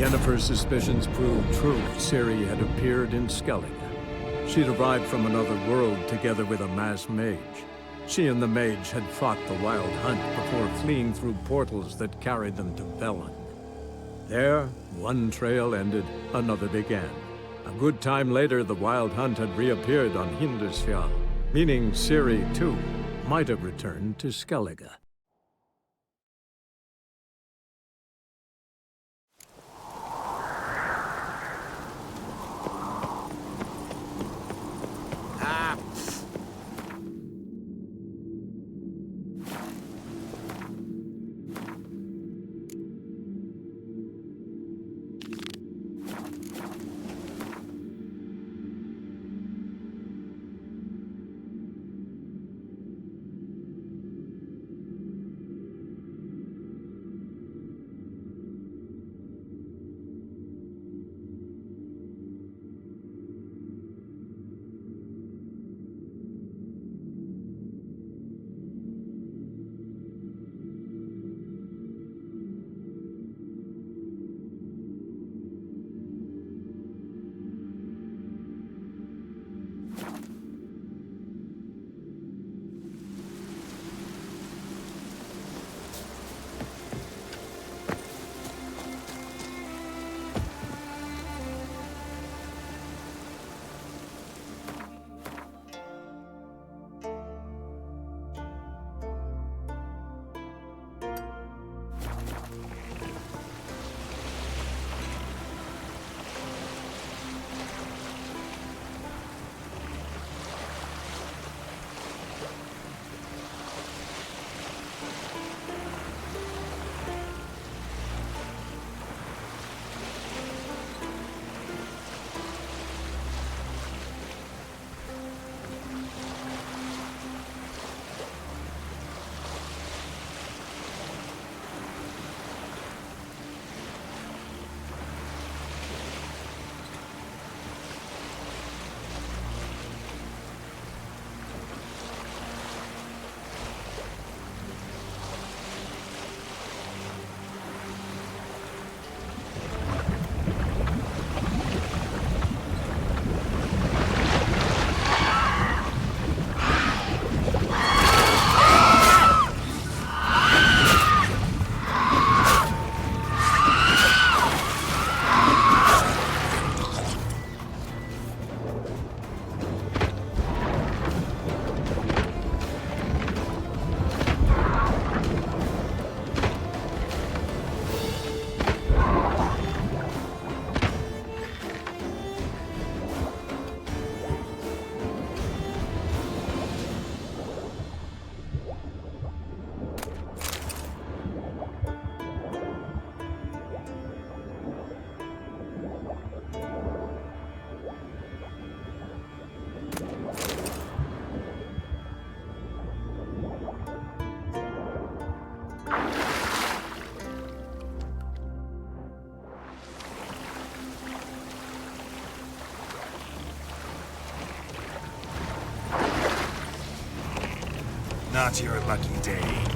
Yennefer's suspicions proved true. Ciri had appeared in Skellige. She'd arrived from another world together with a masked mage. She and the mage had fought the Wild Hunt before fleeing through portals that carried them to Velen. There, one trail ended, another began. A good time later, the Wild Hunt had reappeared on Hindarsfjall, meaning Ciri, too, might have returned to Skellige. Not your lucky day.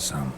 some.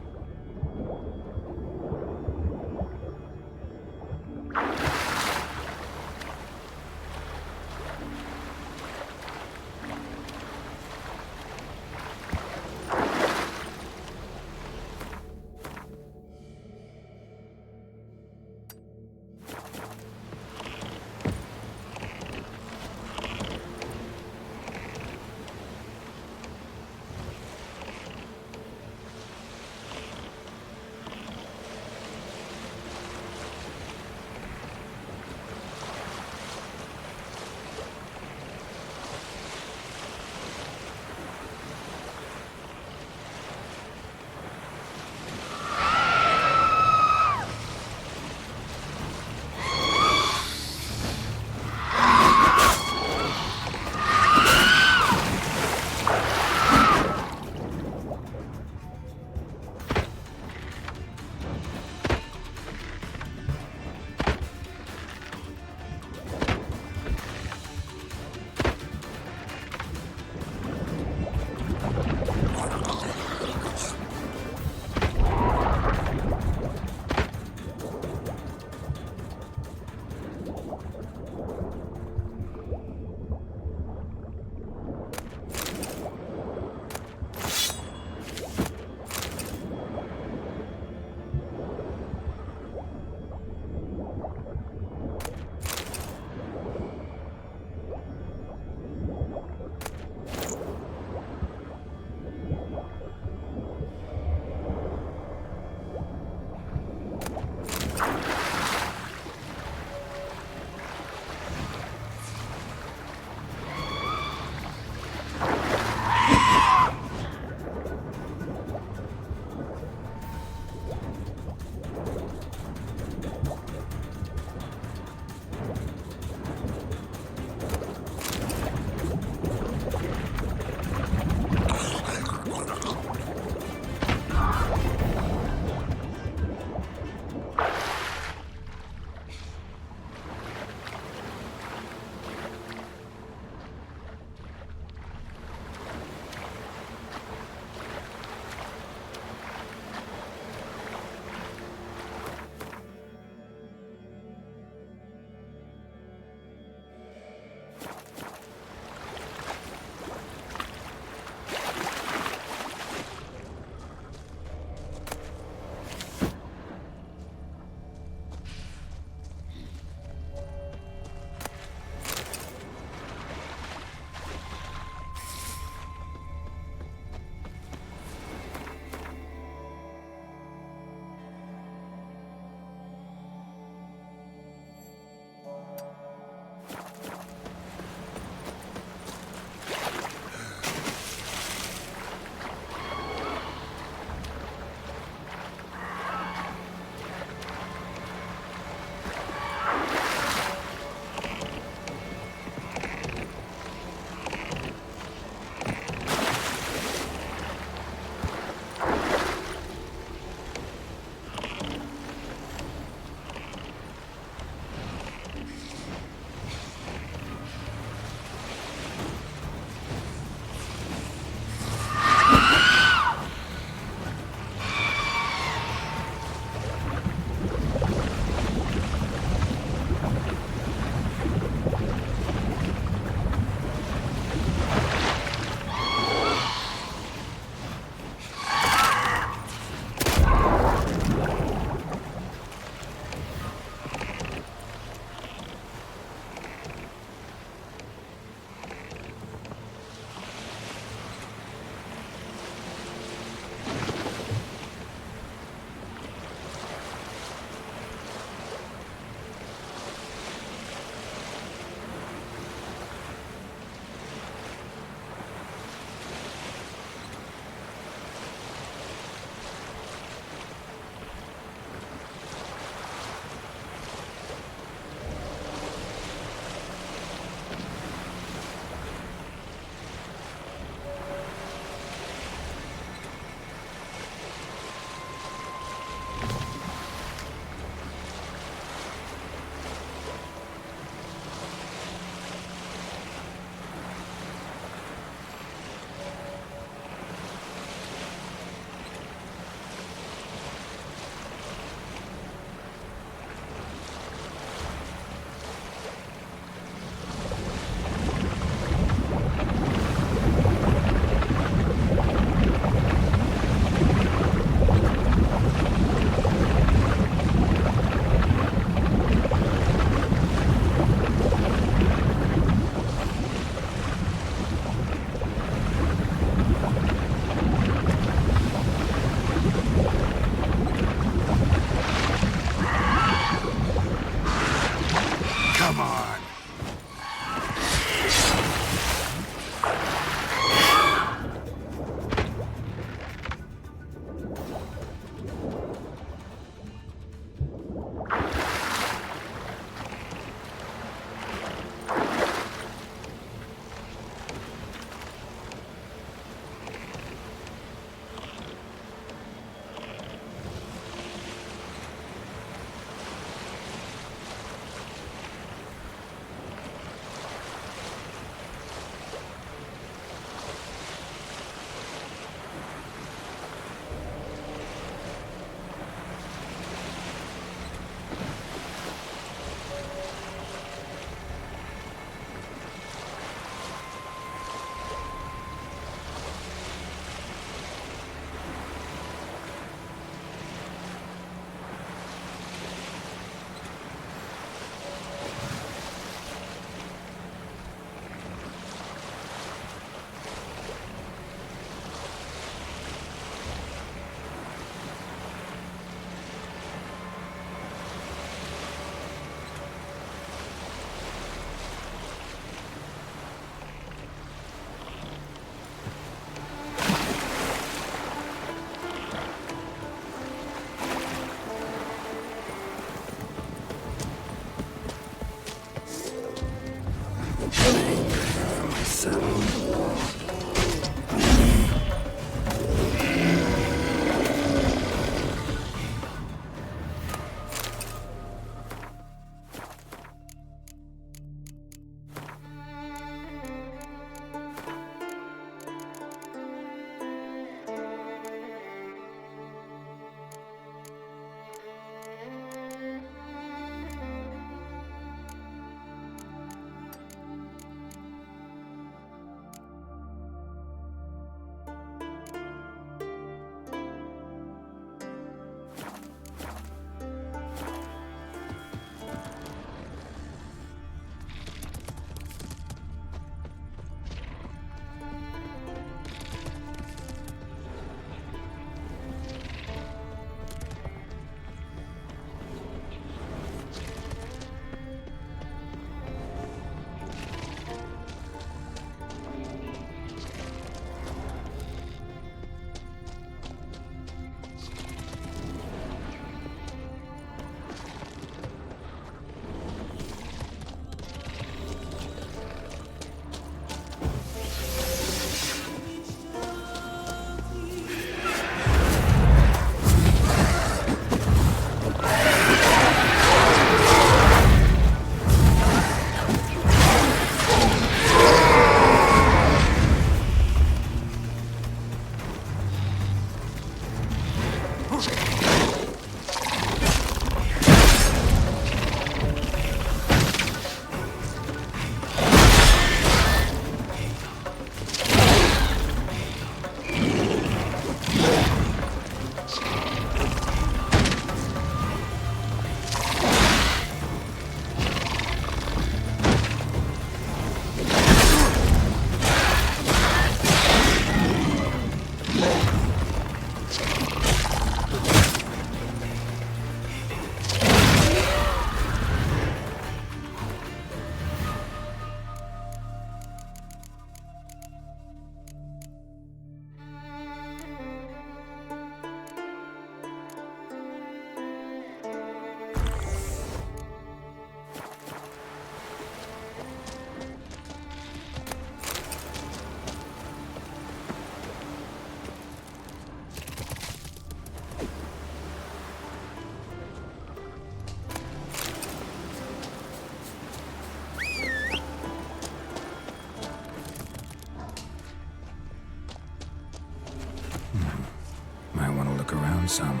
look around some.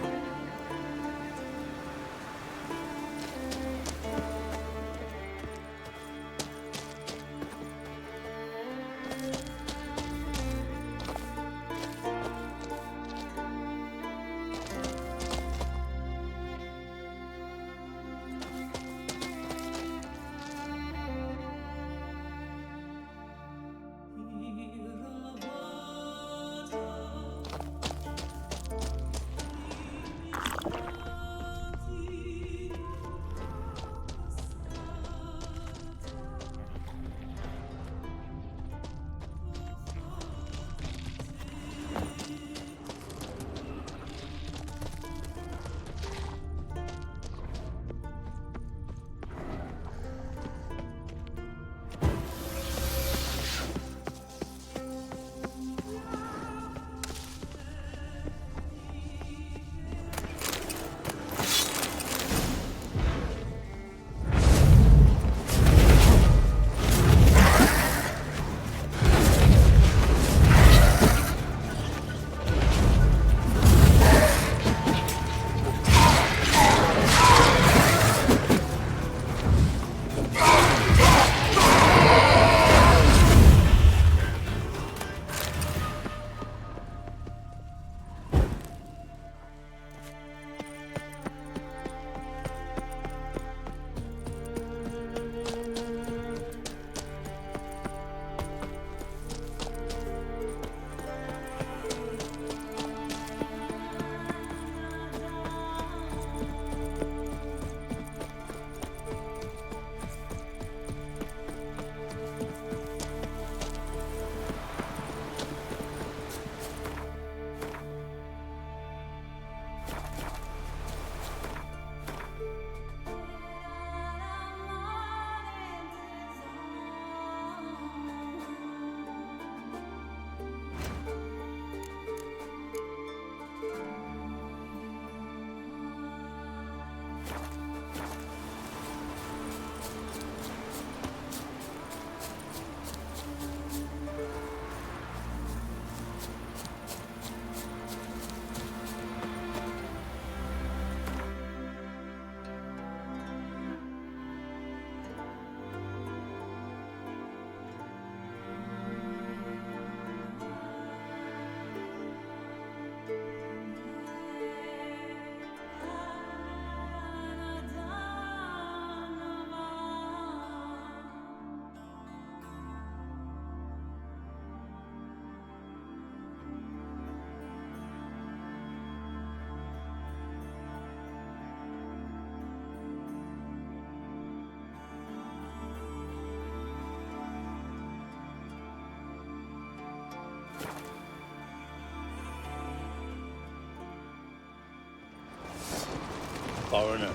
Foreigner,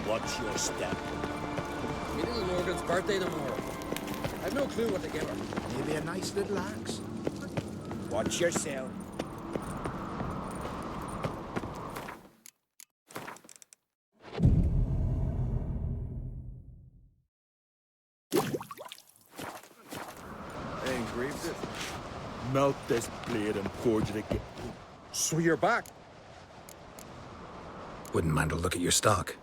watch your step. My little Morgan's birthday tomorrow. I've no clue what to give her. Maybe a nice little axe. Watch yourself. They engraved it. Melt this blade and forge it again. So you're back. Wouldn't mind a look at your stock.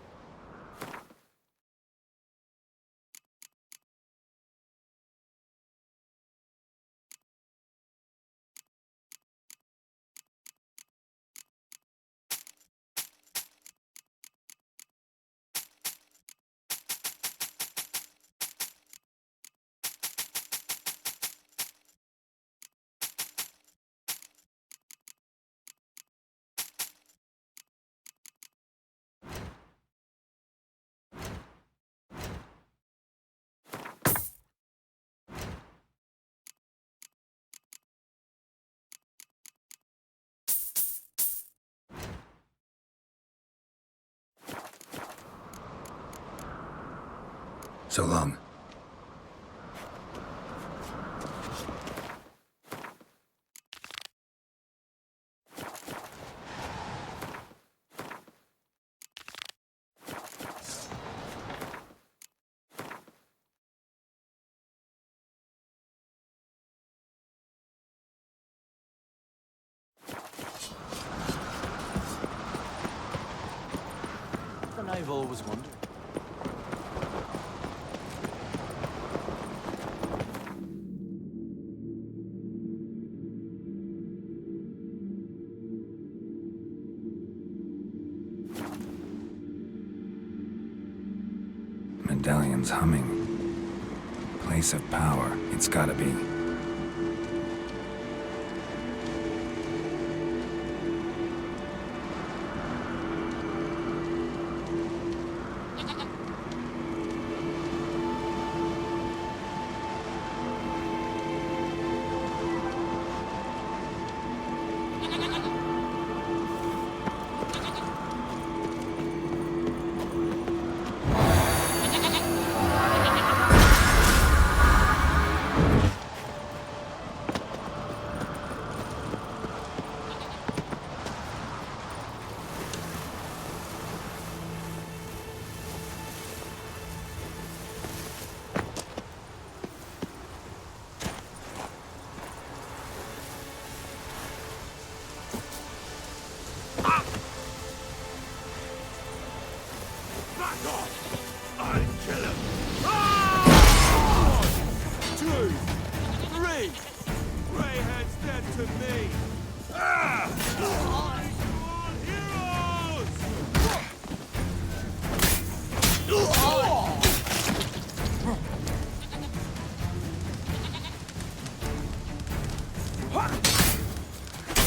So long. I've always wondered. Medallion's humming. Place of power. It's gotta be.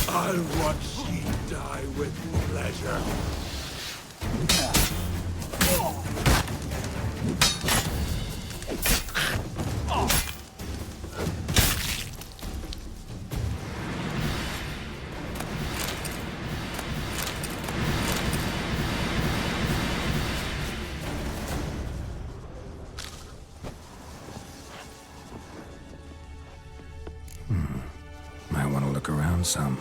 I'll watch ye die with pleasure. Might want to look around some.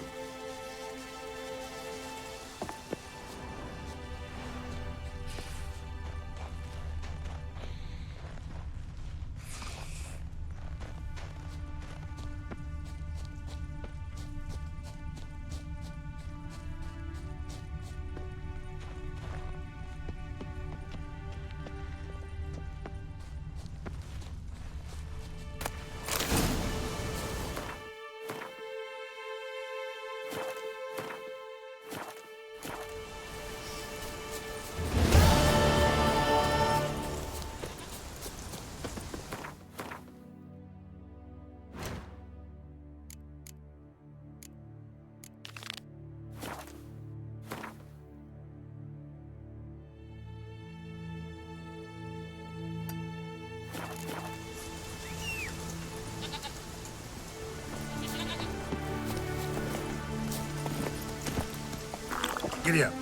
Giddy up.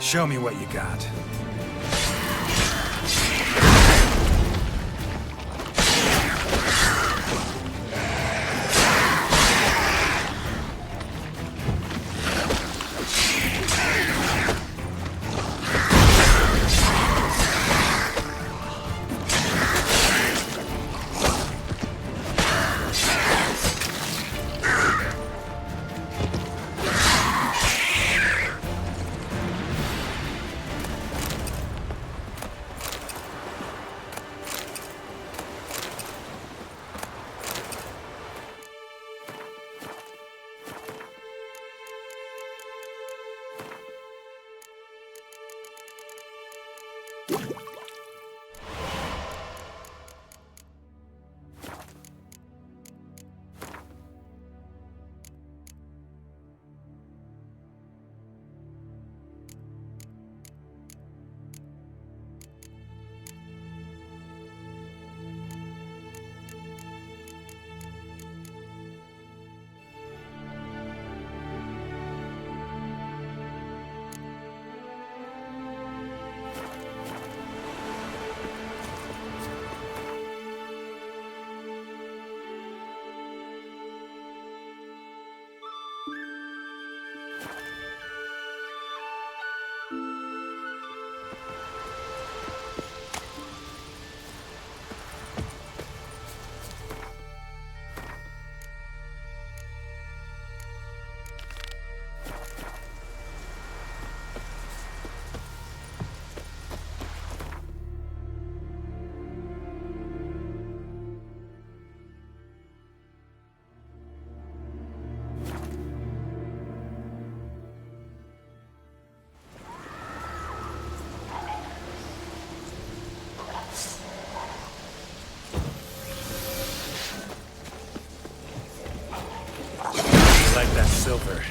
Show me what you got. Like that silver.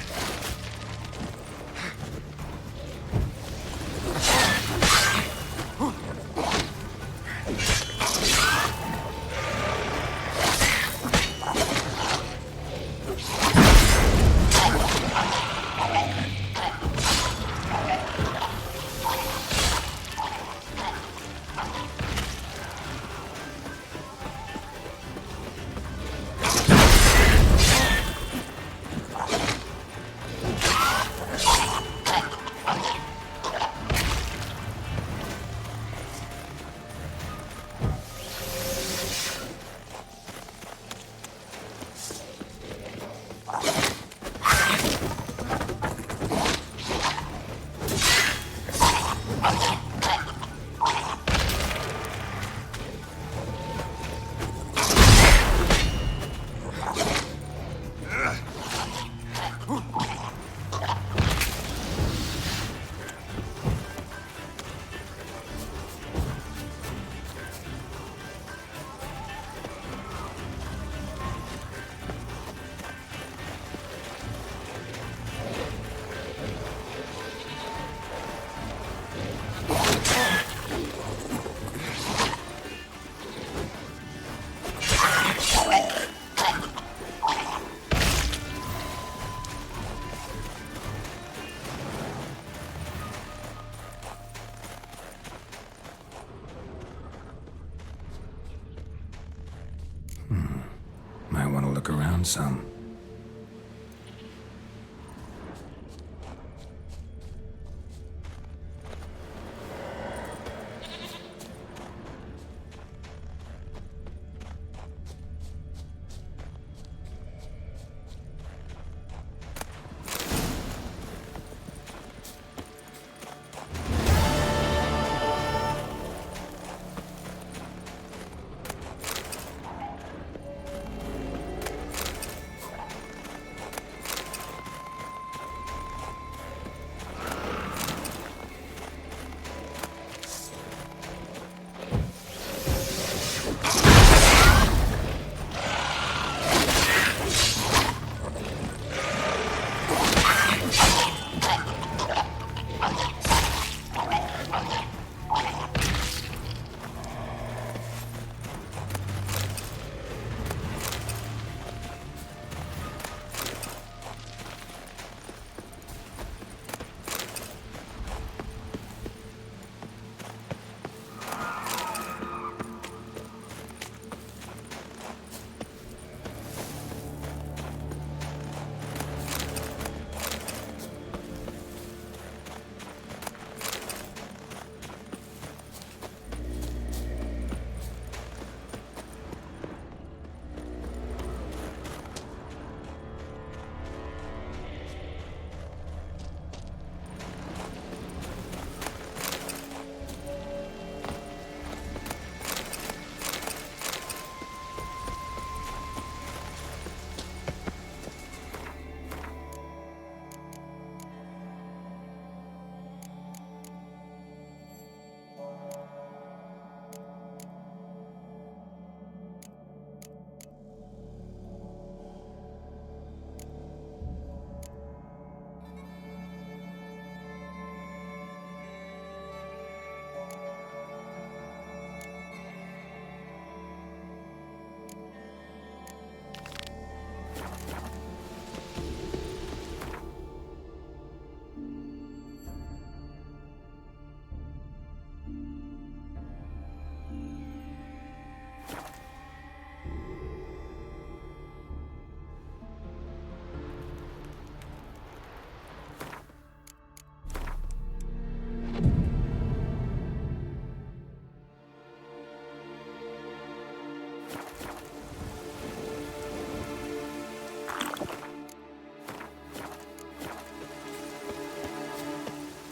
Might want to look around some.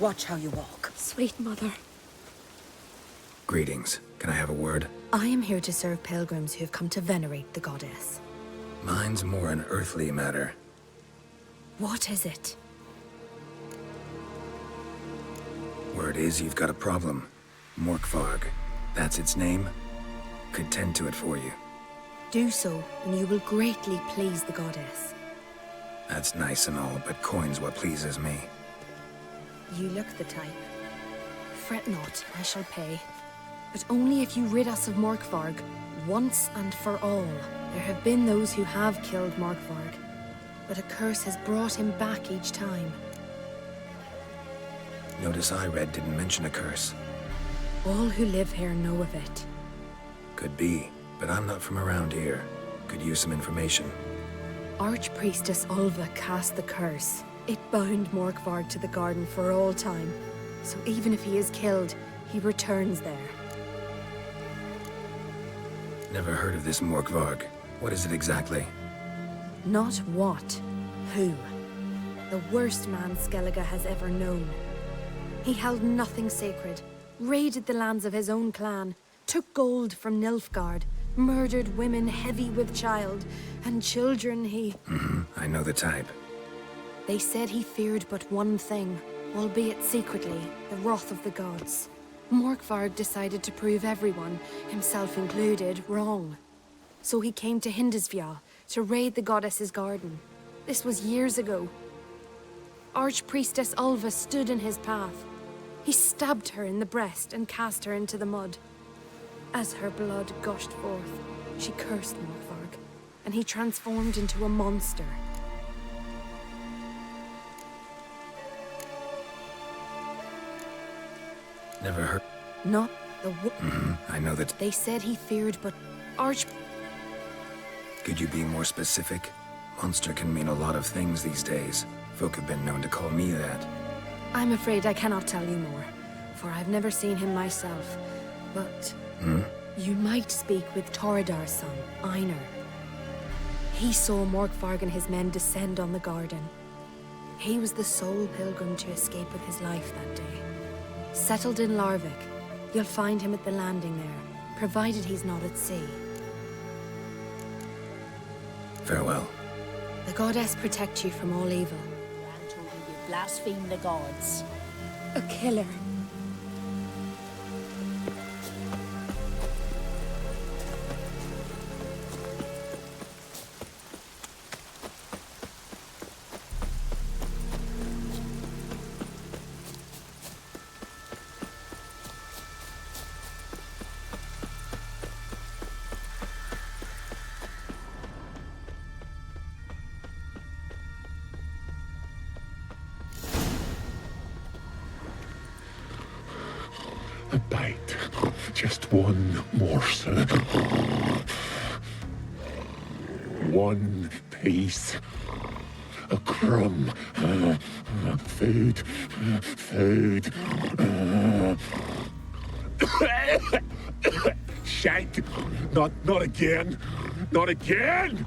Watch how you walk. Sweet mother. Greetings. Can I have a word? I am here to serve pilgrims who have come to venerate the goddess. Mine's more an earthly matter. What is it? Word is you've got a problem. Morkvarg. That's its name. Could tend to it for you. Do so, and you will greatly please the goddess. That's nice and all, but coin's what pleases me. You look the type. Fret not, I shall pay. But only if you rid us of Morkvarg, once and for all. There have been those who have killed Morkvarg, but a curse has brought him back each time. Notice I read didn't mention a curse. All who live here know of it. Could be, but I'm not from around here. Could use some information. Archpriestess Ulva cast the curse. It bound Morkvarg to the garden for all time. So even if he is killed, he returns there. Never heard of this Morkvarg. What is it exactly? Not what, who. The worst man Skellige has ever known. He held nothing sacred, raided the lands of his own clan, took gold from Nilfgaard, murdered women heavy with child, and children he... I know the type. They said he feared but one thing, albeit secretly, the wrath of the gods. Morkvarg decided to prove everyone, himself included, wrong. So he came to Hindisvia to raid the goddess's garden. This was years ago. Archpriestess Ulva stood in his path. He stabbed her in the breast and cast her into the mud. As her blood gushed forth, she cursed Morkvarg, and he transformed into a monster. Never heard. Not the I know that. They said he feared, but Could you be more specific? Monster can mean a lot of things these days. Folk have been known to call me that. I'm afraid I cannot tell you more, for I've never seen him myself. But you might speak with Toradar's son, Einar. He saw Morkvarg and his men descend on the garden. He was the sole pilgrim to escape with his life that day. Settled in Larvik, you'll find him at the landing there, provided he's not at sea. Farewell. The goddess protect you from all evil. Gran told me you blaspheme the gods. A killer. A bite. Just one morsel. One piece. A crumb. Food. Food. Shank. Not again. Not again!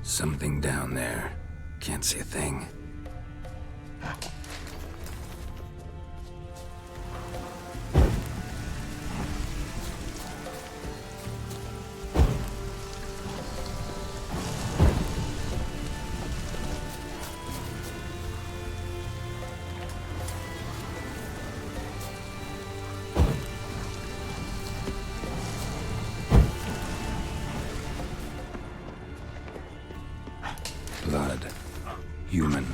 Something down there. Can't see a thing. Blood. Human.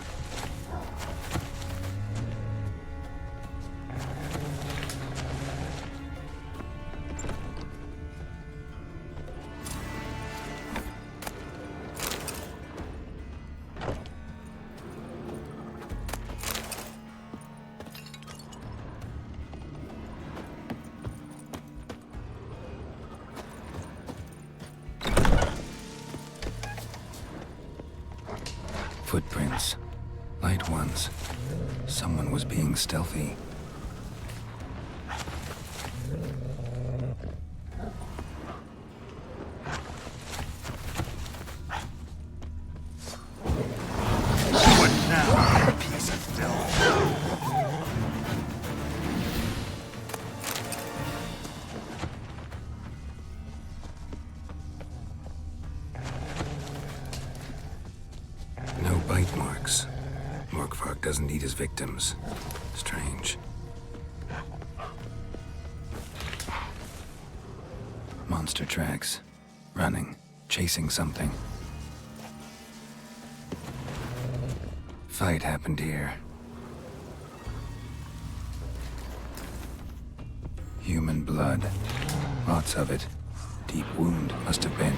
Someone was being stealthy. No bite marks. Morkvarg doesn't eat his victims. Strange. Monster tracks. Running. Chasing something. Fight happened here. Human blood. Lots of it. Deep wound must have been.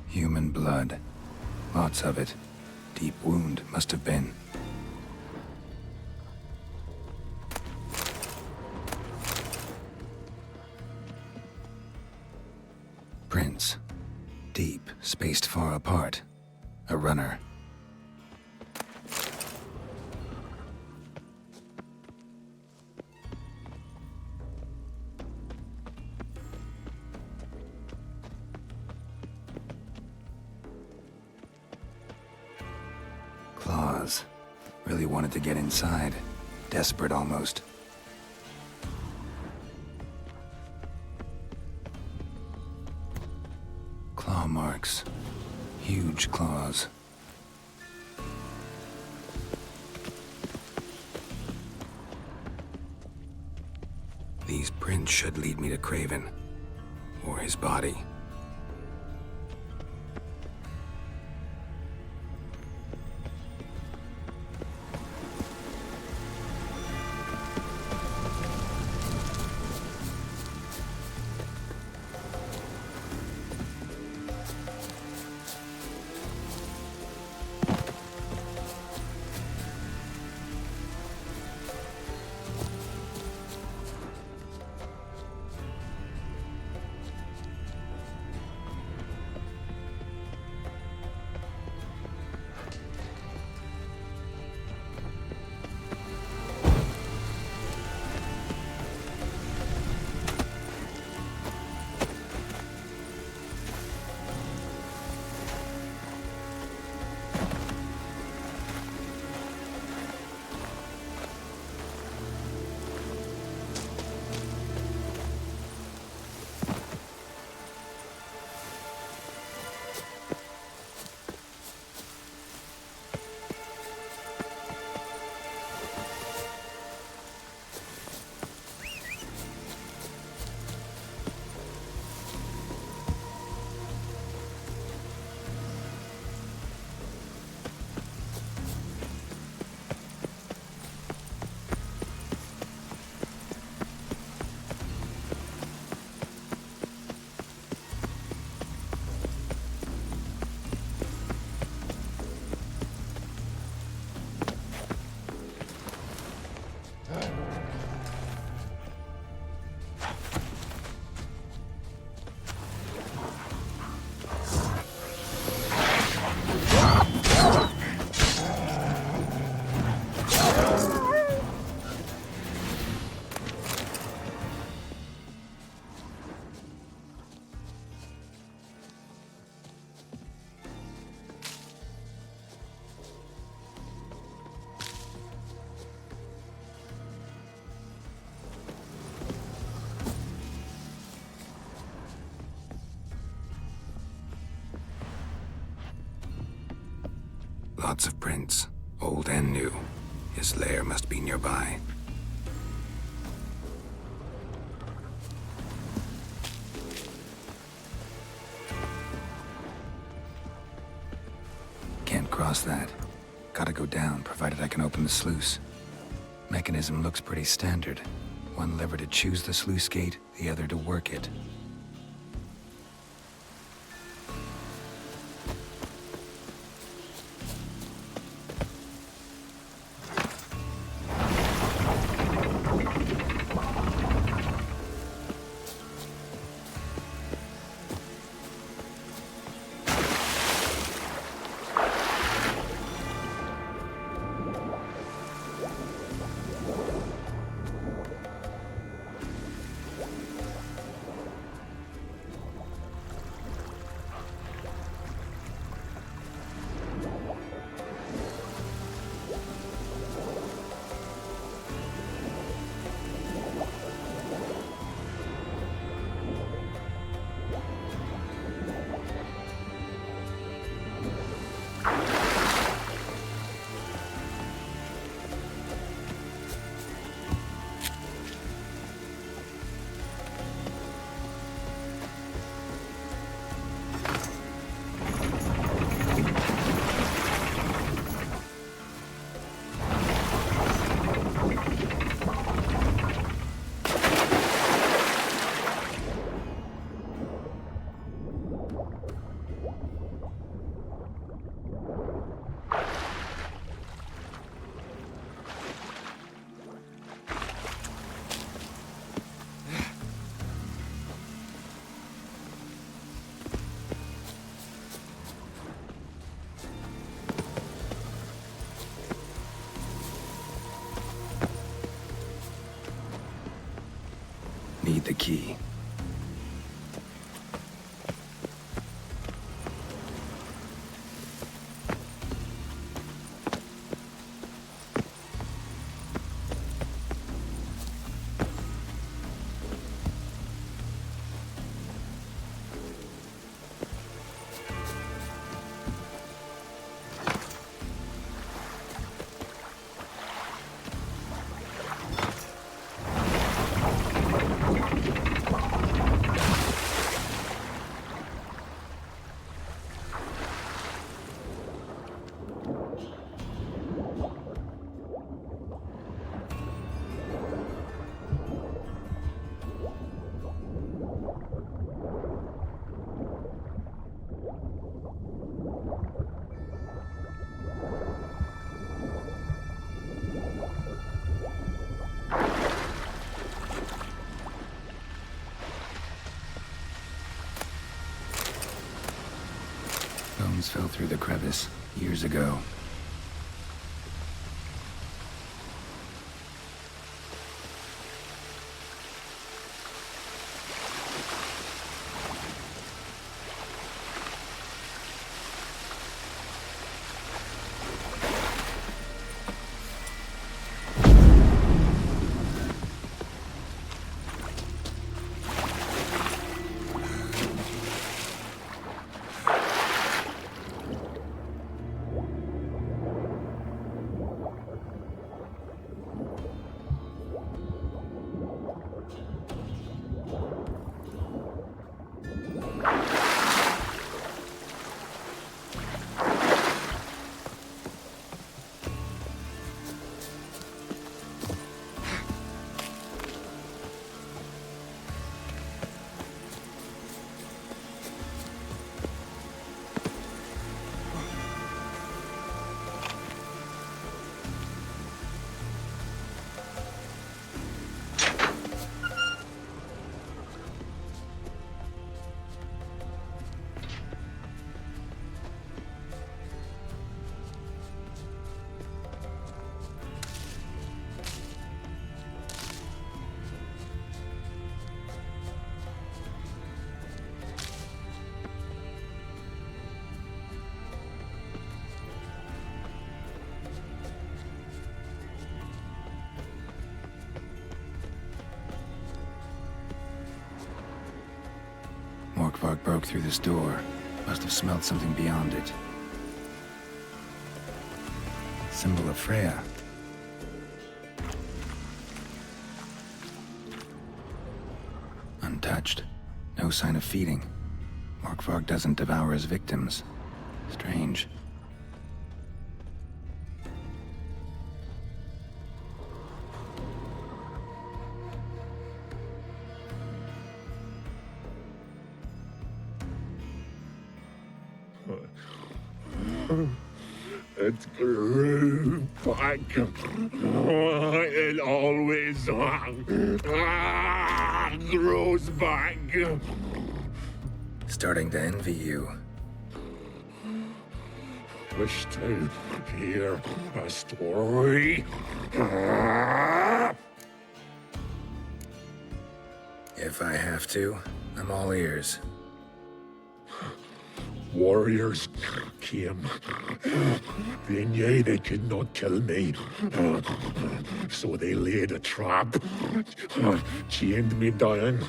Human blood. Lots of it. Deep wound must have been. Prints. Deep, spaced far apart. A runner. Claws. Really wanted to get inside. Desperate almost. Claw marks. Huge claws. These prints should lead me to Craven. Or his body. Lots of prints, old and new. His lair must be nearby. Can't cross that. Gotta go down, provided I can open the sluice. Mechanism looks pretty standard. One lever to choose the sluice gate, the other to work it. need the key. Bones fell through the crevice years ago. Morkvarg broke through this door. Must have smelled something beyond it. Symbol of Freya. Untouched. No sign of feeding. Morkvarg doesn't devour his victims. Strange. It grew back. It always grows back. Starting to envy you. Wish to hear a story. If I have to, I'm all ears. Warriors came. They knew they could not kill me. So they laid a trap. Chained me down.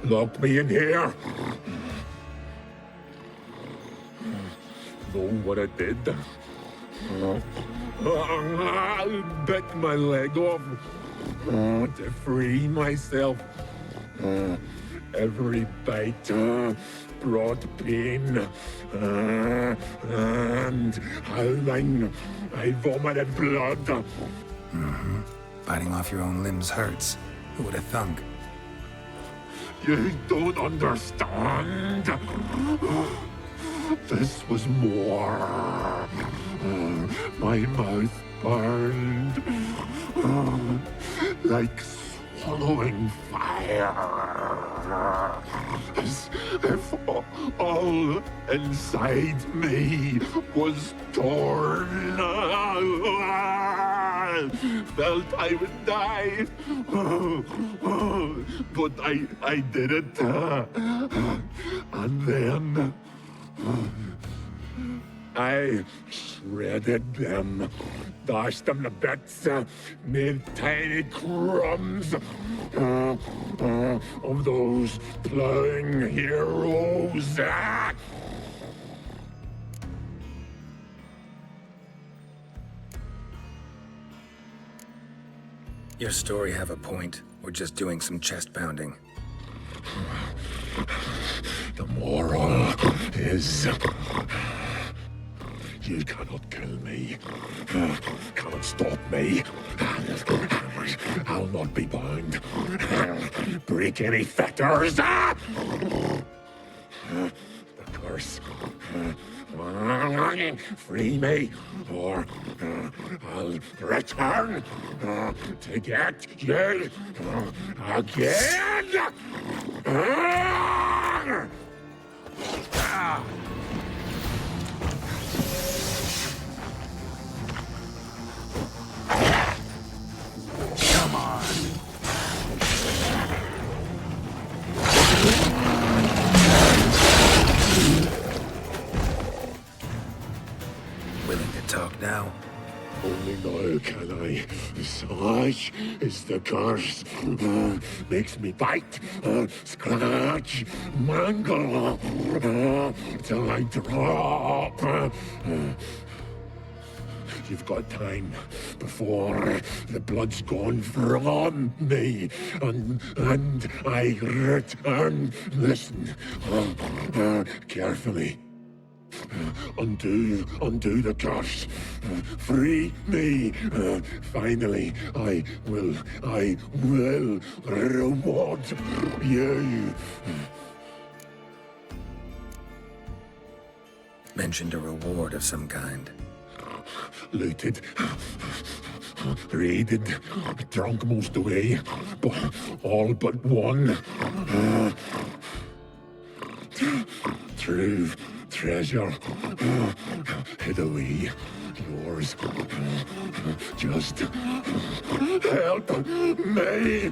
Locked me in here. Know what I did? Bit my leg off to free myself. Every bite brought pain, and howling, I vomited blood. Mm-hmm. Biting off your own limbs hurts. Who would have thunk? You don't understand. This was more. My mouth burned like swallowing fire. As if all inside me was torn felt I would die. But I did it. And then I shredded them, dashed them to bits, made tiny crumbs of those plowing heroes. Your story have a point, or just doing some chest pounding? The moral is... You cannot kill me. Cannot stop me. I'll not be bound. Break any fetters. The curse. Free me, or I'll return to get you again. Willing to talk now? Only now can I. Such is the curse. Makes me bite, scratch, mangle, till I drop. You've got time before the blood's gone from me, and I return. Listen, carefully. Undo the curse. Free me. Finally, I will reward you. Mentioned a reward of some kind. Looted, raided, drunk most away, but all but one. True treasure hid away. Yours. Just help me.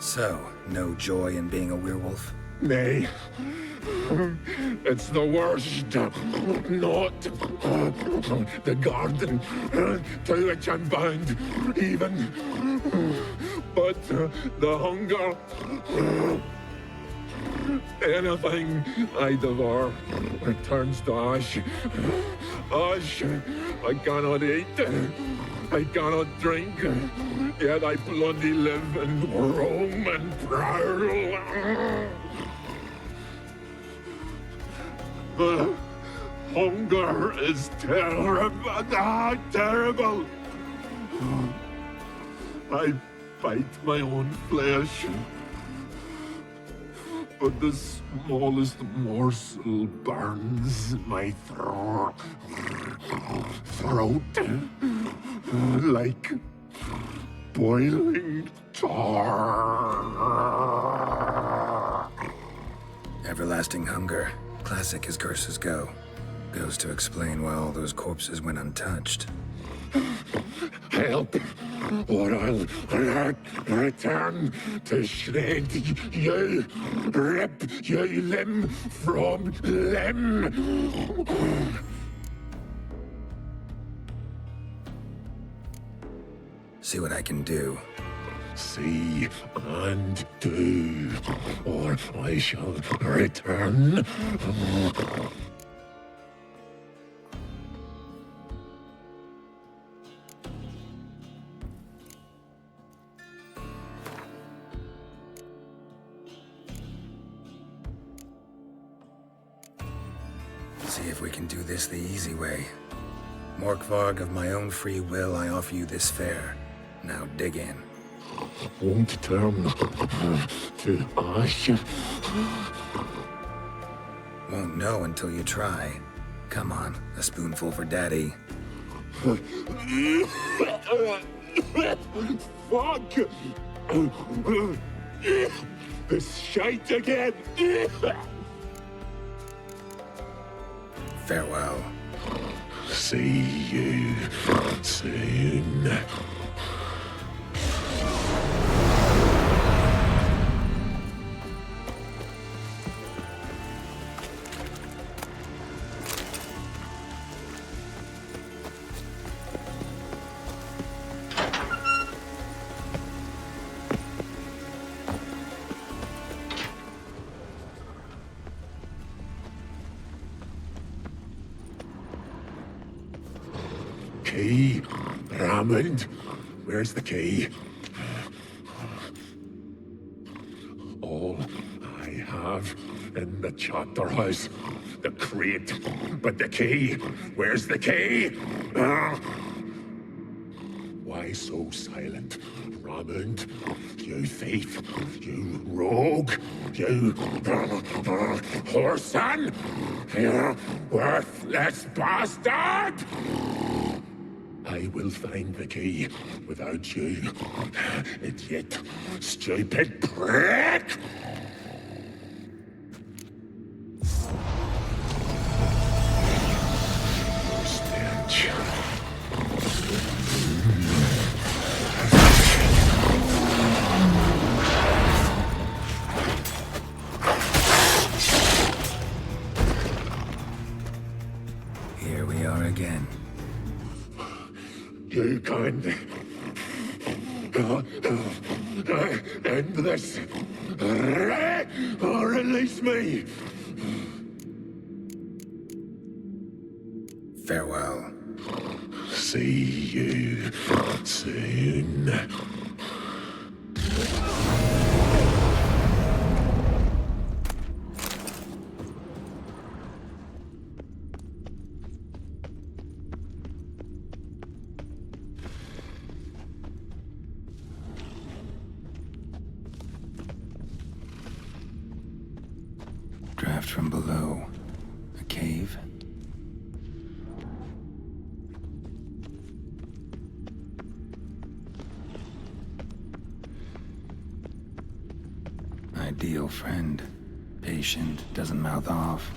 So, no joy in being a werewolf? Nay. It's the worst. Not the garden to which I'm bound, even. But the hunger. Anything I devour returns to ash. Ash I cannot eat. I cannot drink. Yet I bloody live and roam and prowl. The hunger is terrible. Terrible. I bite my own flesh. But the smallest morsel burns my throat like boiling tar. Everlasting hunger. Classic as curses go. Goes to explain why all those corpses went untouched. Help, or I'll return to shred you, rip you limb from limb. See what I can do. See and do, or I shall return. See if we can do this the easy way. Morkvarg, of my own free will, I offer you this fare. Now dig in. Won't turn to ash. Won't know until you try. Come on, a spoonful for Daddy. Fuck! This shite again! Farewell. See you soon. Key? Raymond? Where's the key? All I have in the chapter house. The crate. But the key? Where's the key? Why so silent? Raymond? You thief. You rogue. You whoreson. You worthless bastard! I will find the key without you, idiot, stupid prick! Stench. Here we are again. You can't end this, or release me. Farewell. See you soon. Draft from below. A cave? Ideal friend. Patient, doesn't mouth off.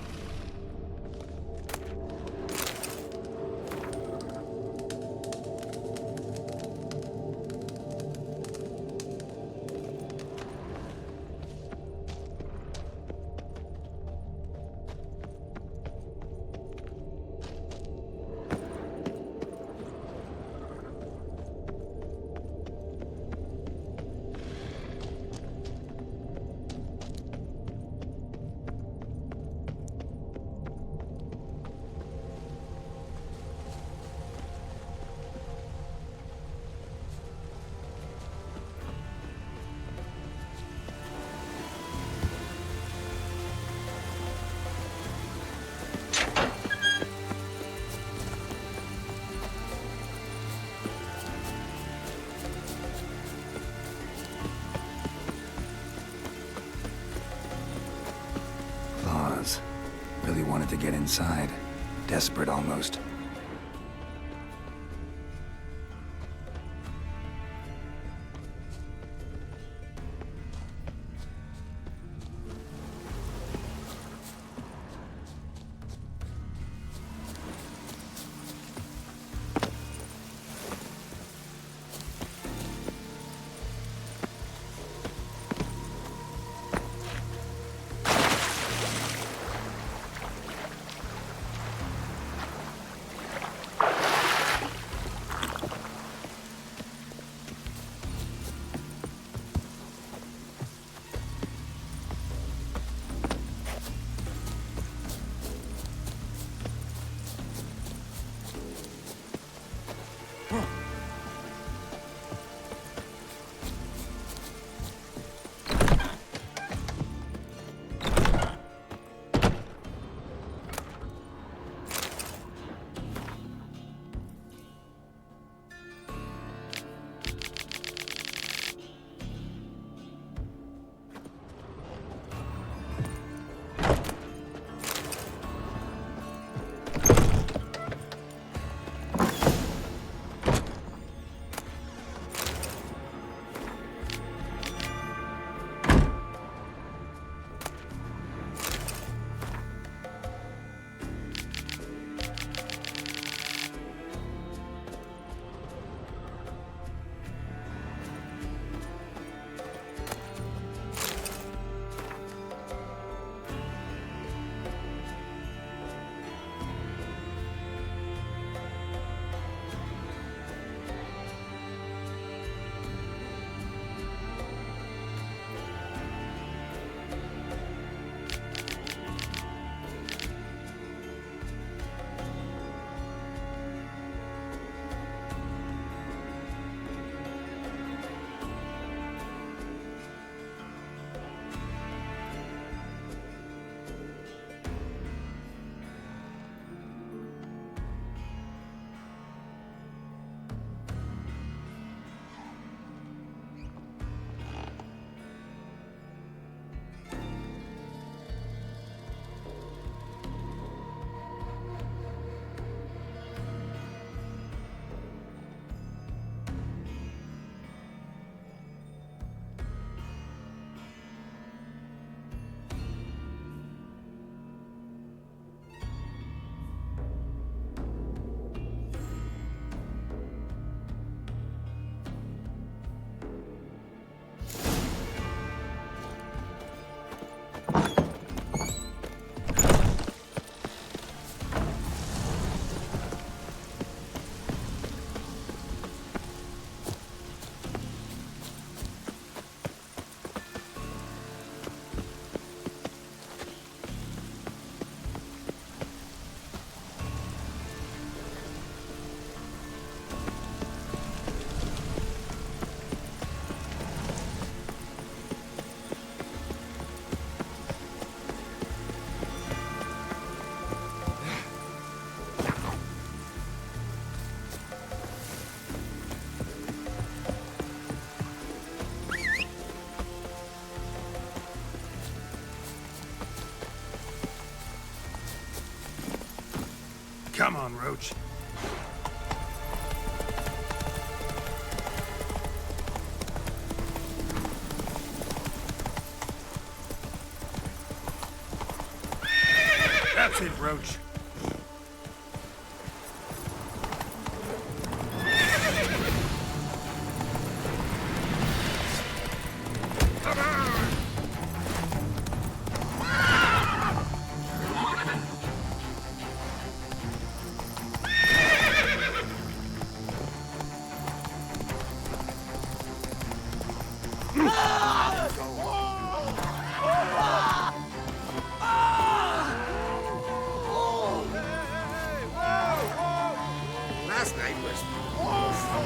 Really wanted to get inside. Desperate almost. Come on, Roach. That's it, Roach. Last night was awful.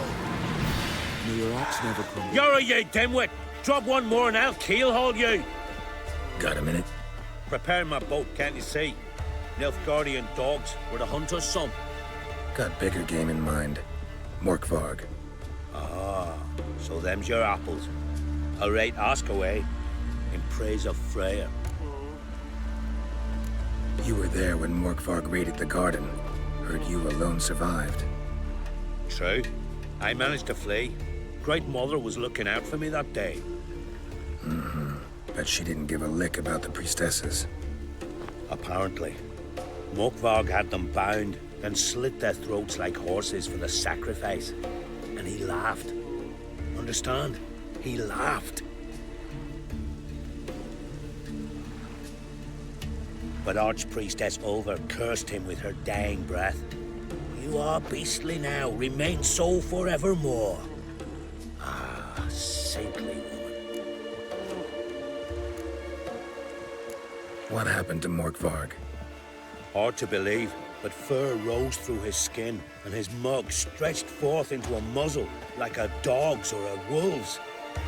May your axe never crumble. You're you dimwit! Drop one more and I'll keelhaul you! Got a minute? Preparing my boat, can't you see? Nilfgaardian dogs were the hunter's son. Got bigger game in mind. Morkvarg. Ah, so them's your apples. All right, ask away. In praise of Freya. You were there when Morkvarg raided the garden. Heard you alone survived. True. I managed to flee. Great Mother was looking out for me that day. Bet she didn't give a lick about the priestesses. Apparently. Morkvarg had them bound, then slit their throats like horses for the sacrifice. And he laughed. Understand? He laughed. But Archpriestess Ulver cursed him with her dying breath. You are beastly now, remain so forevermore. Ah, saintly woman. What happened to Morkvarg? Hard to believe, but fur rose through his skin, and his mug stretched forth into a muzzle, like a dog's or a wolf's.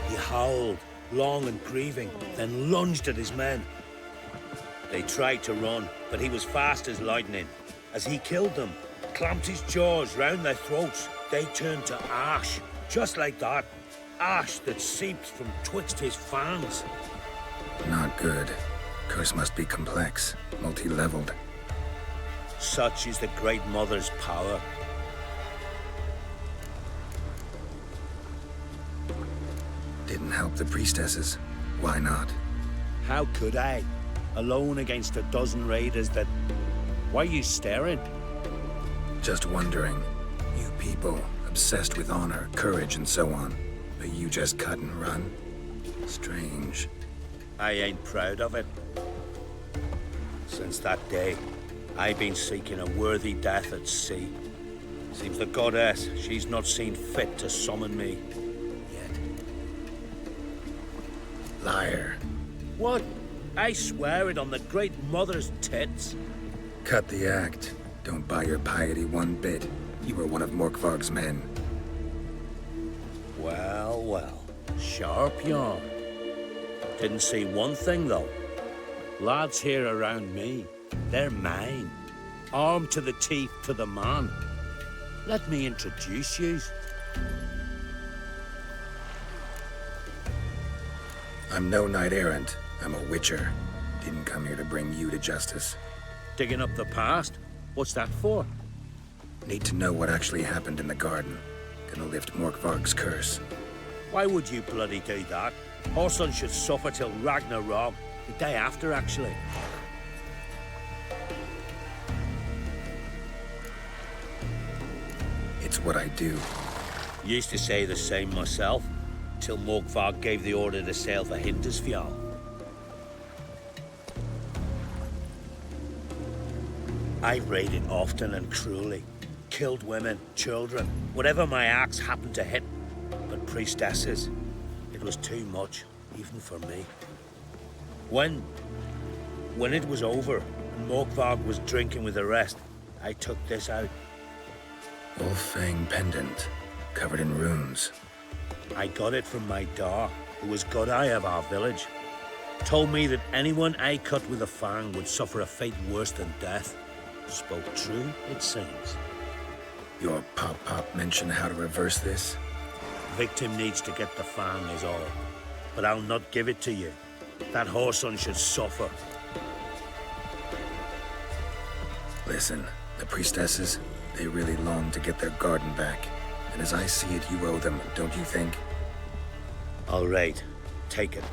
He howled, long and grieving, then lunged at his men. They tried to run, but he was fast as lightning. As he killed them, clamped his jaws round their throats, they turned to ash, just like that. Ash that seeped from twixt his fangs. Not good. Curse must be complex, multi-leveled. Such is the Great Mother's power. Didn't help the priestesses. Why not? How could I? Alone against a dozen raiders that... Why are you staring? Just wondering. You people, obsessed with honor, courage, and so on. But you just cut and run? Strange. I ain't proud of it. Since that day, I've been seeking a worthy death at sea. Seems the goddess, she's not seen fit to summon me. Yet. Liar. What? I swear it on the Great Mother's tits. Cut the act. Don't buy your piety one bit. You were one of Morkvarg's men. Well, well. Sharp yarn. Didn't see one thing, though. Lads here around me, they're mine. Armed to the teeth to the man. Let me introduce yous. I'm no knight-errant. I'm a witcher. Didn't come here to bring you to justice. Digging up the past? What's that for? Need to know what actually happened in the garden. Gonna lift Morkvarg's curse. Why would you bloody do that? Horson should suffer till Ragnarok. The day after, actually. It's what I do. Used to say the same myself, till Morkvarg gave the order to sail for Hindisfjall. I raided often and cruelly. Killed women, children, whatever my axe happened to hit. But priestesses, it was too much, even for me. When it was over, and Morkvarg was drinking with the rest, I took this out. Wolf-fang pendant, covered in runes. I got it from my da, who was godai of our village. Told me that anyone I cut with a fang would suffer a fate worse than death. Spoke true, it seems. Your pop-pop mention how to reverse this? Victim needs to get the fang is all. But I'll not give it to you. That Whoreson should suffer. Listen, The priestesses, they really long to get their garden back. And as I see it, you owe them, don't you think? All right, take it.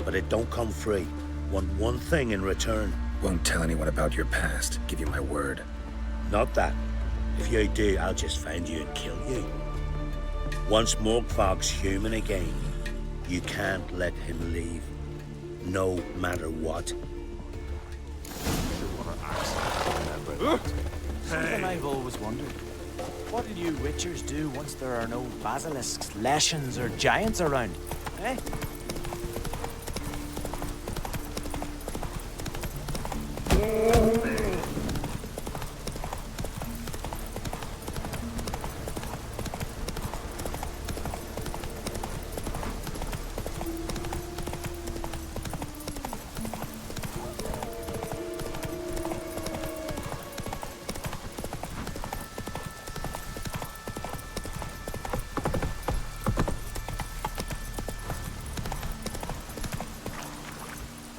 But it don't come free. Want one thing in return. Won't tell anyone about your past, give you my word. Not that. If you do, I'll just find you and kill you. Once Morgvarg's human again, you can't let him leave. No matter what. Something I've always wondered. What do you witchers do once there are no basilisks, leshens, or giants around? Eh?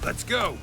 Let's go!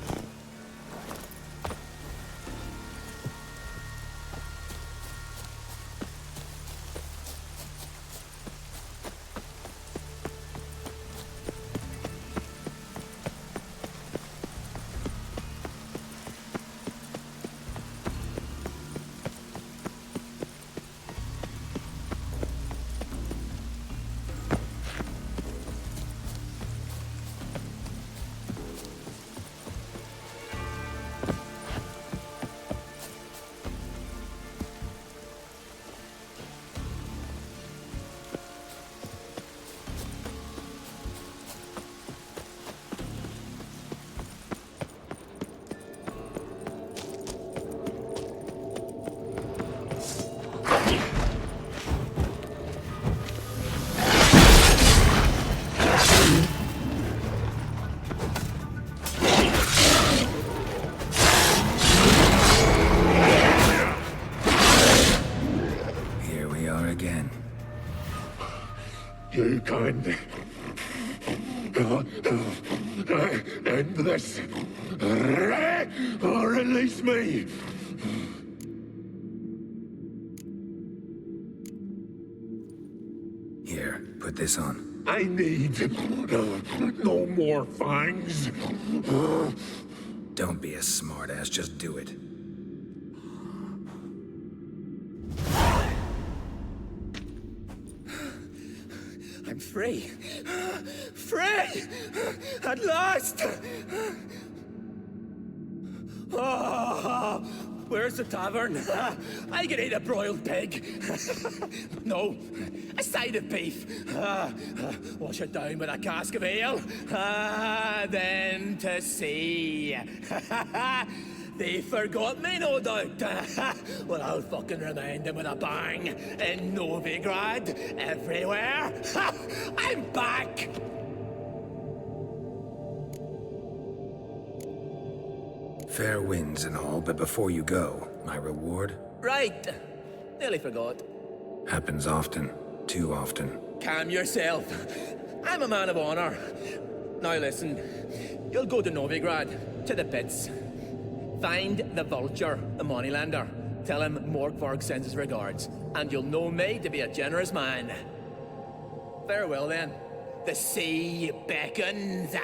You can end this. Or release me. Here, put this on. I need no more fangs. Don't be a smartass, just do it. I'm free. Free! At last! Oh, where's the tavern? I can eat a broiled pig. No, a side of beef. Wash it down with a cask of ale. Then to sea. They forgot me, no doubt. Well, I'll fucking remind them with a bang. In Novigrad, everywhere. I'm back! Fair winds and all, but before you go, my reward? Right. Nearly forgot. Happens often. Too often. Calm yourself. I'm a man of honor. Now listen. You'll go to Novigrad, to the pits. Find the Vulture, the moneylender. Tell him Morgvarg sends his regards, and you'll know me to be a generous man. Farewell then. The sea beckons.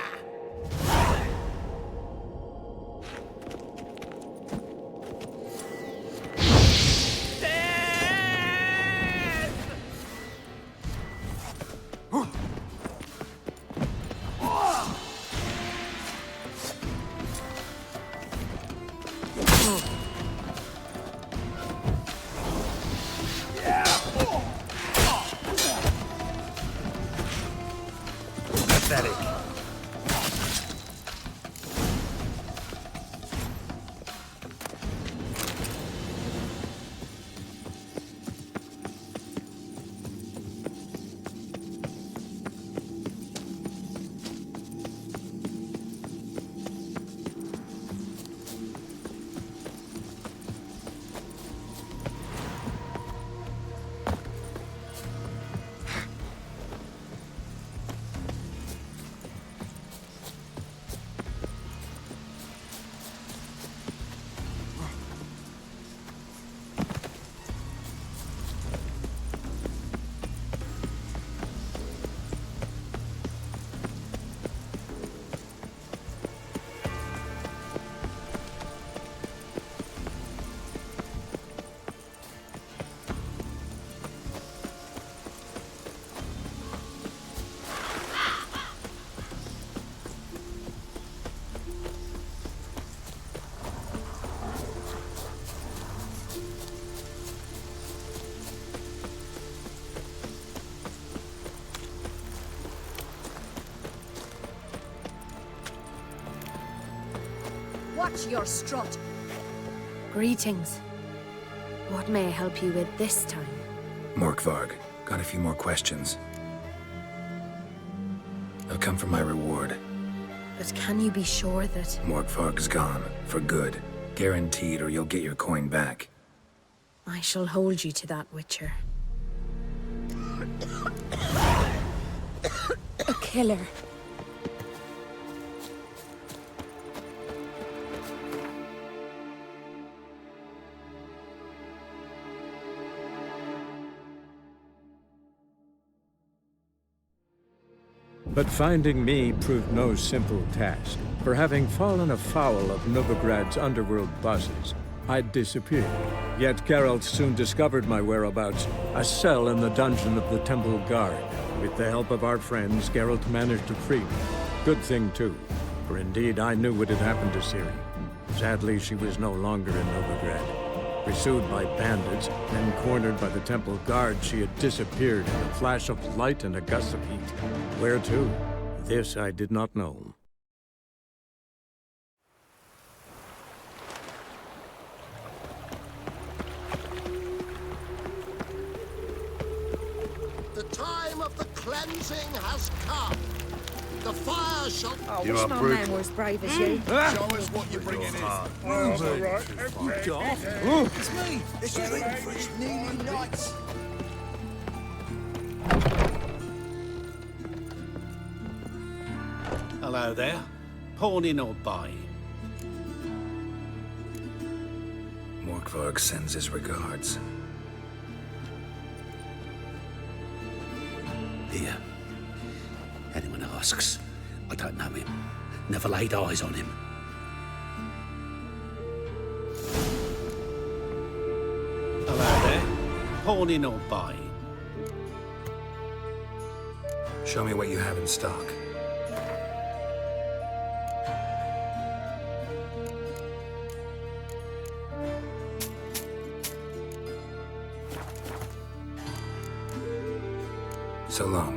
Pathetic. Watch your strut. Greetings. What may I help you with this time? Morkvarg, got a few more questions. I've come for my reward. But can you be sure that... Morkvarg's gone, for good. Guaranteed, or you'll get your coin back. I shall hold you to that, Witcher. A killer. But finding me proved no simple task. For having fallen afoul of Novigrad's underworld bosses, I'd disappeared. Yet Geralt soon discovered my whereabouts, a cell in the dungeon of the Temple Guard. With the help of our friends, Geralt managed to free me. Good thing, too, for indeed I knew what had happened to Ciri. Sadly, she was no longer in Novigrad. Pursued by bandits, then cornered by the Temple Guard, she had disappeared in a flash of light and a gust of heat. Where to? This I did not know. The time of the cleansing has come. The fire shall... I wish my man were as brave as you. Show us what you're bringing in. It's me! This is written for its nearly nights. Hello there. Pawning or buying? Morkvarg sends his regards. Here. Anyone asks, I don't know him. Never laid eyes on him. Hello there. Pawning or buying? Show me what you have in stock. So long.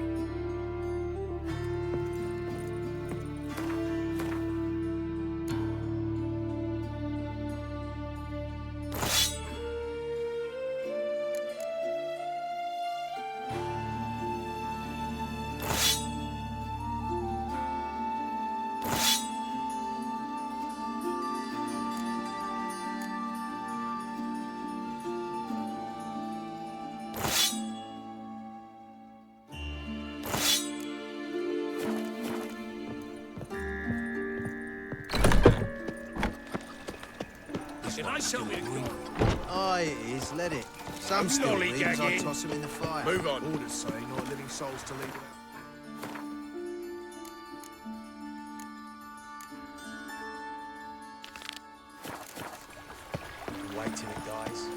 Did I show me? Aye, it is. Let it. Some still leaves, I toss them in the fire. Move on. Orders say not living souls to lead it. Wait till it dies.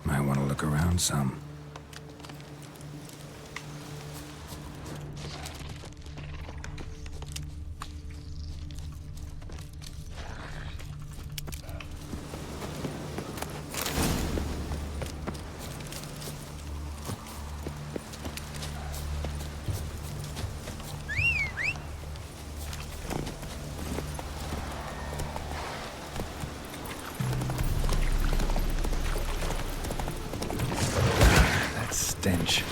Might want to look around some. stench.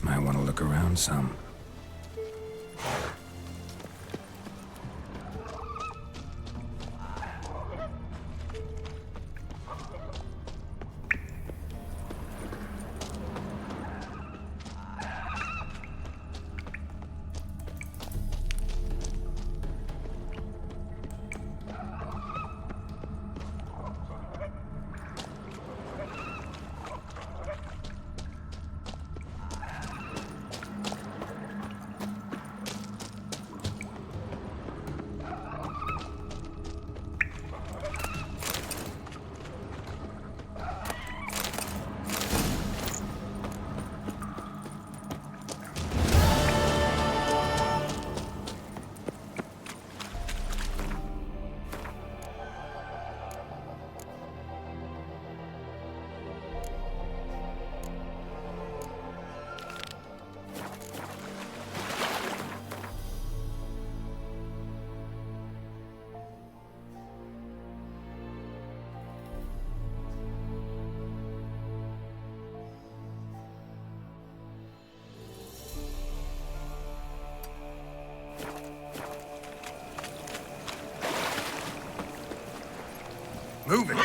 Might want to look around some. Move it!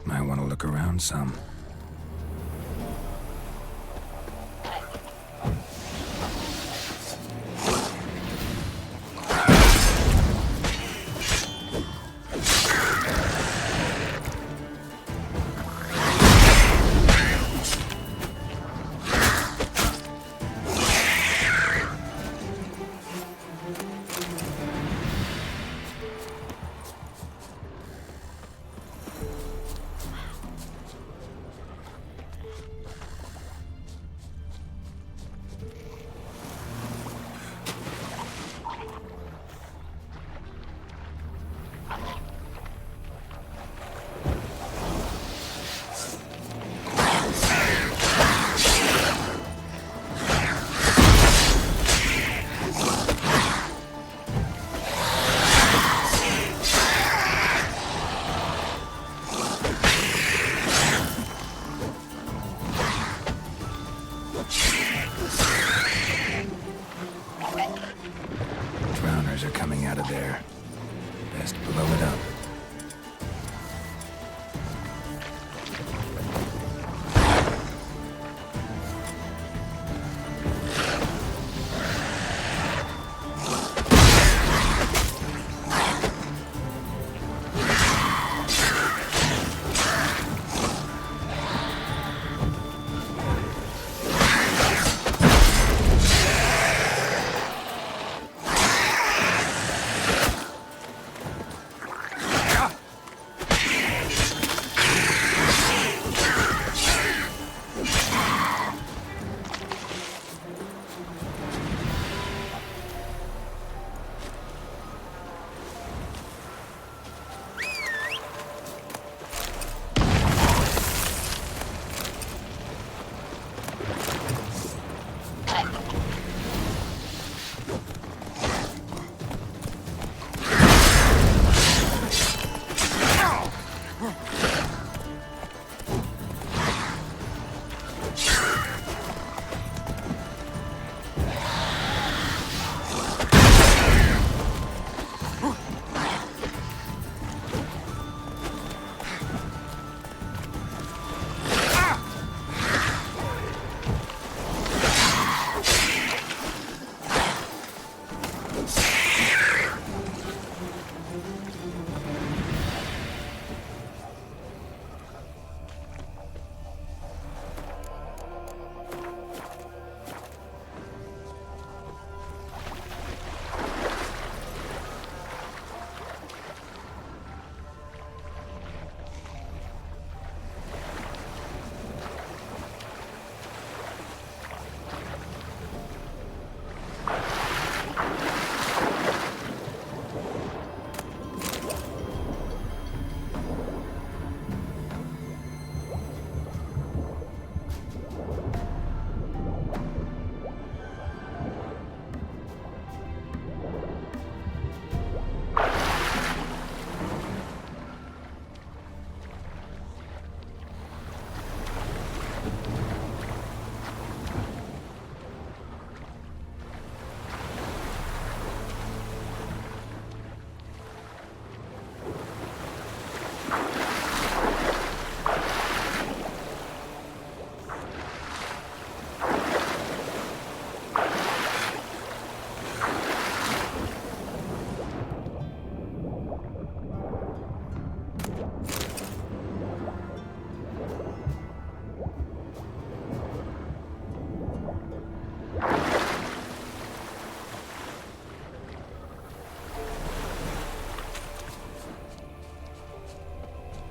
Might want to look around some. Drowners are coming out of there. Best blow it up.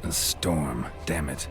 A storm, damn it.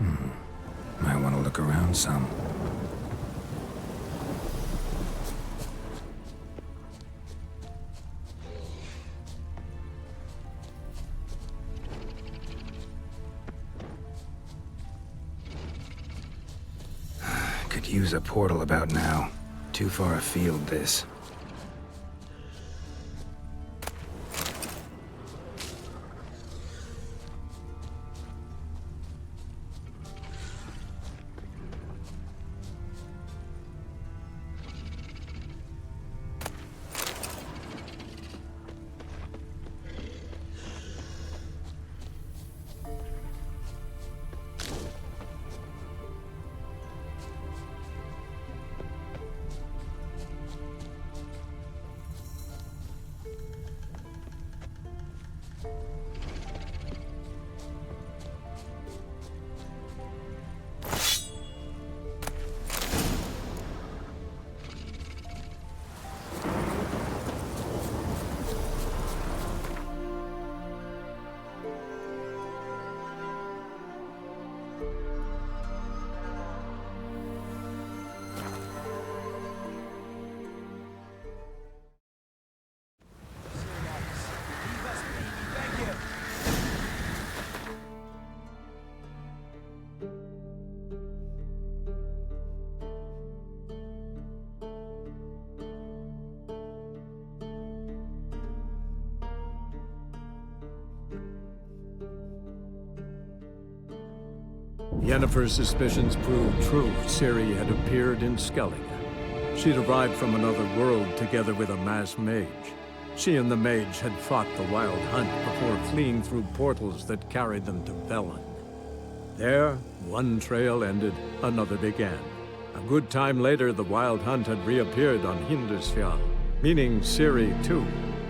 Might want to look around some. Could use a portal about now. Too far afield, this. Yennefer's suspicions proved true. Ciri had appeared in Skellige. She'd arrived from another world together with a masked mage. She and the mage had fought the Wild Hunt before fleeing through portals that carried them to Velen. There, one trail ended, another began. A good time later, the Wild Hunt had reappeared on Hindisfjall, meaning Ciri, too,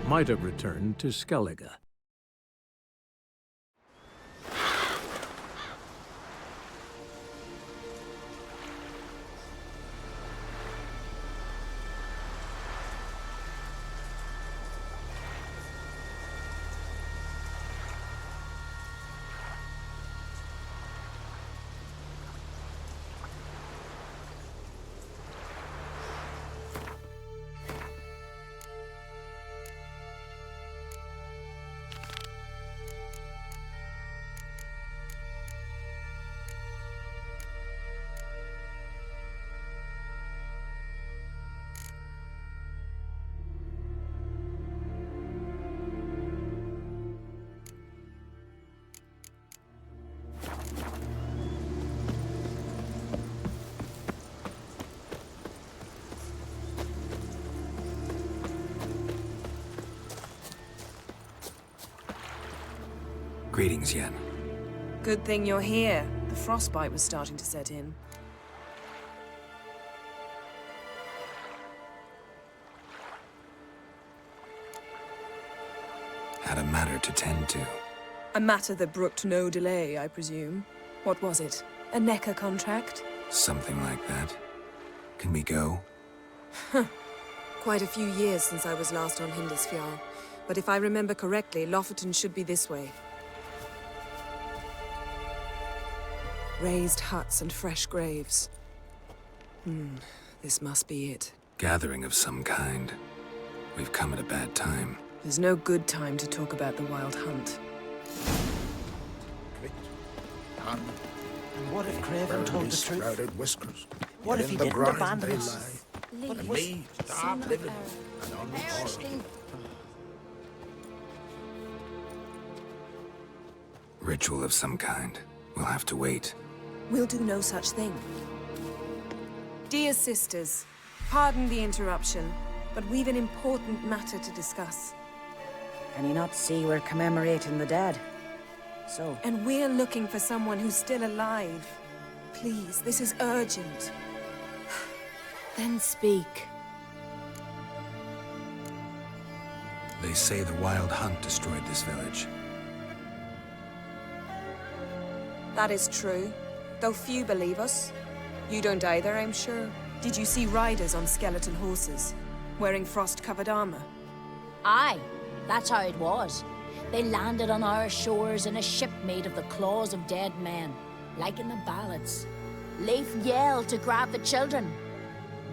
might have returned to Skellige. Greetings, Yen. Good thing you're here. The frostbite was starting to set in. Had a matter to tend to. A matter that brooked no delay, I presume. What was it? A Neca contract? Something like that. Can we go? Quite a few years since I was last on Hindisfjall. But if I remember correctly, Lofoten should be this way. Raised huts and fresh graves. This must be it. Gathering of some kind. We've come at a bad time. There's no good time to talk about the Wild Hunt. And what if Craven told the truth? Sprouted whiskers. What if he didn't ground abandon they us? lie. But me, stop living and on the horse. Ritual of some kind. We'll have to wait. We'll do no such thing. Dear sisters, pardon the interruption, but we've an important matter to discuss. Can you not see we're commemorating the dead? So? And we're looking for someone who's still alive. Please, this is urgent. Then speak. They say the Wild Hunt destroyed this village. That is true, though few believe us. You don't either, I'm sure. Did you see riders on skeleton horses, wearing frost-covered armor? Aye, that's how it was. They landed on our shores in a ship made of the claws of dead men. like in the ballads. Leif yelled to grab the children.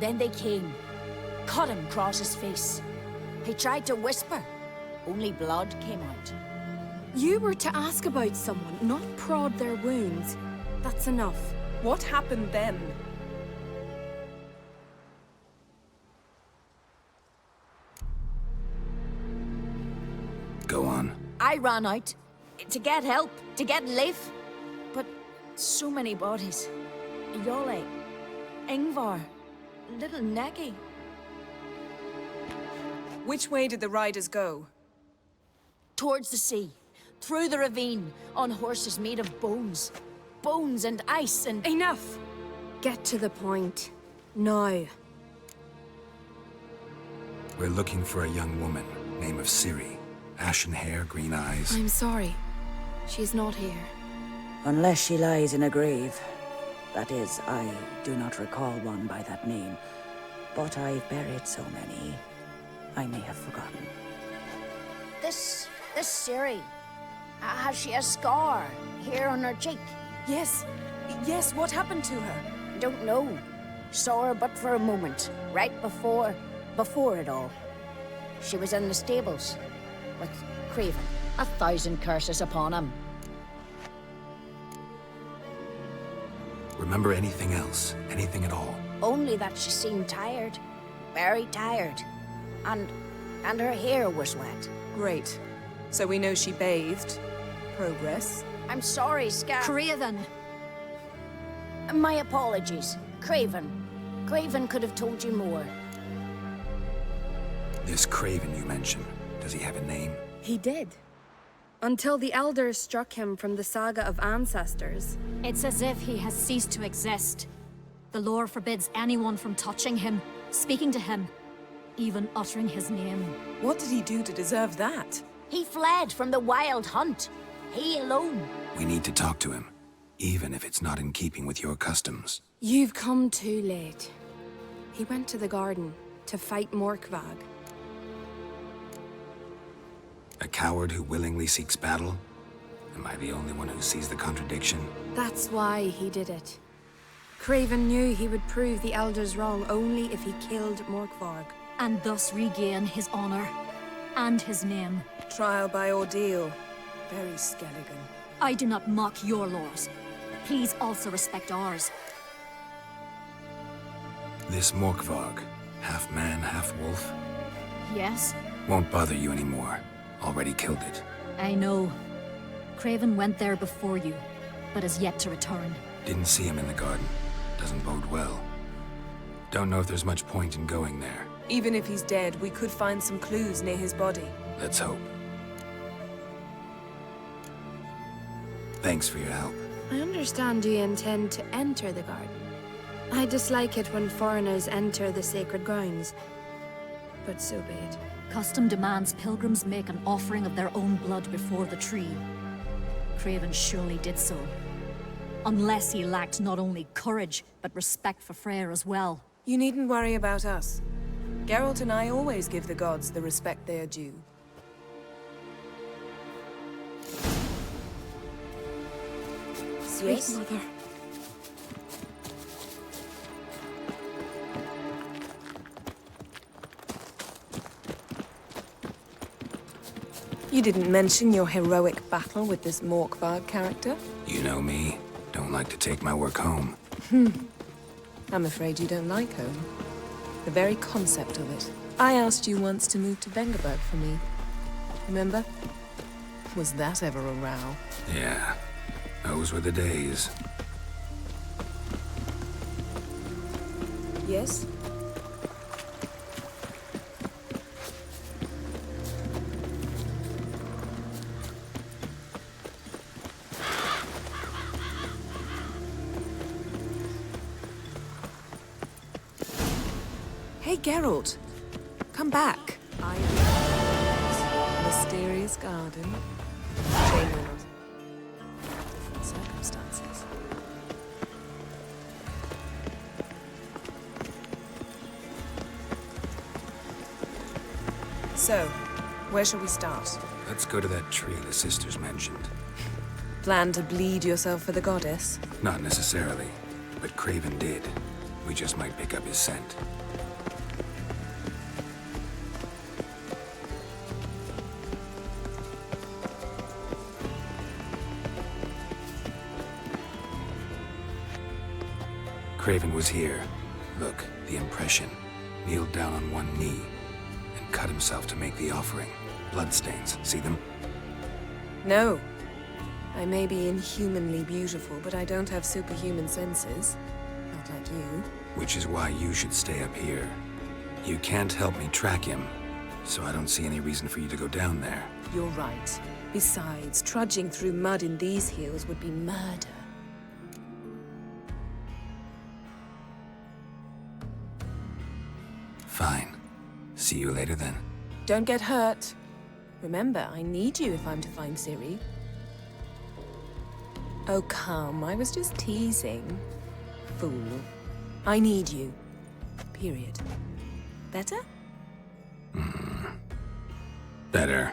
Then they came, cut him across his face. He tried to whisper, only blood came out. You were to ask about someone, not prod their wounds. That's enough. What happened then? Go on. I ran out to get help, to get Leif. But so many bodies. Yolle, Ingvar, little Neki. Which way did the riders go? Towards the sea, through the ravine, on horses made of bones. Bones and ice and... Enough! Get to the point. Now. We're looking for a young woman, name of Ciri. Ashen hair, green eyes. I'm sorry. She's not here. Unless she lies in a grave. That is, I do not recall one by that name. But I've buried so many, I may have forgotten. This Ciri, has she a scar here on her cheek? Yes. Yes, what happened to her? Don't know. Saw her but for a moment, right before it all. She was in the stables with Craven. 1,000 curses upon him. Remember anything else? Anything at all? Only that she seemed tired. Very tired. And her hair was wet. Great. So we know she bathed. Progress. I'm sorry, Scar. Craven! My apologies. Craven. Craven could have told you more. This Craven you mentioned, does he have a name? He did. Until the Elders struck him from the Saga of Ancestors. It's as if he has ceased to exist. The lore forbids anyone from touching him, speaking to him, even uttering his name. What did he do to deserve that? He fled from the Wild Hunt. He alone. We need to talk to him, even if it's not in keeping with your customs. You've come too late. He went to the garden to fight Morkvag. A coward who willingly seeks battle? Am I the only one who sees the contradiction? That's why he did it. Craven knew he would prove the Elders wrong only if he killed Morkvarg. And thus regain his honor and his name. Trial by ordeal. Very Skelligan. I do not mock your laws. Please also respect ours. This Morkvarg, half man, half wolf, Yes? won't bother you anymore. Already killed it. I know. Craven went there before you, but is yet to return. Didn't see him in the garden. Doesn't bode well. Don't know if there's much point in going there. Even if he's dead, we could find some clues near his body. Let's hope. Thanks for your help. I understand you intend to enter the garden. I dislike it when foreigners enter the sacred grounds. But so be it. Custom demands pilgrims make an offering of their own blood before the tree. Craven surely did so. Unless he lacked not only courage, but respect for Freyr as well. You needn't worry about us. Geralt and I always give the gods the respect they are due. Sweet Yes? mother. You didn't mention your heroic battle with this Morkvarg character? You know me. Don't like to take my work home. I'm afraid you don't like home. The very concept of it. I asked you once to move to Vengerberg for me. Remember? Was that ever a row? Yeah. Those were the days. Yes? Hey, Geralt. Come back. Mysterious garden. Chamber of different circumstances. So, where shall we start? Let's go to that tree the sisters mentioned. Plan to bleed yourself for the goddess? Not necessarily, but Craven did. We just might pick up his scent. Craven was here. Look, the impression. Kneeled down on one knee and cut himself to make the offering. Bloodstains, see them? No. I may be inhumanly beautiful, but I don't have superhuman senses. Not like you. Which is why you should stay up here. You can't help me track him, so I don't see any reason for you to go down there. You're right. Besides, trudging through mud in these hills would be murder. Fine. See you later then. Don't get hurt. Remember, I need you if I'm to find Ciri. Oh, come. I was just teasing. Fool. I need you. Period. Better? Better.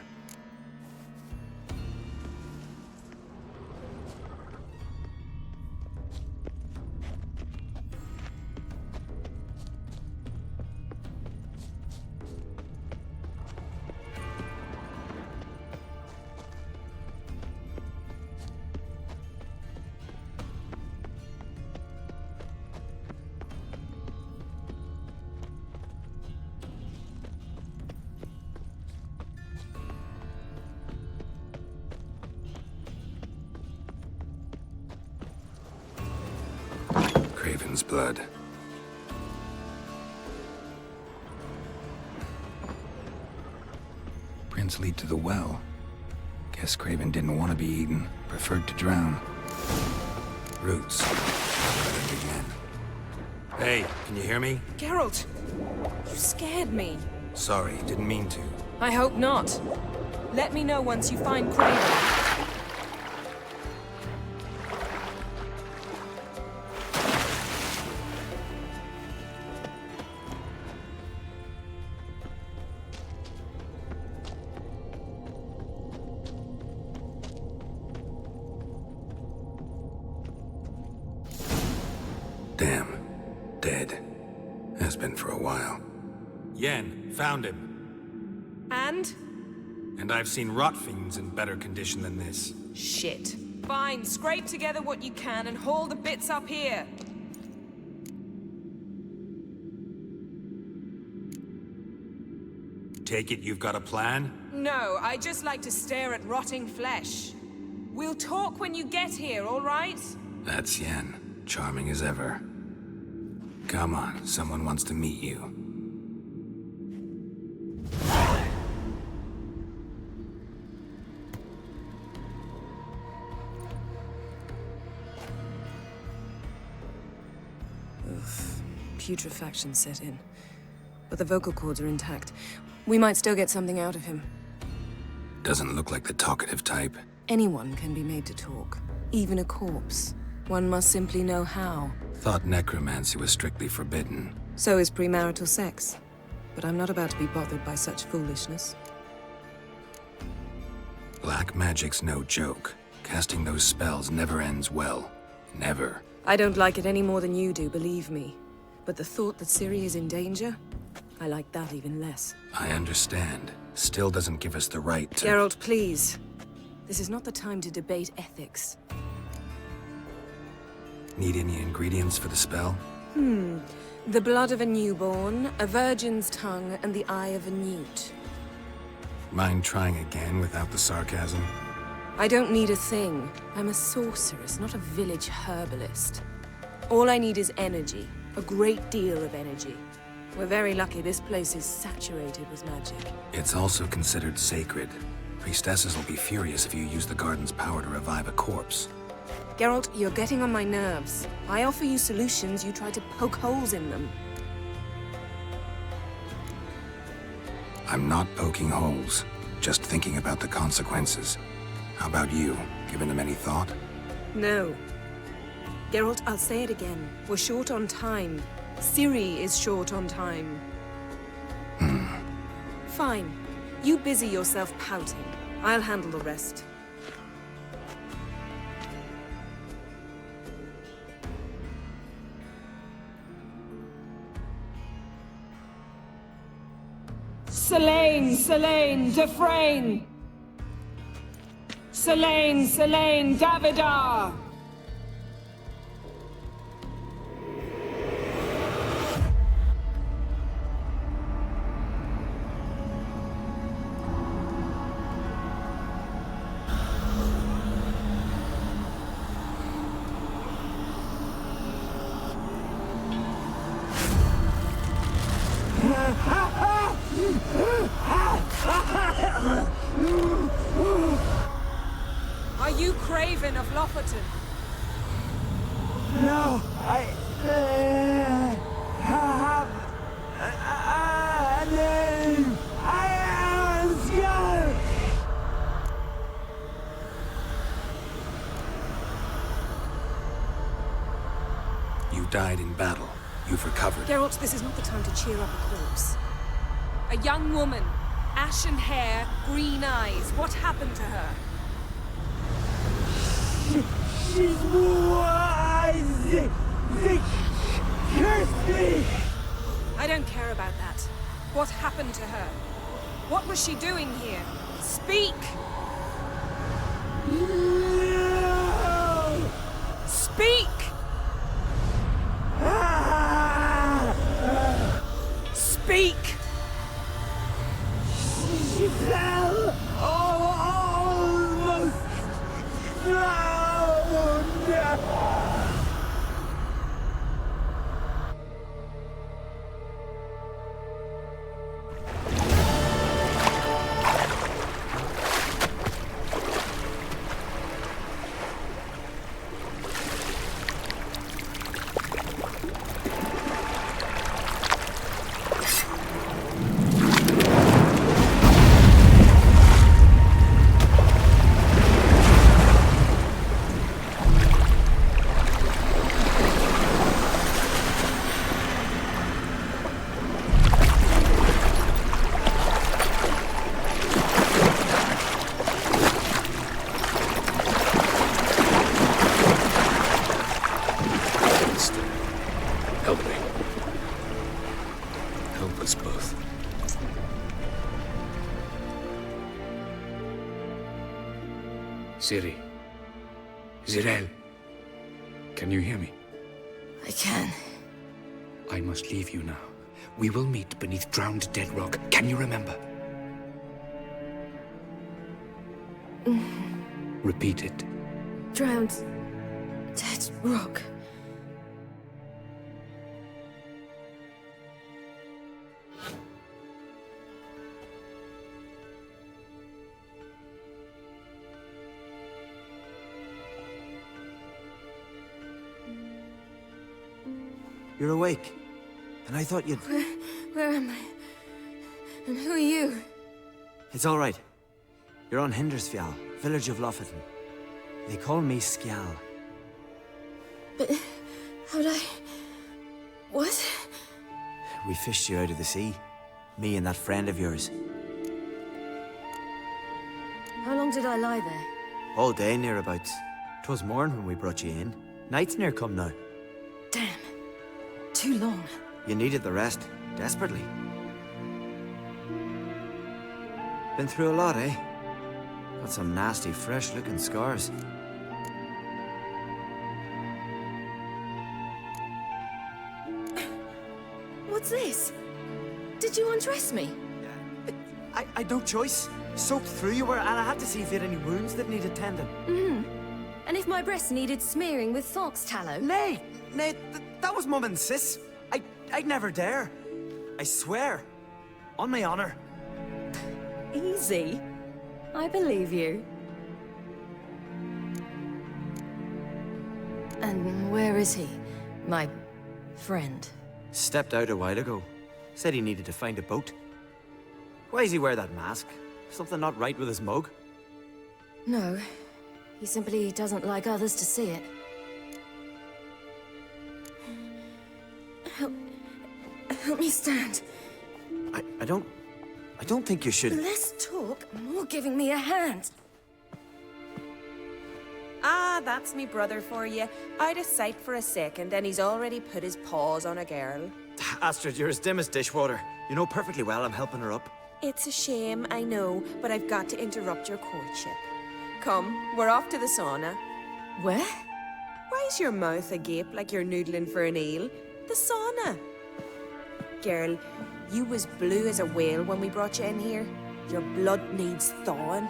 Craven's blood. Prints lead to the well. Guess Craven didn't want to be eaten. Preferred to drown. Roots. Again. Hey, can you hear me? Geralt! You scared me. Sorry, didn't mean to. I hope not. Let me know once you find Craven. Damn. Dead. Has been for a while. Yen, found him. And? And I've seen rot fiends in better condition than this. Shit. Fine, scrape together what you can and haul the bits up here. Take it you've got a plan? No, I just like to stare at rotting flesh. We'll talk when you get here, all right? That's Yen. Charming as ever. Come on, someone wants to meet you. Putrefaction set in. But the vocal cords are intact. We might still get something out of him. Doesn't look like the talkative type. Anyone can be made to talk. Even a corpse. One must simply know how. Thought necromancy was strictly forbidden. So is premarital sex. But I'm not about to be bothered by such foolishness. Black magic's no joke. Casting those spells never ends well. Never. I don't like it any more than you do, believe me. But the thought that Ciri is in danger, I like that even less. I understand. Still doesn't give us the right to— Geralt, please. This is not the time to debate ethics. Need any ingredients for the spell? The blood of a newborn, a virgin's tongue, and the eye of a newt. Mind trying again without the sarcasm? I don't need a thing. I'm a sorceress, not a village herbalist. All I need is energy. A great deal of energy. We're very lucky this place is saturated with magic. It's also considered sacred. Priestesses will be furious if you use the garden's power to revive a corpse. Geralt, you're getting on my nerves. I offer you solutions, you try to poke holes in them. I'm not poking holes, just thinking about the consequences. How about you? Given them any thought? No. Geralt, I'll say it again. We're short on time. Ciri is short on time. Fine. You busy yourself pouting. I'll handle the rest. Selene, Selene, Dufresne! Selene, Selene, Davidar! Are you Craven of Lofoten? No, I have a name. I am Skull. You died in battle. You've recovered. Geralt, this is not the time to cheer up a corpse. A young woman, ashen hair, green eyes. What happened to her? She's wise. They cursed me. I don't care about that. What happened to her? What was she doing here? Speak! No. Speak! Speak! She fell almost drowned. Help me. Help us both. Ciri. Zirael. Can you hear me? I can. I must leave you now. We will meet beneath drowned dead rock. Can you remember? Repeat it. Drowned. Dead rock. You're awake. And I thought you'd... Where am I? And who are you? It's all right. You're on Hindersfjall, village of Lofoten. They call me Skjal. But how'd I... What? We fished you out of the sea. Me and that friend of yours. How long did I lie there? All day, nearabouts. 'Twas morn when we brought you in. Night's near come now. Damn. Too long. You needed the rest, desperately. Been through a lot, eh? Got some nasty, fresh-looking scars. What's this? Did you undress me? I'd no choice. Soaked through you were, and I had to see if you had any wounds that needed tending. And if my breast needed smearing with fox tallow? Nay, that was Mum and Sis. I'd never dare. I swear. On my honor. Easy. I believe you. And where is he? My friend? Stepped out a while ago. Said he needed to find a boat. Why does he wear that mask? Something not right with his mug? No. He simply doesn't like others to see it. Help me stand. I don't think you should... Less talk, more giving me a hand. Ah, that's me brother for you. I'd a sight for a second, and he's already put his paws on a girl. Astrid, you're as dim as dishwater. You know perfectly well I'm helping her up. It's a shame, I know, but I've got to interrupt your courtship. Come, we're off to the sauna. Where? Why's your mouth agape like you're noodling for an eel? The sauna. Girl, you was blue as a whale when we brought you in here. Your blood needs thawing.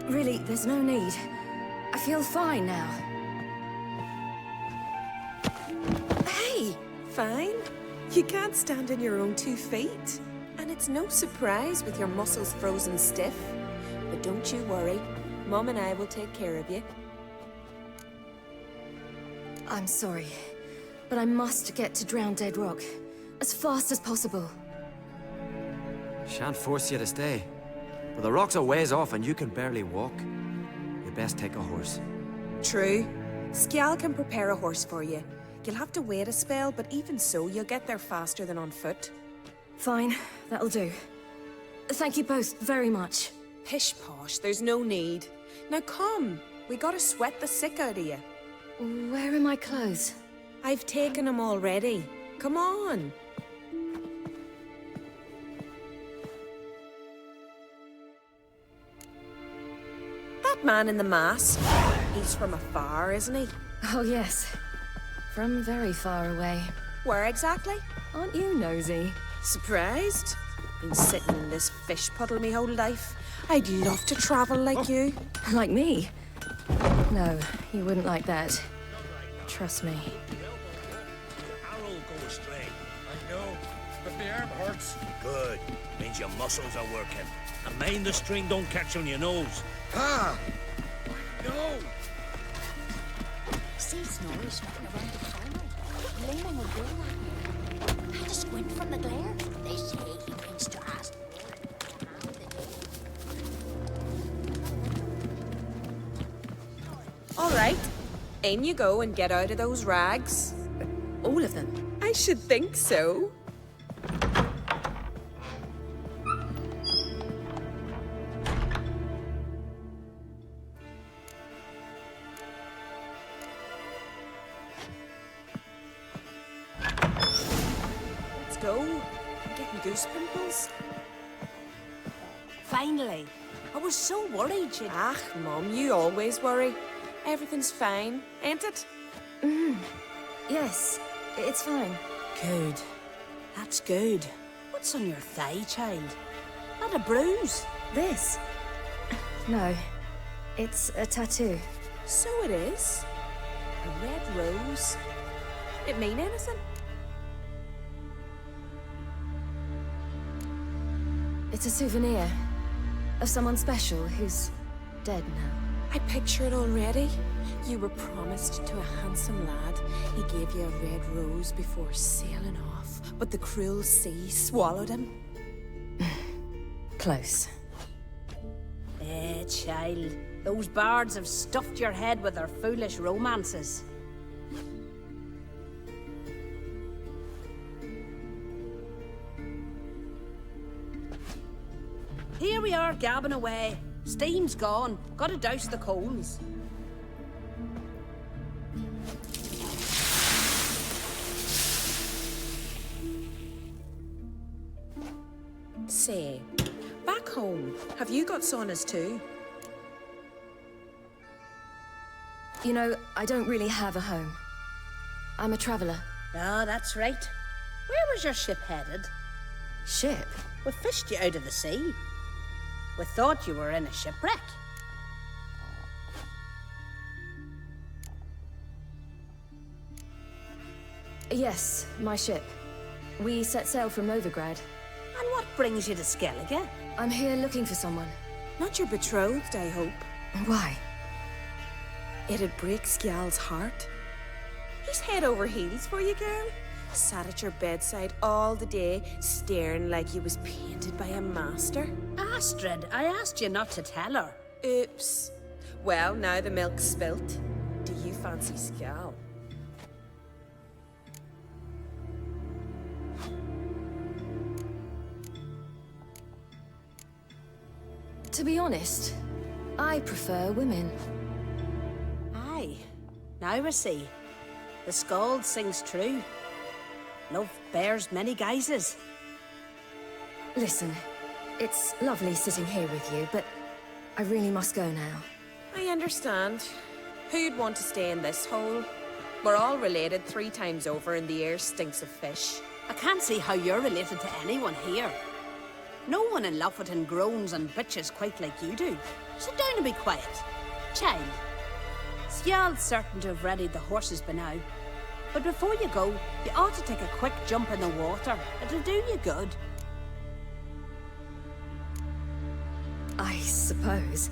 Really, there's no need. I feel fine now. Hey, fine. You can't stand on your own 2 feet. And it's no surprise with your muscles frozen stiff. But don't you worry. Mom and I will take care of you. I'm sorry, but I must get to Drowned Dead Rock as fast as possible. Shan't force you to stay. But the rock's a ways off and you can barely walk. You best take a horse. True. Skjal can prepare a horse for you. You'll have to wait a spell, but even so, you'll get there faster than on foot. Fine, that'll do. Thank you both very much. Pish posh, there's no need. Now come, we gotta sweat the sick out of you. Where are my clothes? I've taken them already. Come on. That man in the mask, he's from afar, isn't he? Oh yes, from very far away. Where exactly? Aren't you nosy? Surprised? Been sitting in this fish puddle me whole life. I'd love to travel like you. Like me? No, you wouldn't like that. Trust me. Arrow go astray. I know, but the arm hurts. Good. Means your muscles are working. And mind the string don't catch on your nose. Ah! No! See Snorri walking around the corner, gleaming with gold. Had to squint from the glare. They say he means to ask. All right, in you go and get out of those rags. All of them? I should think so. Let's go. I'm getting goose pimples. Finally. I was so worried you'd... Ah, Mum, you always worry. Everything's fine, ain't it? Yes, it's fine. Good. That's good. What's on your thigh, child? Not a bruise. This? No, it's a tattoo. So it is. A red rose. It mean anything? It's a souvenir of someone special who's dead now. I picture it already. You were promised to a handsome lad. He gave you a red rose before sailing off, but the cruel sea swallowed him. Close. Child. Those bards have stuffed your head with their foolish romances. Here we are, gabbing away. Steam's gone. Gotta douse the coals. Say, back home, have you got saunas too? You know, I don't really have a home. I'm a traveler. Ah, that's right. Where was your ship headed? Ship? We fished you out of the sea. We thought you were in a shipwreck. Yes, my ship. We set sail from Novigrad. And what brings you to Skellige? I'm here looking for someone. Not your betrothed, I hope. Why? It'd break Skjal's heart. He's head over heels for you, girl. Sat at your bedside all the day, staring like you was painted by a master. Astrid, I asked you not to tell her. Oops. Well, now the milk's spilt. Do you fancy Skjal? To be honest, I prefer women. Aye. Now I see. The Skald sings true. Love bears many guises. Listen, it's lovely sitting here with you, but I really must go now. I understand. Who'd want to stay in this hole? We're all related 3 times over and the air stinks of fish. I can't see how you're related to anyone here. No one in Lofoten groans and bitches quite like you do. Sit down and be quiet. Child, Skjald's certain to have readied the horses by now. But before you go, you ought to take a quick jump in the water. It'll do you good. I suppose.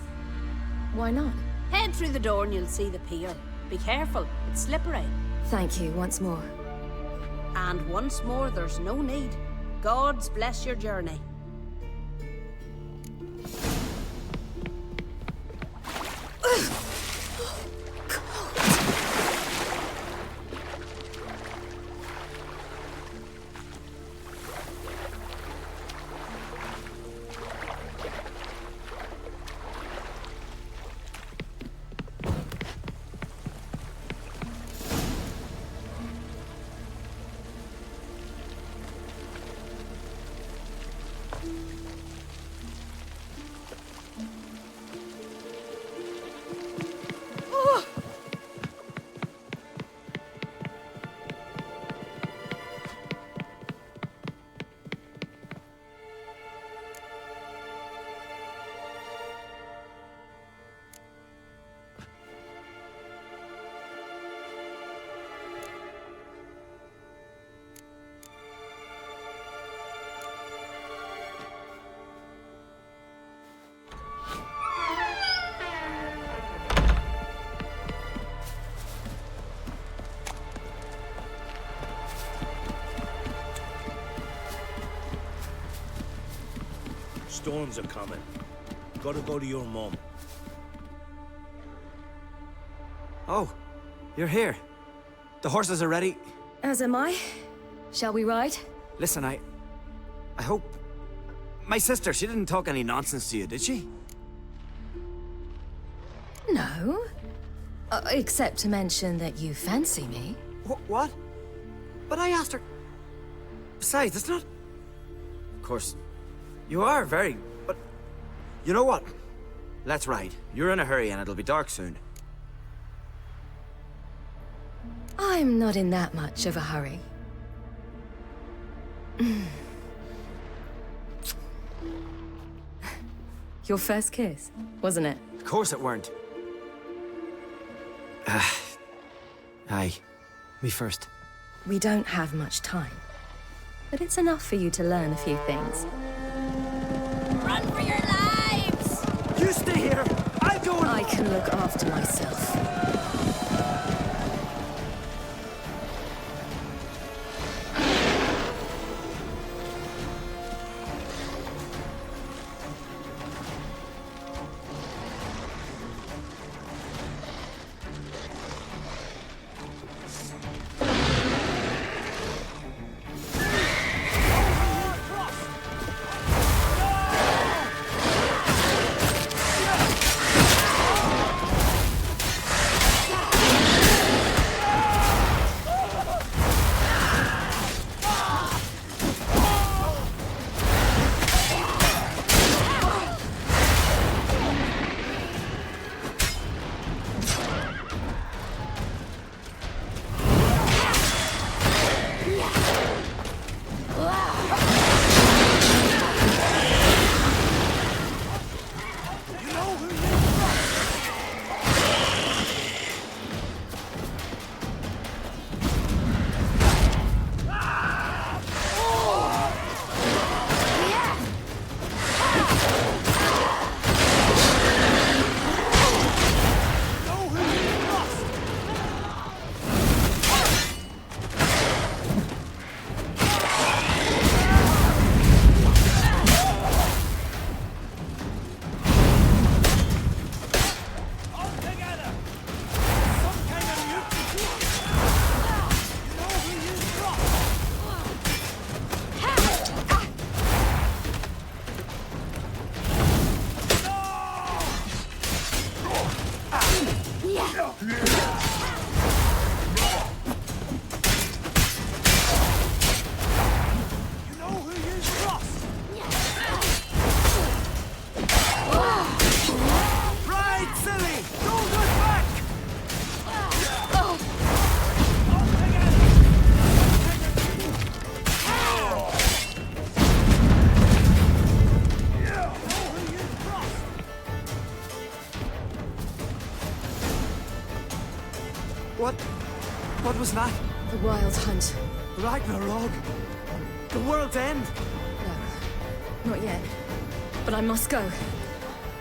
Why not? Head through the door and you'll see the pier. Be careful, it's slippery. Thank you once more. And once more, there's no need. Gods bless your journey. Storms are coming. Gotta go to your mum. Oh, you're here. The horses are ready. As am I. Shall we ride? Listen, I hope... My sister, she didn't talk any nonsense to you, did she? No. Except to mention that you fancy me. What? But I asked her... Besides, it's not... Of course, you are very... But... You know what? Let's ride. You're in a hurry and it'll be dark soon. I'm not in that much of a hurry. Your first kiss, wasn't it? Of course it weren't. Aye. Me first. We don't have much time. But it's enough for you to learn a few things. Run for your lives! You stay here! I'll go and... I can look after myself. What was that? The Wild Hunt. Ragnarok? The world's end? No, not yet. But I must go.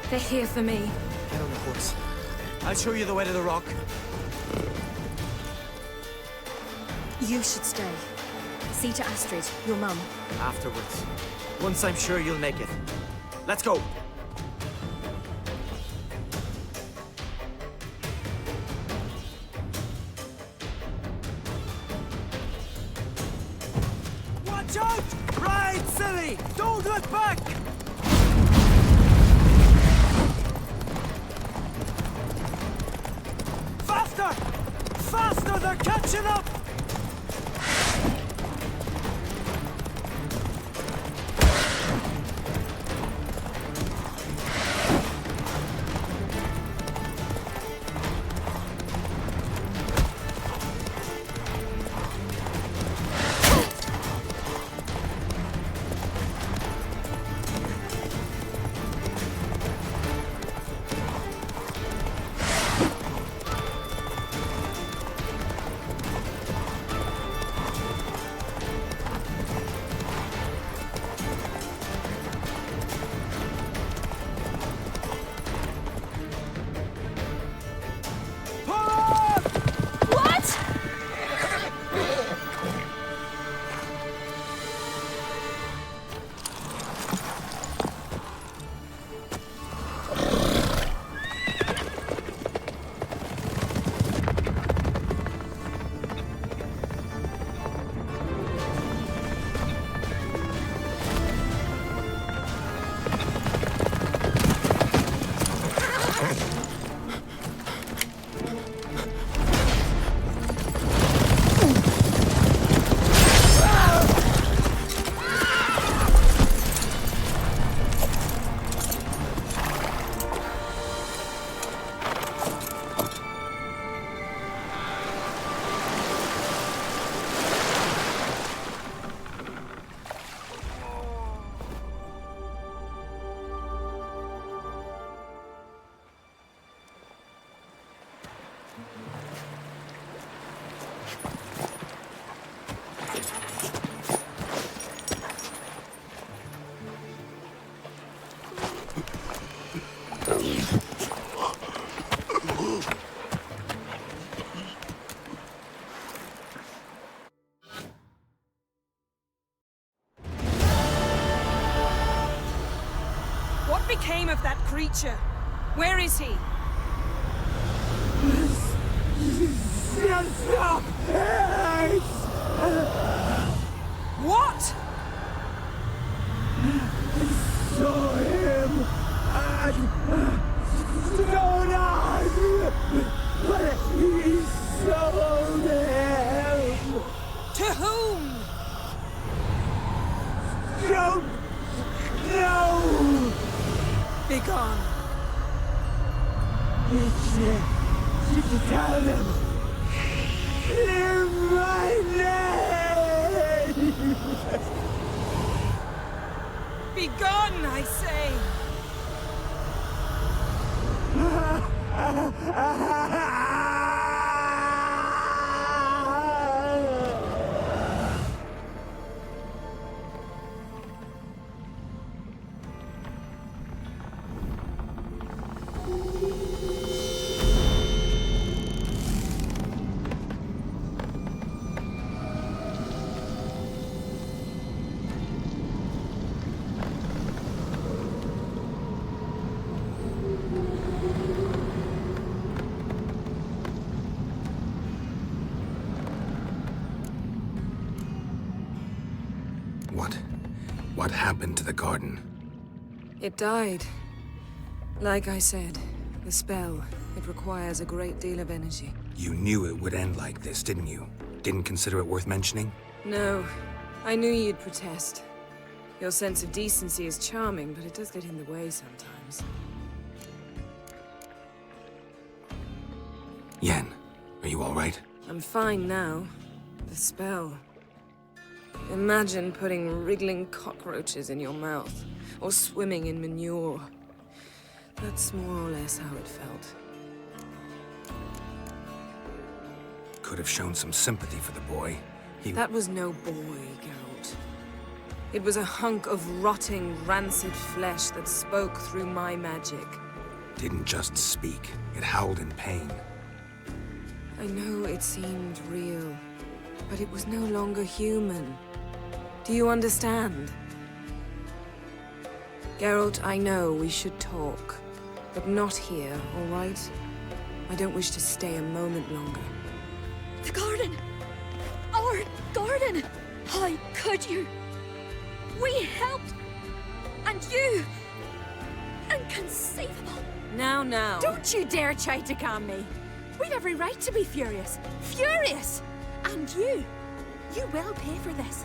They're here for me. Get on the horse. I'll show you the way to the rock. You should stay. See to Astrid, your mum. Afterwards. Once I'm sure you'll make it. Let's go. Watch out! Ride, silly! Don't look back! Faster! Faster! They're catching up! What became of that creature? Where is he? What? Saw him at Stoneheart, but he sold him. To whom? Don't know. Begone. Tell them. Clear my name. Begone, I say. What happened to the garden? It died. Like I said, the spell, it requires a great deal of energy. You knew it would end like this, didn't you? Didn't consider it worth mentioning? No, I knew you'd protest. Your sense of decency is charming, but it does get in the way sometimes. Yen, are you all right? I'm fine now. The spell. Imagine putting wriggling cockroaches in your mouth, or swimming in manure. That's more or less how it felt. could have shown some sympathy for the boy. That was no boy, Geralt. It was a hunk of rotting, rancid flesh that spoke through my magic. Didn't just speak. It howled in pain. I know it seemed real, but it was no longer human. Do you understand? Geralt, I know we should talk, but not here, all right? I don't wish to stay a moment longer. The garden! Our garden! How could you? We helped! And you! Inconceivable! Now. Don't you dare try to calm me. We've every right to be furious. Furious! And you will pay for this.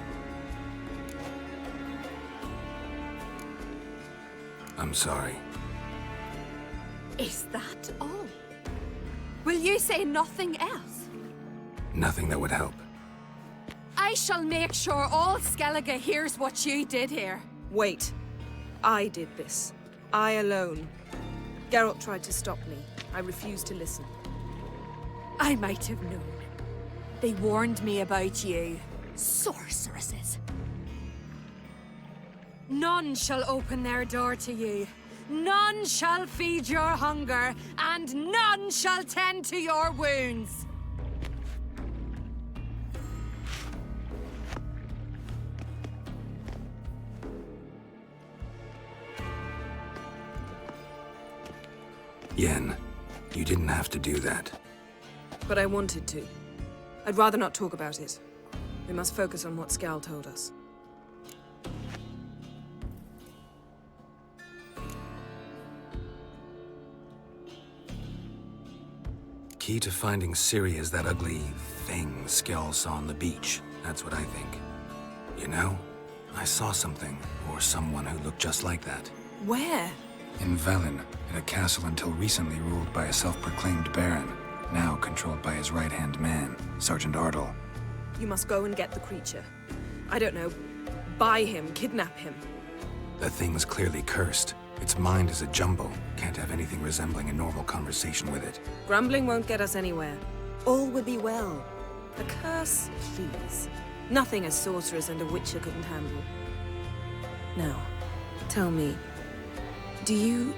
I'm sorry. Is that all? Will you say nothing else? Nothing that would help. I shall make sure all Skellige hears what you did here. Wait. I did this. I alone. Geralt tried to stop me. I refused to listen. I might have known. They warned me about you. Sorceresses. None shall open their door to you. None shall feed your hunger, and none shall tend to your wounds. Yen, you didn't have to do that. But I wanted to. I'd rather not talk about it. We must focus on what Skal told us. Key to finding Ciri is that ugly thing Skell saw on the beach. That's what I think. You know, I saw something, or someone who looked just like that. Where? In Velen, in a castle until recently ruled by a self-proclaimed baron, now controlled by his right-hand man, Sergeant Ardle. You must go and get the creature. I don't know, buy him, kidnap him. The thing's clearly cursed. Its mind is a jumble. Can't have anything resembling a normal conversation with it. Grumbling won't get us anywhere. All will be well. A curse, please. Nothing a sorceress and a witcher couldn't handle. Now, tell me, do you...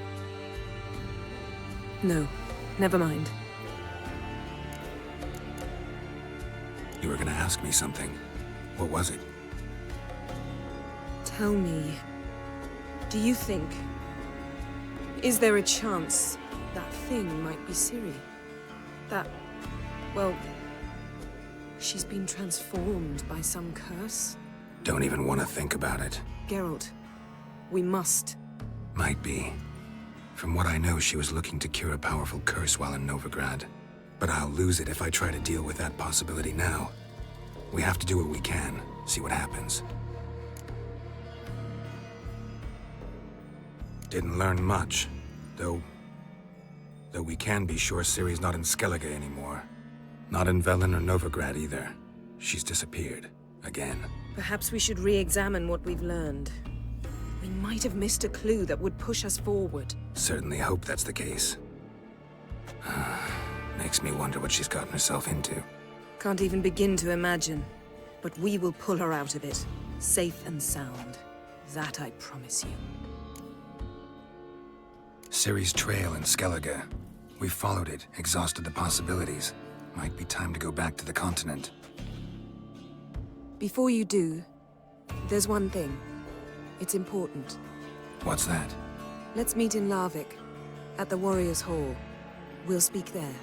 No, never mind. You were gonna ask me something. What was it? Tell me, do you think... Is there a chance that thing might be Ciri? That, well, she's been transformed by some curse? Don't even want to think about it. Geralt, we must. Might be. From what I know, she was looking to cure a powerful curse while in Novigrad. But I'll lose it if I try to deal with that possibility now. We have to do what we can, see what happens. Didn't learn much, though we can be sure Ciri's not in Skellige anymore. Not in Velen or Novigrad either. She's disappeared. Again. Perhaps we should re-examine what we've learned. We might have missed a clue that would push us forward. Certainly hope that's the case. Makes me wonder what she's gotten herself into. Can't even begin to imagine. But we will pull her out of it. Safe and sound. That I promise you. Ciri's trail in Skellige. We've followed it, exhausted the possibilities. Might be time to go back to the continent. Before you do, there's one thing. It's important. What's that? Let's meet in Larvik, at the Warriors' Hall. We'll speak there.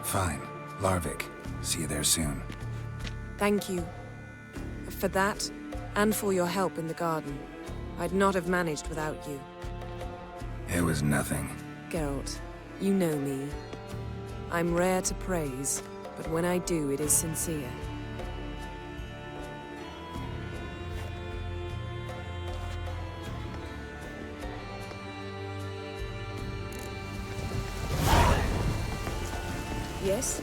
Fine. Larvik. See you there soon. Thank you. For that, and for your help in the garden. I'd not have managed without you. It was nothing. Geralt, you know me. I'm rare to praise, but when I do, it is sincere. Yes?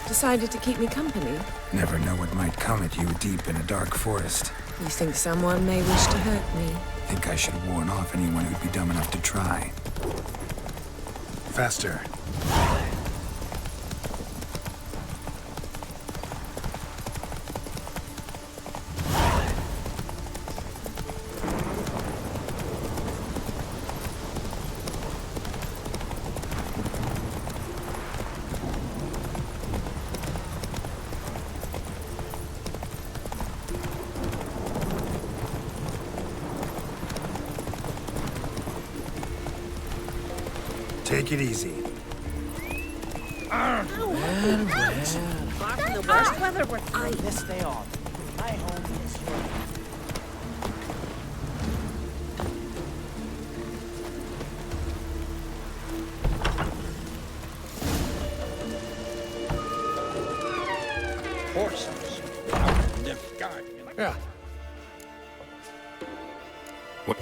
Decided to keep me company? Never know what might come at you deep in a dark forest. You think someone may wish to hurt me? Think I should warn off anyone who'd be dumb enough to try. Faster. Take it easy. Apart from the worst weather, we're through. This day on. My home is your Horses in the garden. Yeah. What?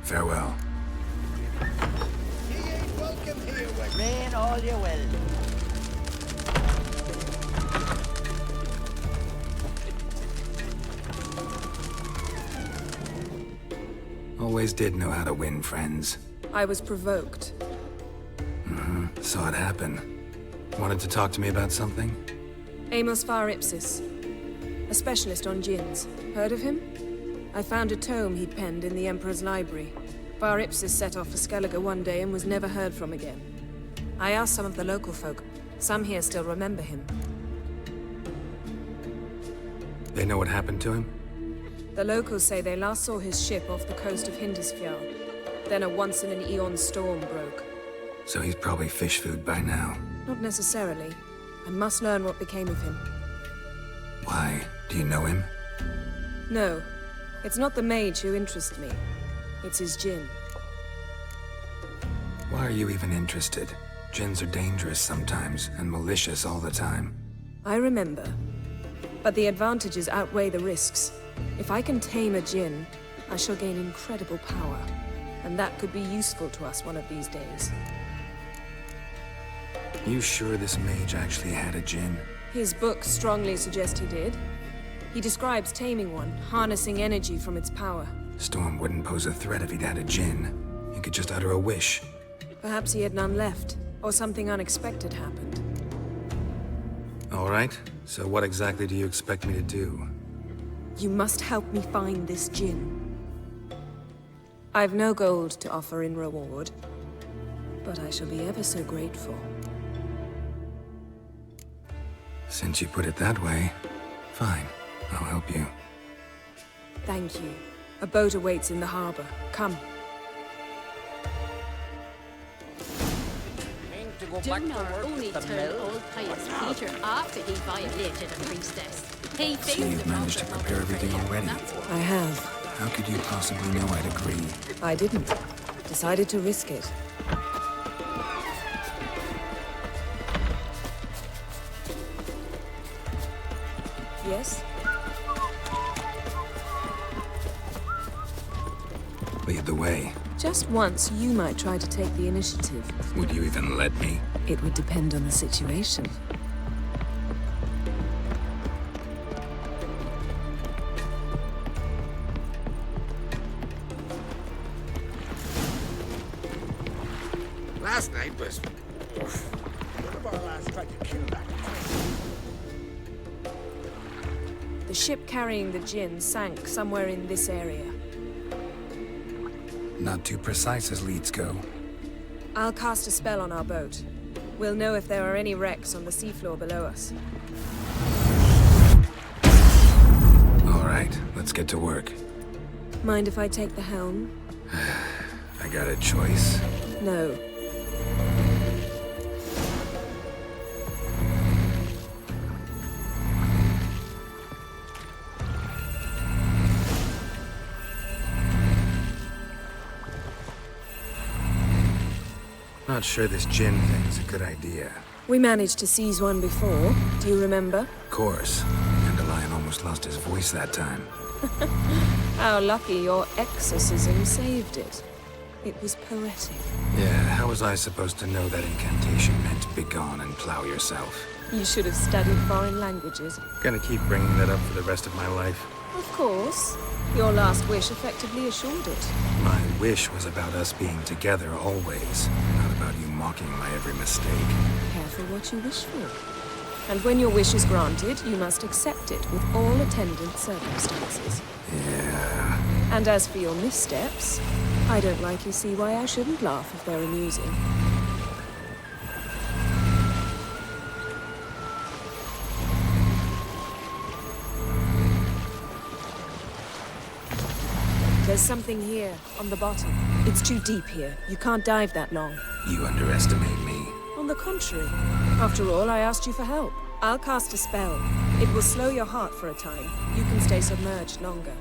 Farewell. welcome here, rain all you will. Always did know how to win friends. I was provoked. Saw it happen. Wanted to talk to me about something? Amos Var Ipsis, a specialist on djinns. Heard of him? I found a tome he'd penned in the Emperor's library. Var Ipsis set off for Skellige one day and was never heard from again. I asked some of the local folk. Some here still remember him. They know what happened to him? The locals say they last saw his ship off the coast of Hindisfjall. Then a once-in-an-eon storm broke. So he's probably fish food by now. Not necessarily. I must learn what became of him. Why? Do you know him? No. It's not the mage who interests me. It's his djinn. Why are you even interested? Djinns are dangerous sometimes, and malicious all the time. I remember. But the advantages outweigh the risks. If I can tame a djinn, I shall gain incredible power. And that could be useful to us one of these days. You sure this mage actually had a djinn? His books strongly suggest he did. He describes taming one, harnessing energy from its power. Storm wouldn't pose a threat if he'd had a djinn. He could just utter a wish. Perhaps he had none left, or something unexpected happened. All right, so what exactly do you expect me to do? You must help me find this djinn. I've no gold to offer in reward, but I shall be ever so grateful. Since you put it that way, fine. I'll help you. Thank you. A boat awaits in the harbor. Come. Dunnar only turned old pious Peter after he violated a priestess. He So failed you've to managed to prepare everything already? I have. How could you possibly know I'd agree? I didn't. Decided to risk it. Yes? Lead the way. Just once, you might try to take the initiative. Would you even let me? It would depend on the situation. Last night was... One of our lads tried to kill that. The ship carrying the djinn sank somewhere in this area. Not too precise as leads go. I'll cast a spell on our boat. We'll know if there are any wrecks on the seafloor below us. All right, let's get to work. Mind if I take the helm? I got a choice. No. Not sure this Jinn thing's a good idea. We managed to seize one before. Do you remember? Of course. Dandelion almost lost his voice that time. How lucky your exorcism saved it. It was poetic. Yeah, how was I supposed to know that incantation meant begone and plow yourself? You should have studied foreign languages. Gonna keep bringing that up for the rest of my life. Of course. Your last wish effectively assured it. My wish was about us being together always, not about you mocking my every mistake. Careful what you wish for. And when your wish is granted, you must accept it with all attendant circumstances. Yeah. And as for your missteps, I don't likely see why I shouldn't laugh if they're amusing. There's something here, on the bottom. It's too deep here. You can't dive that long. You underestimate me. On the contrary. After all, I asked you for help. I'll cast a spell. It will slow your heart for a time. You can stay submerged longer.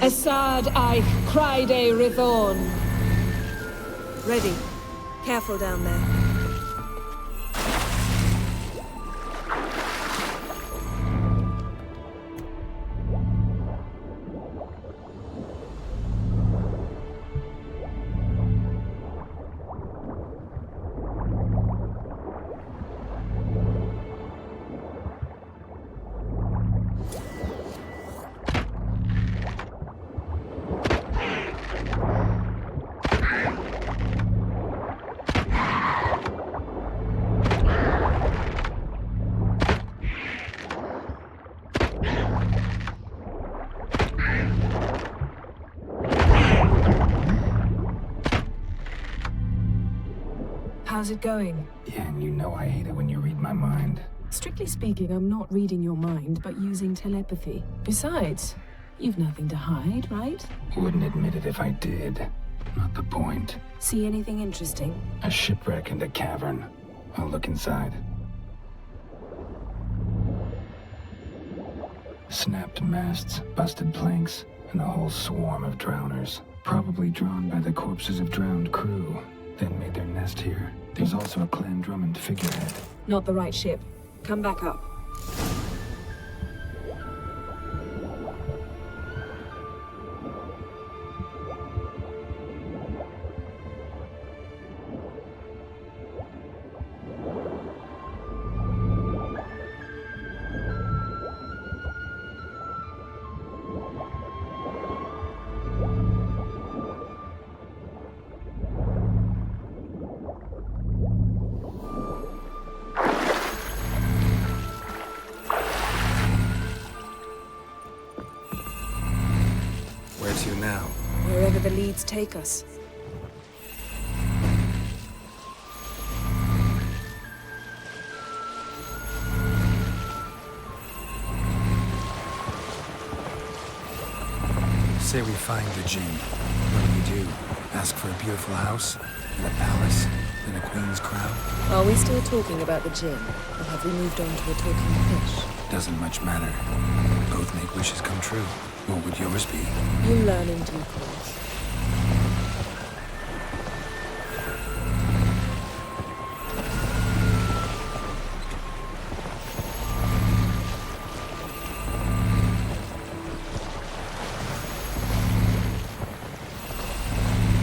Assad Eich Cryde Rithorn. Ready. Careful down there. How's it going? Yeah, and you know I hate it when you read my mind. Strictly speaking, I'm not reading your mind, but using telepathy. Besides, you've nothing to hide, right? Wouldn't admit it if I did. Not the point. See anything interesting? A shipwreck and a cavern. I'll look inside. Snapped masts, busted planks, and a whole swarm of drowners. Probably drawn by the corpses of drowned crew. Then made their nest here. There's also a Clan Drummond figurehead. Not the right ship. Come back up. Where to now? Wherever the leads take us. Say we find the Jinn. What do we do? Ask for a beautiful house? In a palace? In a queen's crown? Are we still talking about the Jinn? Or have we moved on to a talking fish? Doesn't much matter. Both make wishes come true. What would yours be? You learn in due course.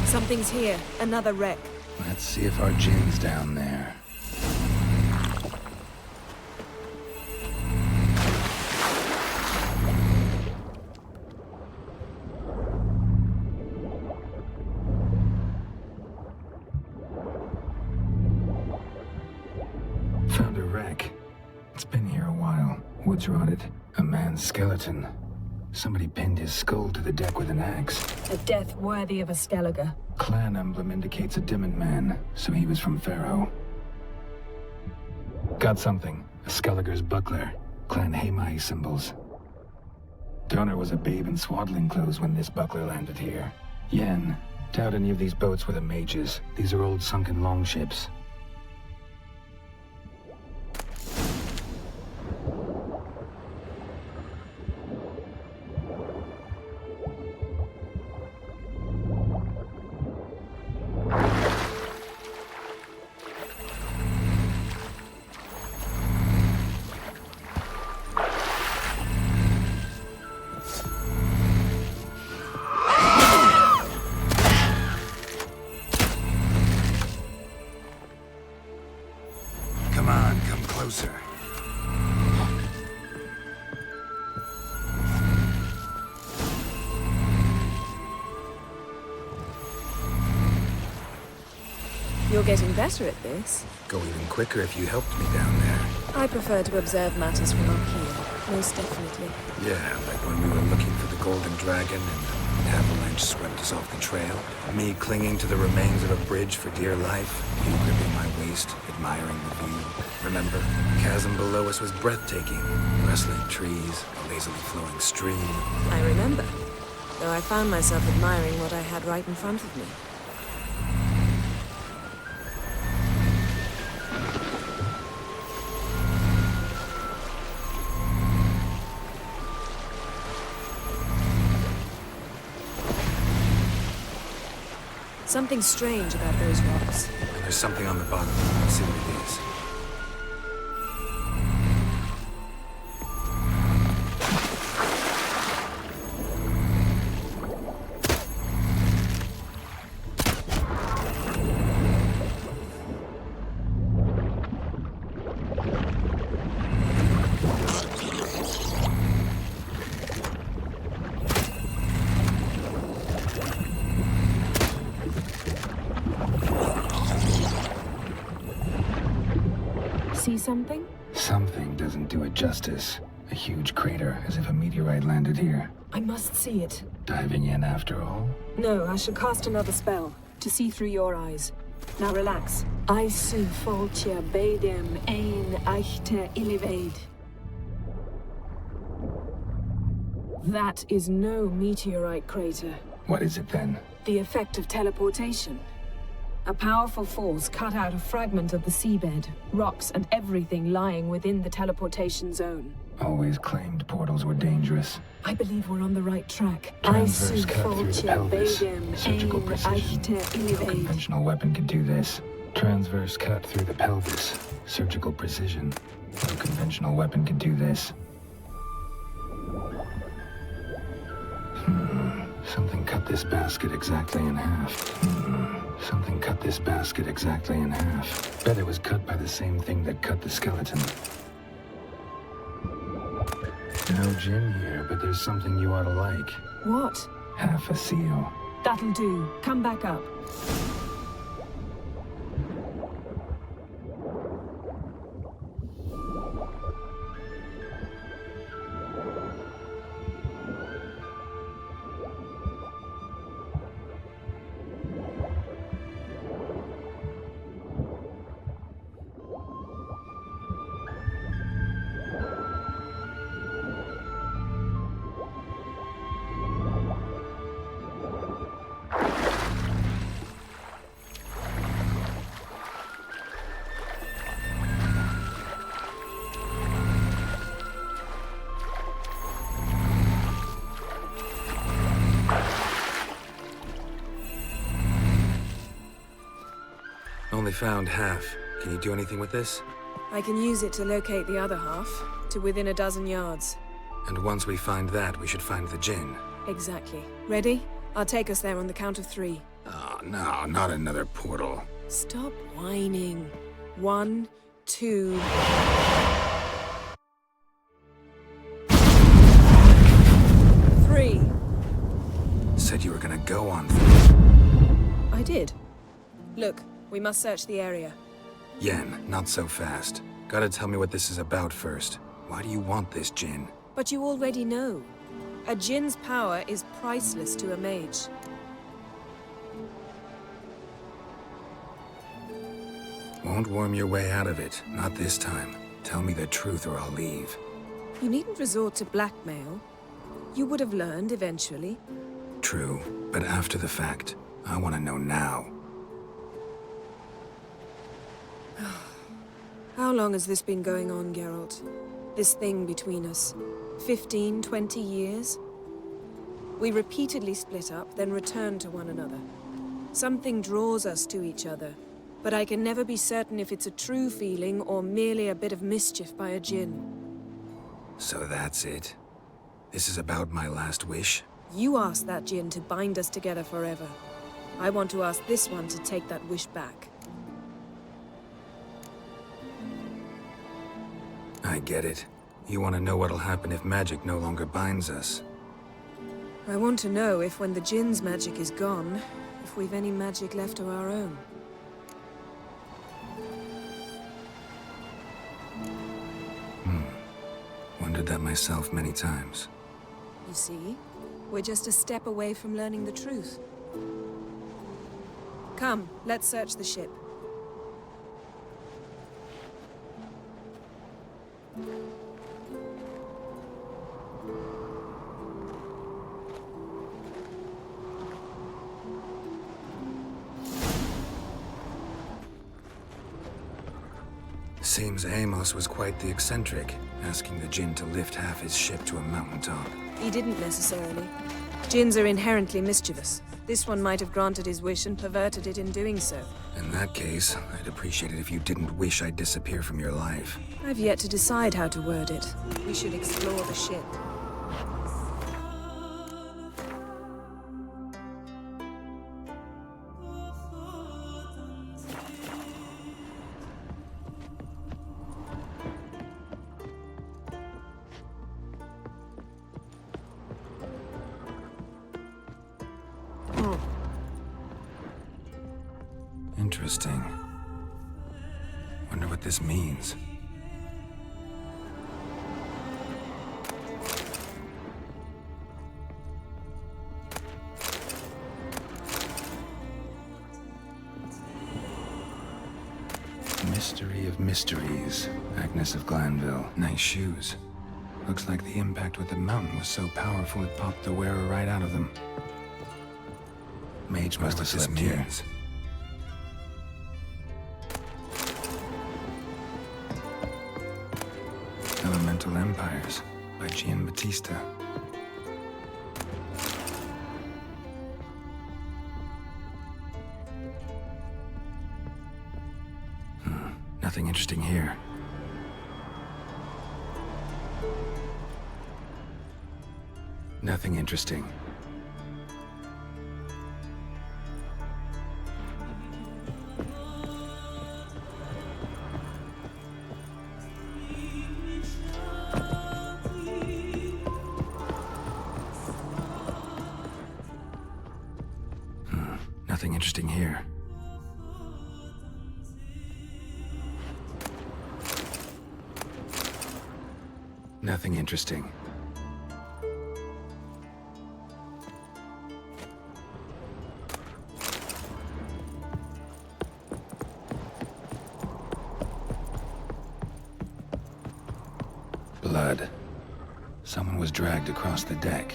Something's here. Another wreck. Let's see if our Jinn's down there. Found a wreck. It's been here a while. Wood's rotted. A man's skeleton. Somebody pinned his skull to the deck with an axe. A death worthy of a Skellige. Clan emblem indicates a Dimmen man, so he was from Pharaoh. Got something. A Skellige's buckler. Clan Hemai symbols. Donor was a babe in swaddling clothes when this buckler landed here. Yen, doubt any of these boats were the mages. These are old sunken longships. Come on, come closer. You're getting better at this. Go even quicker if you helped me down there. I prefer to observe matters from up here, most definitely. Yeah, like when we were looking for the Golden Dragon and an avalanche swept us off the trail. Me clinging to the remains of a bridge for dear life. You gripping my waist, admiring the view. Remember, the chasm below us was breathtaking. Rustling trees, a lazily flowing stream. I remember, though I found myself admiring what I had right in front of me. Something strange about those rocks. And there's something on the bottom. Let's see what it is. See something? Something doesn't do it justice. A huge crater, as if a meteorite landed here. I must see it. Diving in after all? No, I shall cast another spell to see through your eyes. Now relax. Aisu foltia bedem ein eichte illivaid. That is no meteorite crater. What is it then? The effect of teleportation. A powerful force cut out a fragment of the seabed, rocks and everything lying within the teleportation zone. Always claimed portals were dangerous. I believe we're on the right track. Transverse cut through the pelvis. Surgical precision. No conventional weapon could do this. Transverse cut through the pelvis. Surgical precision. No conventional weapon could do this. Something cut this basket exactly in half. Something cut this basket exactly in half. Bet it was cut by the same thing that cut the skeleton. No gin here, but there's something you ought to like. What? Half a seal. That'll do. Come back up. Only found half. Can you do anything with this? I can use it to locate the other half, to within a dozen yards. And once we find that, we should find the gin. Exactly. Ready? I'll take us there on the count of 3. Oh, no, not another portal. Stop whining. 1, 2... Said you were gonna go on. I did. Look, we must search the area. Yen, not so fast. Gotta tell me what this is about first. Why do you want this gin? But you already know. A djinn's power is priceless to a mage. Won't worm your way out of it. Not this time. Tell me the truth or I'll leave. You needn't resort to blackmail. You would have learned eventually. True, but after the fact. I want to know now. How long has this been going on, Geralt? This thing between us? 15, 20 years? We repeatedly split up, then returned to one another. Something draws us to each other, but I can never be certain if it's a true feeling or merely a bit of mischief by a djinn. So that's it? This is about my last wish? You asked that djinn to bind us together forever. I want to ask this one to take that wish back. I get it. You want to know what'll happen if magic no longer binds us. I want to know if when the djinn's magic is gone, if we've any magic left of our own. Wondered that myself many times. You see, we're just a step away from learning the truth. Come, let's search the ship. Seems Amos was quite the eccentric, asking the djinn to lift half his ship to a mountaintop. He didn't necessarily. Djinns are inherently mischievous. This one might have granted his wish and perverted it in doing so. In that case, I'd appreciate it if you didn't wish I'd disappear from your life. I've yet to decide how to word it. We should explore the ship. Interesting. Wonder what this means. Mystery of mysteries. Agnes of Glanville. Nice shoes. Looks like the impact with the mountain was so powerful it popped the wearer right out of them. Mage must have slept here. Elemental Empires by Giambattista. Nothing interesting here. Nothing interesting. Nothing interesting here. Nothing interesting. Blood. Someone was dragged across the deck.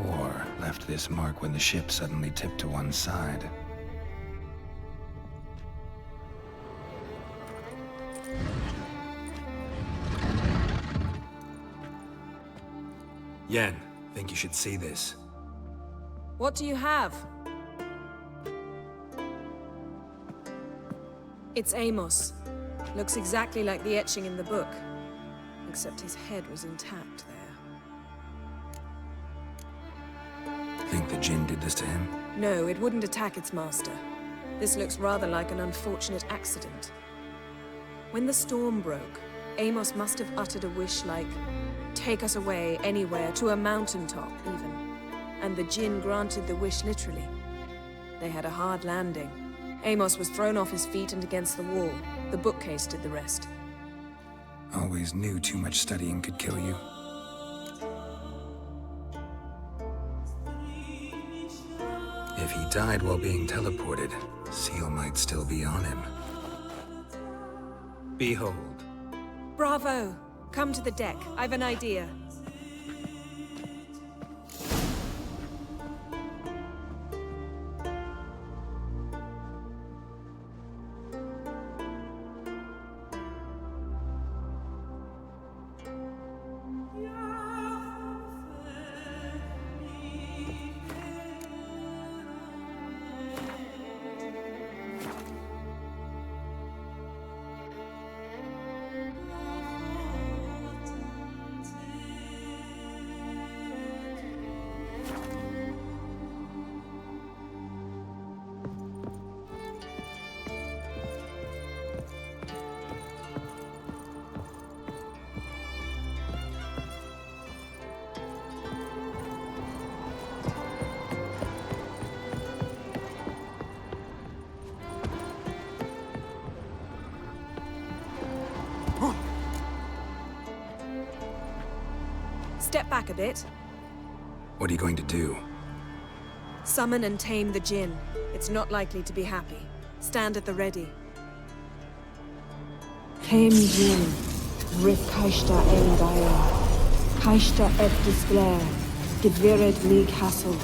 War left this mark when the ship suddenly tipped to one side. Yen, think you should see this. What do you have? It's Amos. Looks exactly like the etching in the book. Except his head was intact there. Think the djinn did this to him? No, it wouldn't attack its master. This looks rather like an unfortunate accident. When the storm broke, Amos must have uttered a wish like, "Take us away, anywhere, to a mountaintop, even." And the djinn granted the wish literally. They had a hard landing. Amos was thrown off his feet and against the wall. The bookcase did the rest. Always knew too much studying could kill you. If he died while being teleported, Seal might still be on him. Behold. Bravo! Come to the deck. I've an idea. Step back a bit. What are you going to do? Summon and tame the Jinn. It's not likely to be happy. Stand at the ready. Tame Jinn, Rif Kaishta El Daya, Kaishta Et Disglair, Gedvired League Hassel.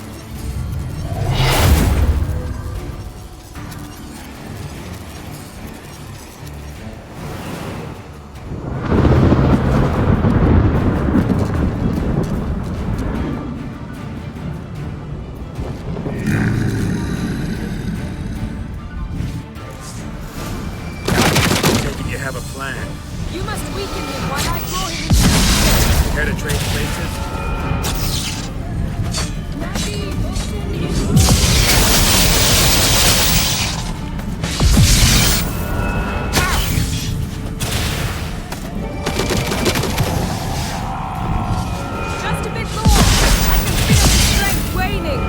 You have a plan. You must weaken him while I draw him into Care to trade places? Just a bit more! I can feel his strength waning!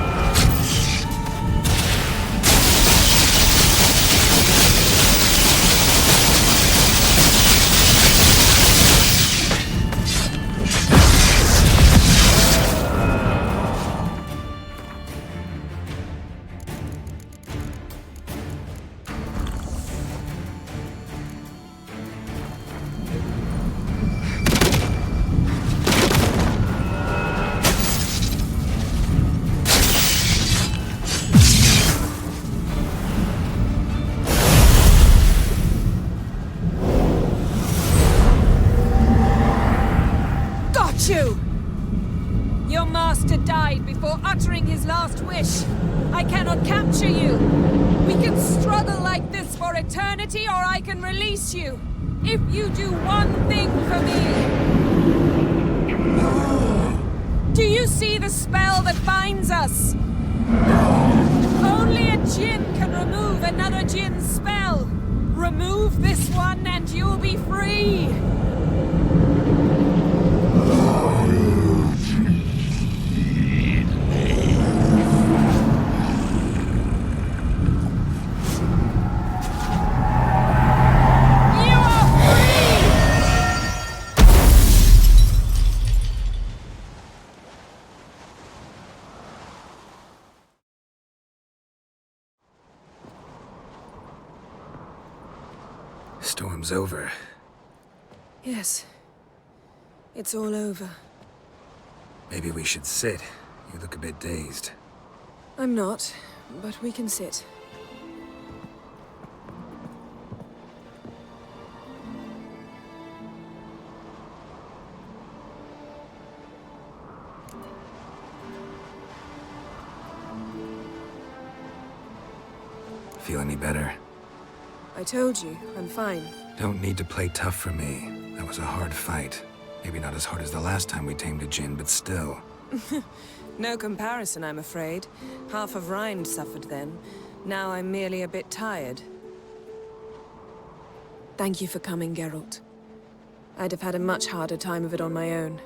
You! Your master died before uttering his last wish. I cannot capture you. We can struggle like this for eternity, or I can release you. If you do one thing for me. Do you see the spell that binds us? Only a Jinn can remove another Jinn's spell. Remove this one and you'll be free. Storm's over. Yes. It's all over. Maybe we should sit. You look a bit dazed. I'm not, but we can sit. Feel any better? I told you, I'm fine. Don't need to play tough for me. That was a hard fight. Maybe not as hard as the last time we tamed a Jinn, but still. No comparison, I'm afraid. Half of Rind suffered then. Now I'm merely a bit tired. Thank you for coming, Geralt. I'd have had a much harder time of it on my own.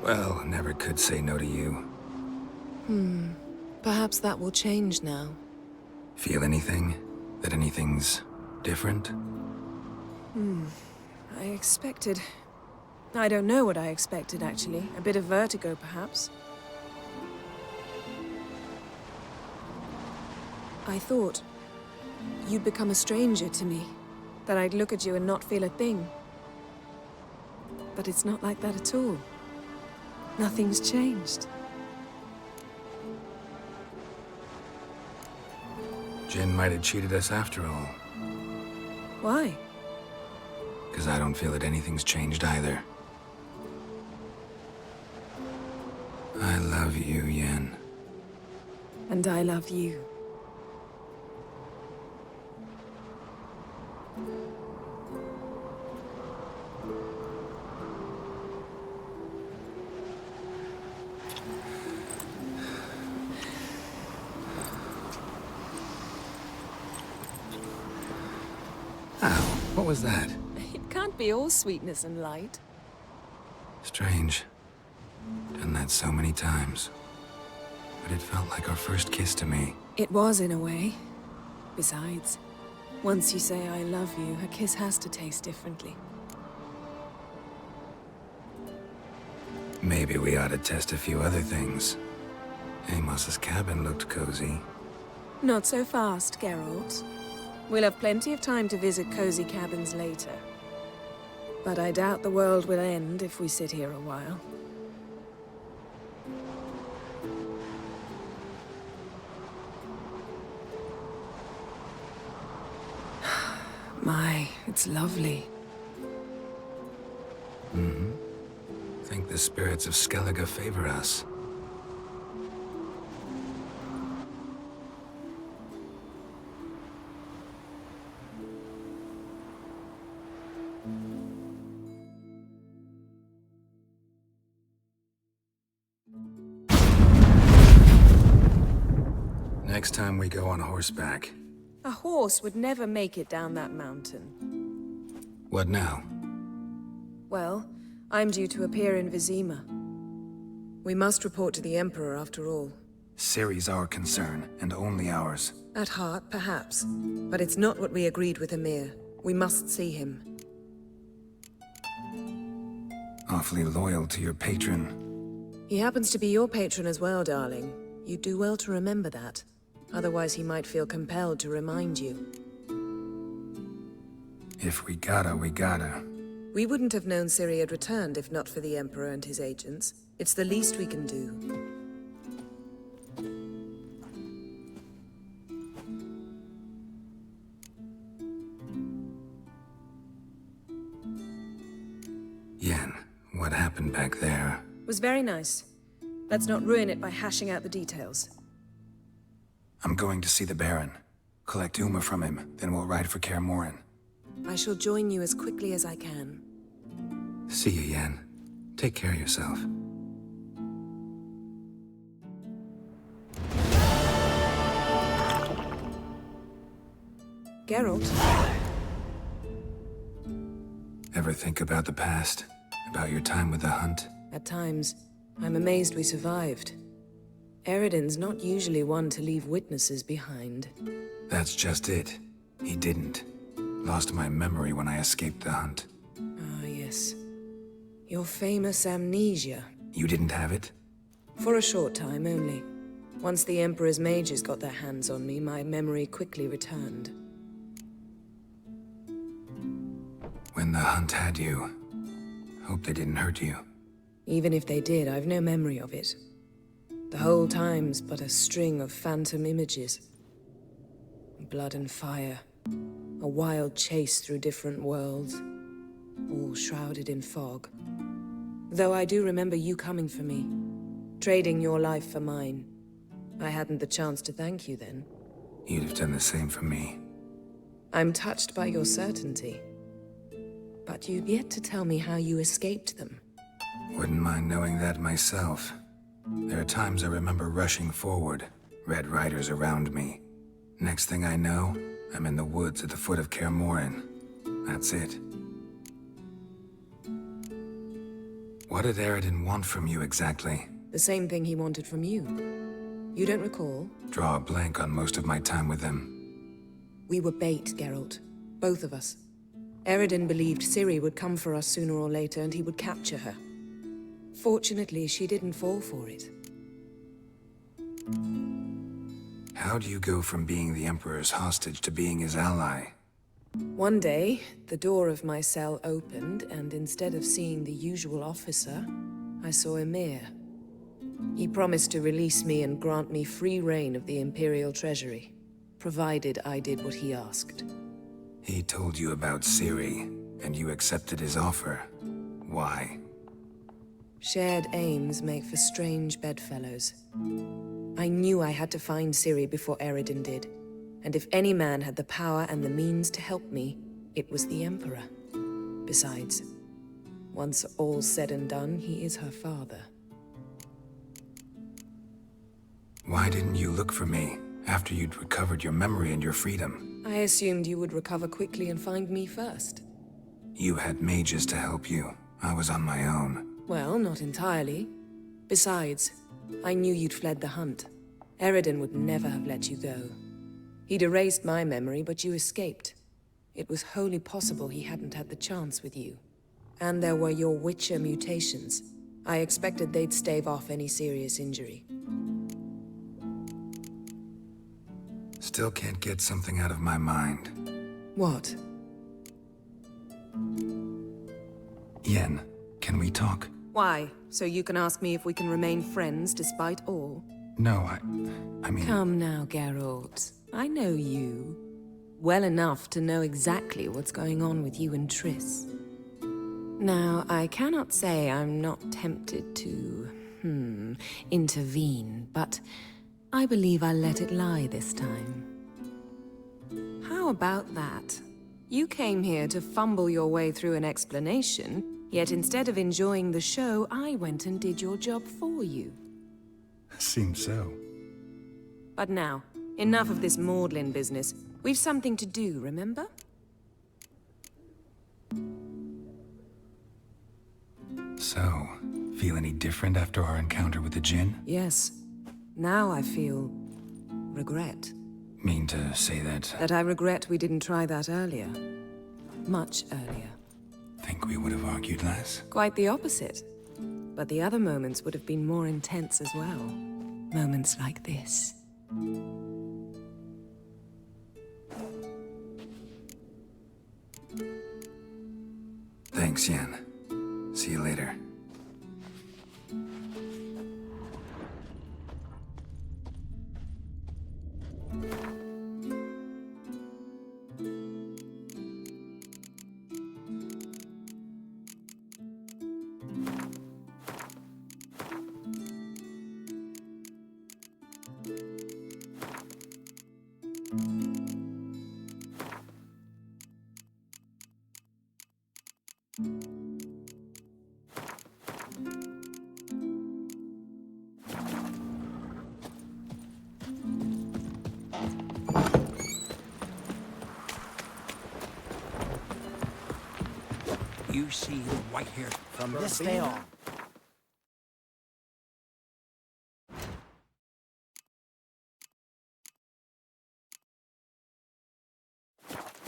Well, never could say no to you. Perhaps that will change now. Feel anything? That anything's different? I expected... I don't know what I expected, actually. A bit of vertigo, perhaps. I thought you'd become a stranger to me. That I'd look at you and not feel a thing. But it's not like that at all. Nothing's changed. Jinn might have cheated us after all. Why? Because I don't feel that anything's changed either. I love you, Yen. And I love you. Ow, what was that? It can't be all sweetness and light. Strange. Done that so many times. But it felt like our first kiss to me. It was, in a way. Besides, once you say I love you, a kiss has to taste differently. Maybe we ought to test a few other things. Amos's cabin looked cozy. Not so fast, Geralt. We'll have plenty of time to visit cozy cabins later. But I doubt the world will end if we sit here a while. My, it's lovely. Mm-hmm. Think the spirits of Skellige favor us. Next time we go on horseback. A horse would never make it down that mountain. What now? Well, I'm due to appear in Vizima. We must report to the Emperor after all. Ciri's our concern, and only ours. At heart, perhaps. But it's not what we agreed with Emir. We must see him. Awfully loyal to your patron. He happens to be your patron as well, darling. You'd do well to remember that. Otherwise, he might feel compelled to remind you. If we gotta, we gotta. We wouldn't have known Ciri had returned if not for the Emperor and his agents. It's the least we can do. Yen, what happened back there? Was very nice. Let's not ruin it by hashing out the details. I'm going to see the Baron. Collect Uma from him, then we'll ride for Kaer Morhen. I shall join you as quickly as I can. See you, Yen. Take care of yourself. Geralt? Ever think about the past? About your time with the Hunt? At times, I'm amazed we survived. Eredin's not usually one to leave witnesses behind. That's just it. He didn't. Lost my memory when I escaped the Hunt. Ah, yes. Your famous amnesia. You didn't have it? For a short time only. Once the Emperor's mages got their hands on me, my memory quickly returned. When the Hunt had you, hope they didn't hurt you. Even if they did, I've no memory of it. The whole time's but a string of phantom images. Blood and fire. A wild chase through different worlds. All shrouded in fog. Though I do remember you coming for me. Trading your life for mine. I hadn't the chance to thank you then. You'd have done the same for me. I'm touched by your certainty. But you've yet to tell me how you escaped them. Wouldn't mind knowing that myself. There are times I remember rushing forward, Red Riders around me. Next thing I know, I'm in the woods at the foot of Kaer Morhen. That's it. What did Eredin want from you exactly? The same thing he wanted from you. You don't recall? Draw a blank on most of my time with him. We were bait, Geralt. Both of us. Eredin believed Ciri would come for us sooner or later and he would capture her. Fortunately, she didn't fall for it. How do you go from being the Emperor's hostage to being his ally? One day, the door of my cell opened, and instead of seeing the usual officer, I saw Emir. He promised to release me and grant me free reign of the Imperial Treasury, provided I did what he asked. He told you about Ciri, and you accepted his offer. Why? Shared aims make for strange bedfellows. I knew I had to find Ciri before Eredin did, and if any man had the power and the means to help me, it was the Emperor. Besides, once all's said and done, he is her father. Why didn't you look for me, after you'd recovered your memory and your freedom? I assumed you would recover quickly and find me first. You had mages to help you. I was on my own. Well, not entirely. Besides, I knew you'd fled the Hunt. Eredin would never have let you go. He'd erased my memory, but you escaped. It was wholly possible he hadn't had the chance with you. And there were your Witcher mutations. I expected they'd stave off any serious injury. Still can't get something out of my mind. What? Yen, can we talk? Why? So you can ask me if we can remain friends despite all? No, I mean... Come now, Geralt. I know you. Well enough to know exactly what's going on with you and Triss. Now, I cannot say I'm not tempted to, intervene, but I believe I'll let it lie this time. How about that? You came here to fumble your way through an explanation, yet instead of enjoying the show, I went and did your job for you. Seems so. But now, enough of this maudlin business. We've something to do, remember? So, feel any different after our encounter with the Jinn? Yes. Now I feel... regret. Mean to say that... That I regret we didn't try that earlier. Much earlier. Think we would have argued less? Quite the opposite. But the other moments would have been more intense as well. Moments like this. Thanks, Yen. See you later. You see the white hair from this day on.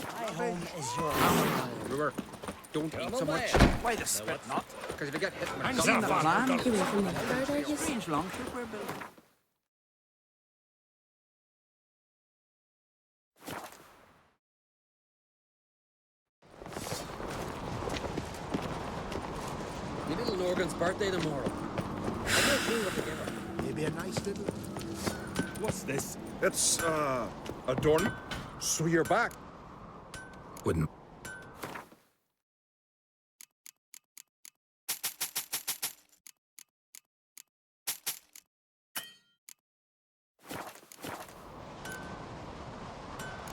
My home is your home. Brewer, don't eat so much. Why the spit not? Because if you get hit with I'm seeing the plan. You were from the bird, are you? Strange longship we're building. Your little Norgan's birthday tomorrow. I've no clue what to give her. Maybe a nice little... What's this? It's, a door. So you're back. Wouldn't...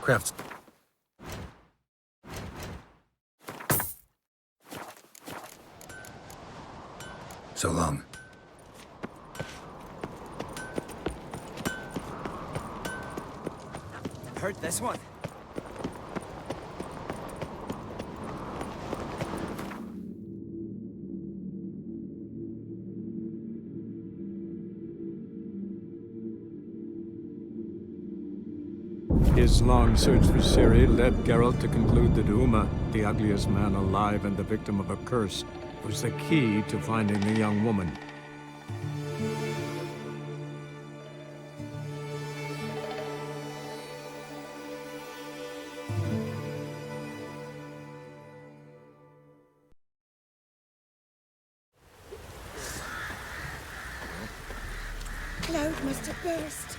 Crafts... So long. Heard this one. His long search for Ciri led Geralt to conclude that Uma, the ugliest man alive and the victim of a curse, was the key to finding the young woman. Cloud must have burst.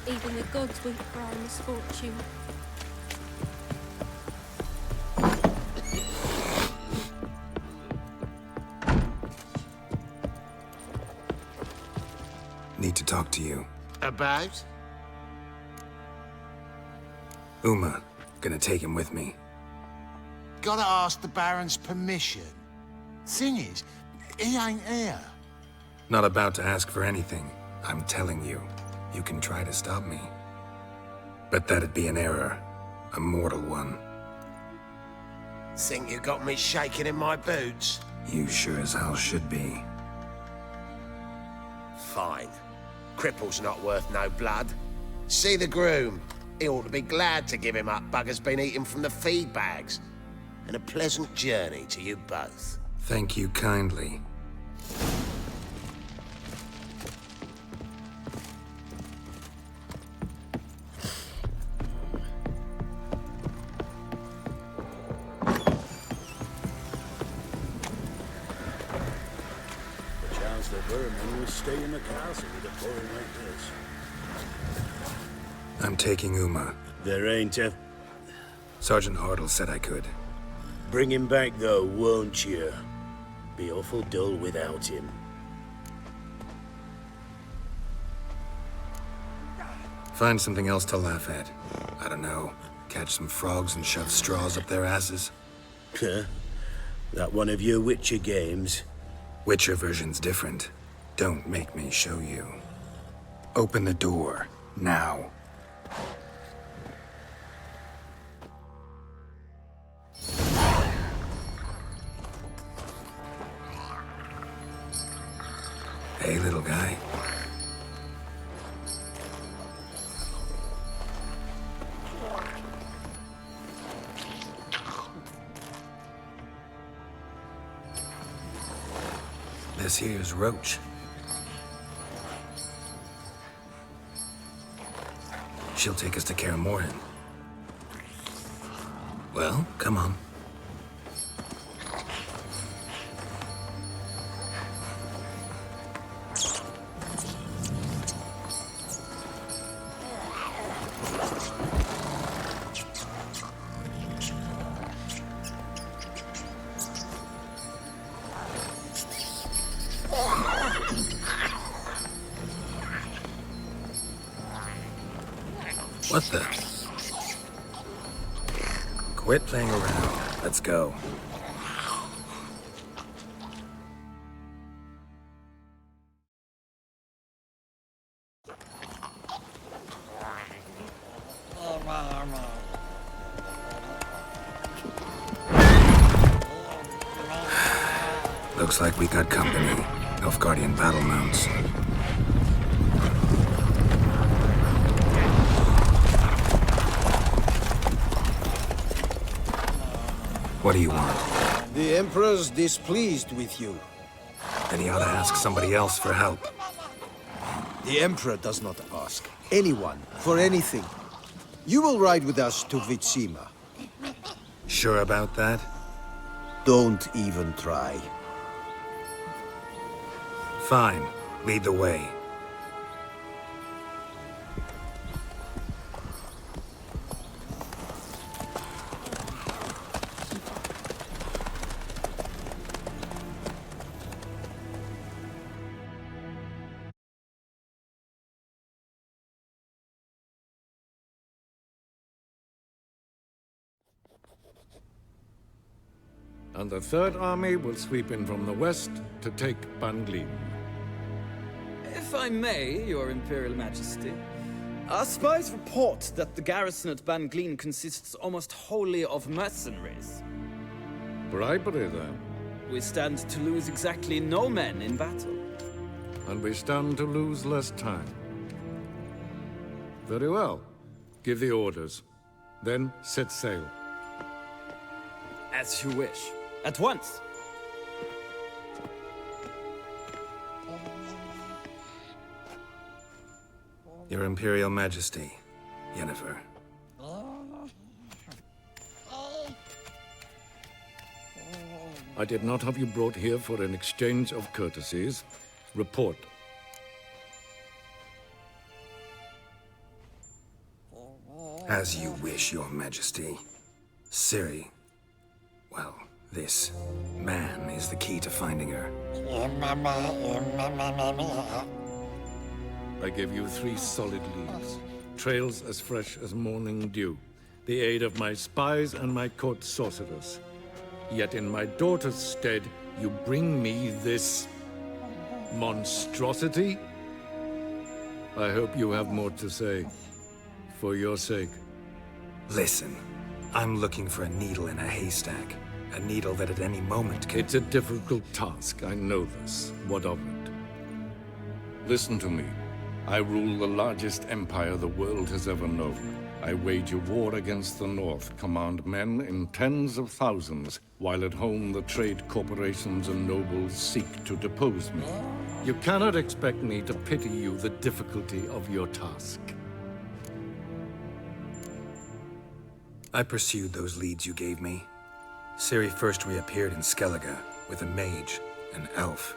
Even the gods weep for our misfortune. Need to talk to you. About? Uma. Gonna take him with me. Gotta ask the Baron's permission. Thing is, he ain't here. Not about to ask for anything. I'm telling you. You can try to stop me. But that'd be an error. A mortal one. Think you got me shaking in my boots? You sure as hell should be. Fine. Cripple's not worth no blood. See the groom. He ought to be glad to give him up. Bugger's been eating from the feed bags. And a pleasant journey to you both. Thank you kindly. storm a castle with a boy like this. I'm taking Uma. There ain't a... Sergeant Hartle said I could. Bring him back, though, won't you? Be awful dull without him. Find something else to laugh at. I don't know. Catch some frogs and shove straws up their asses. Huh? That one of your Witcher games? Witcher version's different. Don't make me show you. Open the door. Now. Hey, little guy. This here's Roach. She'll take us to Kaer Morhen. Well, come on. What the? Quit playing around. Let's go. Looks like we got company. Nilfgaardian battle mounts. What do you want? The Emperor's displeased with you. Then he ought to ask somebody else for help. The Emperor does not ask anyone for anything. You will ride with us to Vitsima. Sure about that? Don't even try. Fine. Lead the way. And the Third Army will sweep in from the west to take Ban Glin. If I may, Your Imperial Majesty, our spies report that the garrison at Ban Glin consists almost wholly of mercenaries. Bribery, then. We stand to lose exactly no men in battle. And we stand to lose less time. Very well. Give the orders. Then set sail. As you wish. At once! Your Imperial Majesty, Yennefer. I did not have you brought here for an exchange of courtesies. Report. As you wish, Your Majesty. Ciri. Well, this man is the key to finding her. I give you 3 solid leads. Trails as fresh as morning dew. The aid of my spies and my court sorcerers. Yet in my daughter's stead, you bring me this monstrosity? I hope you have more to say. For your sake. Listen, I'm looking for a needle in a haystack. A needle that at any moment can... It's a difficult task, I know this. What of it? Listen to me. I rule the largest empire the world has ever known. I wage a war against the North, command men in tens of thousands, while at home the trade corporations and nobles seek to depose me. You cannot expect me to pity you the difficulty of your task. I pursued those leads you gave me. Ciri first reappeared in Skellige with a mage, an elf.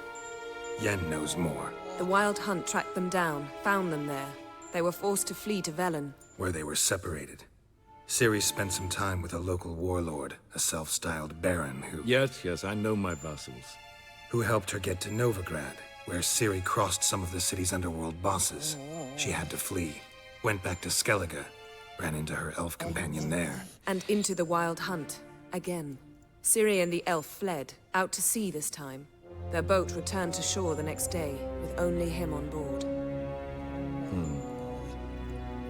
Yen knows more. The Wild Hunt tracked them down, found them there. They were forced to flee to Velen. Where they were separated. Ciri spent some time with a local warlord, a self-styled baron who... Yes, I know my vassals. Who helped her get to Novigrad, where Ciri crossed some of the city's underworld bosses. She had to flee, went back to Skellige, ran into her elf companion there. And into the Wild Hunt, again. Ciri and the elf fled, out to sea this time. Their boat returned to shore the next day, with only him on board.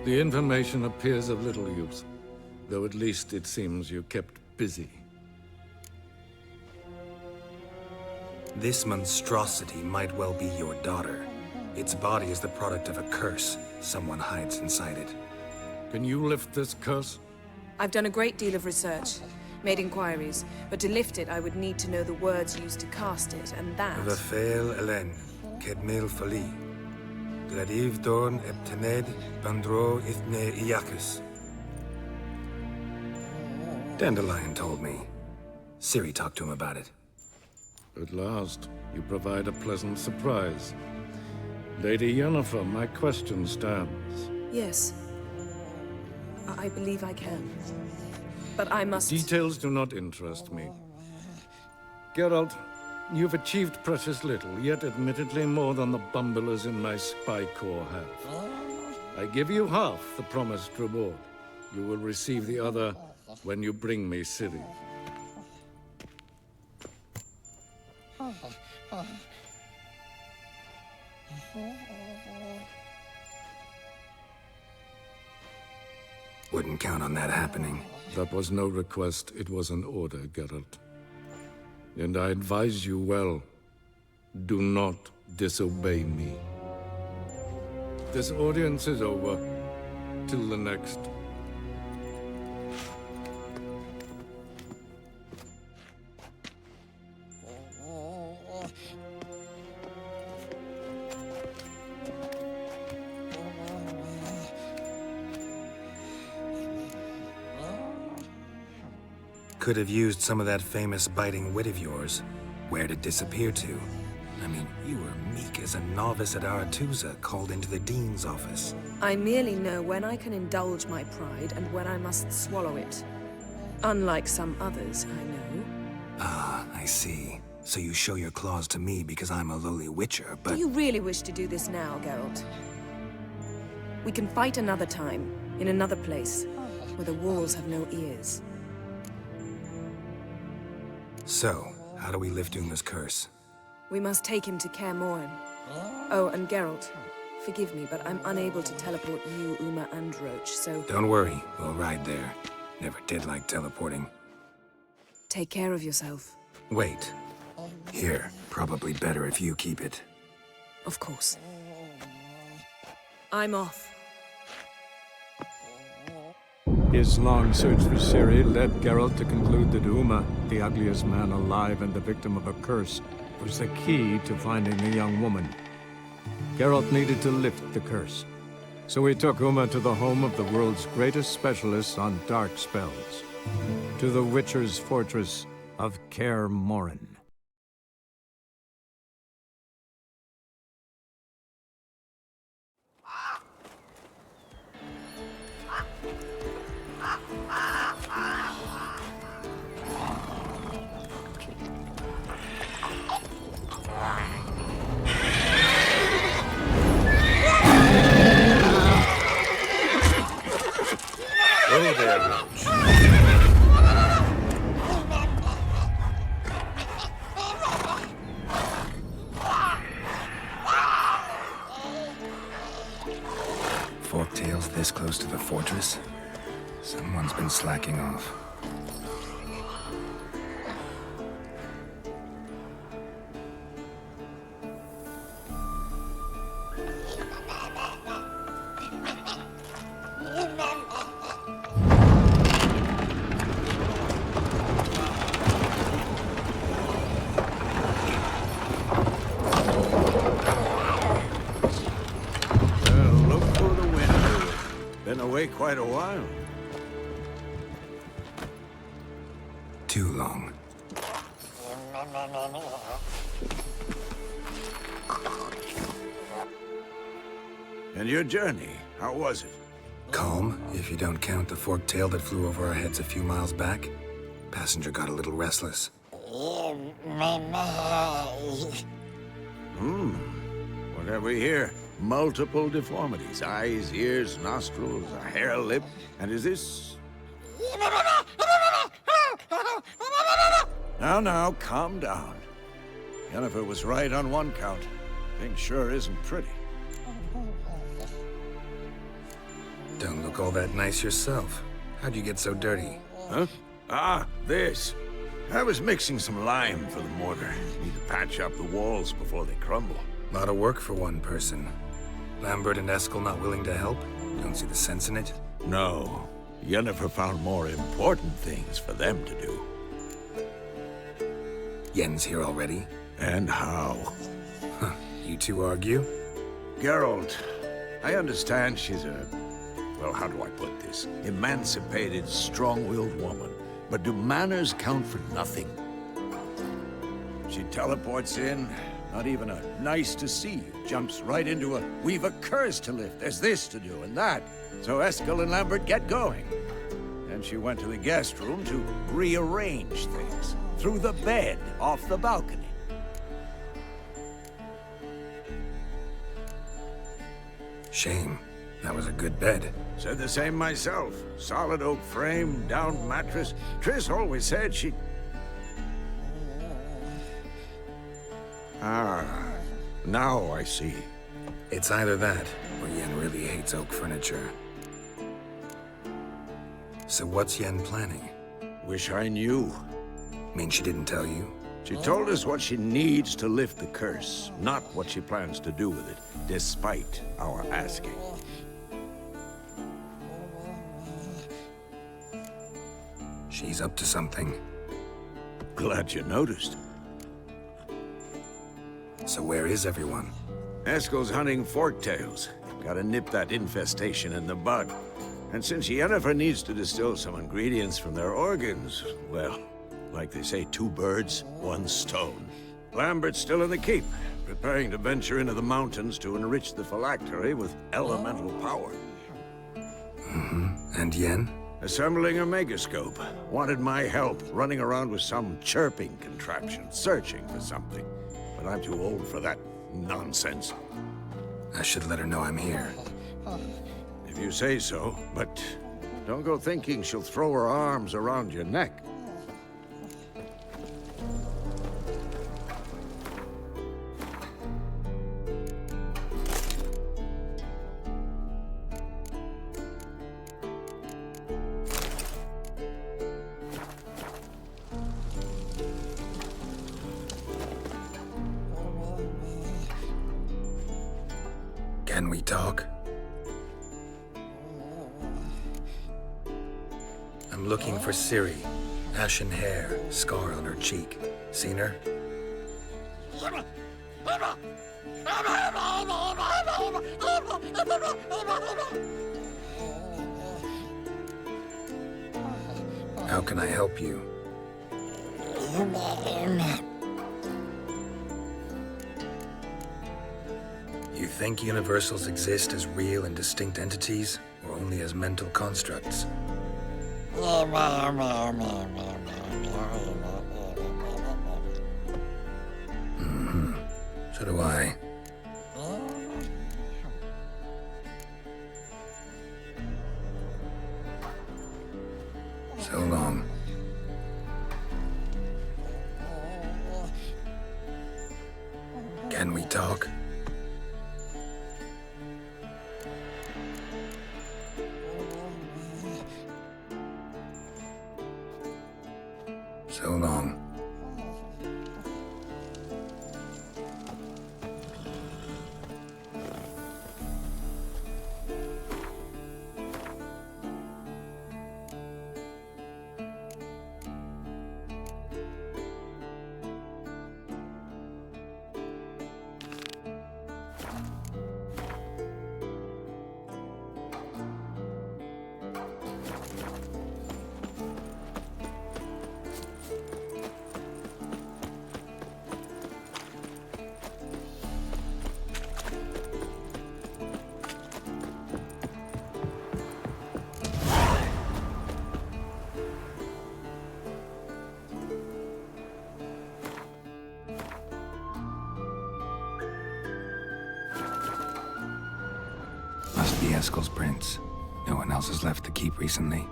The information appears of little use, though at least it seems you kept busy. This monstrosity might well be your daughter. Its body is the product of a curse. Someone hides inside it. Can you lift this curse? I've done a great deal of research, made inquiries, but to lift it I would need to know the words used to cast it, and that... Vafael Elen, Kedmil Fali, Gladiv Dorn Eptened, Bandro Ithne Iacus. Dandelion told me. Ciri talked to him about it. At last, you provide a pleasant surprise. Lady Yennefer, my question stands. Yes. I believe I can. But I must... Details do not interest me. Geralt, you've achieved precious little, yet admittedly more than the bumblers in my spy corps have. I give you half the promised reward. You will receive the other when you bring me Ciri. Wouldn't count on that happening. That was no request, it was an order, Geralt. And I advise you well, do not disobey me. This audience is over. Till the next. Could have used some of that famous biting wit of yours. Where'd it disappear to? I mean, you were meek as a novice at Aretuza, called into the Dean's office. I merely know when I can indulge my pride and when I must swallow it. Unlike some others, I know. Ah, I see. So you show your claws to me because I'm a lowly witcher, but... Do you really wish to do this now, Geralt? We can fight another time, in another place, where the walls have no ears. So, how do we lift Uma's curse? We must take him to Kaer Morhen. Oh, and Geralt, forgive me, but I'm unable to teleport you, Uma, and Roach, so... Don't worry, we'll ride there. Never did like teleporting. Take care of yourself. Wait. Here, probably better if you keep it. Of course. I'm off. His long search for Ciri led Geralt to conclude that Uma, the ugliest man alive and the victim of a curse, was the key to finding the young woman. Geralt needed to lift the curse. So he took Uma to the home of the world's greatest specialists on dark spells. To the Witcher's fortress of Kaer Morhen. Whoa there, Roach. Forktails this close to the fortress? Someone's been slacking off. Quite a while. Too long. And your journey, how was it? Calm, if you don't count the forked tail that flew over our heads a few miles back. Passenger got a little restless. What have we here? Multiple deformities. Eyes, ears, nostrils, a hair lip. And is this... Now, calm down. Yennefer was right on one count. Thing sure isn't pretty. Don't look all that nice yourself. How'd you get so dirty? Huh? Ah, this. I was mixing some lime for the mortar. Need to patch up the walls before they crumble. Lot of work for one person. Lambert and Eskel not willing to help? Don't see the sense in it? No. Yennefer found more important things for them to do. Yen's here already? And how? Huh. You two argue? Geralt, I understand she's a... well, how do I put this? Emancipated, strong-willed woman. But do manners count for nothing? She teleports in, not even a nice to see you. Jumps right into a, we've a curse to lift, there's this to do and that. So Eskel and Lambert get going. Then she went to the guest room to rearrange things. Through the bed, off the balcony. Shame. That was a good bed. Said the same myself. Solid oak frame, down mattress. Triss always said she... Ah, now I see. It's either that, or Yen really hates oak furniture. So what's Yen planning? Wish I knew. Mean she didn't tell you? She told us what she needs to lift the curse, not what she plans to do with it, despite our asking. She's up to something. Glad you noticed. So where is everyone? Eskel's hunting forktails. Gotta nip that infestation in the bud. And since Yennefer needs to distill some ingredients from their organs, well, like they say, 2 birds, 1 stone. Lambert's still in the keep, preparing to venture into the mountains to enrich the phylactery with elemental power. And Yen? Assembling a megascope. Wanted my help, running around with some chirping contraption, searching for something. But I'm too old for that nonsense. I should let her know I'm here. If you say so, but don't go thinking she'll throw her arms around your neck. Can we talk? I'm looking for Ciri. Ashen hair, scar on her cheek. Seen her? How can I help you? You think universals exist as real and distinct entities, or only as mental constructs? So do I. So long. Can we talk? So long. Must be Eskel's prince. No one else has left the keep recently.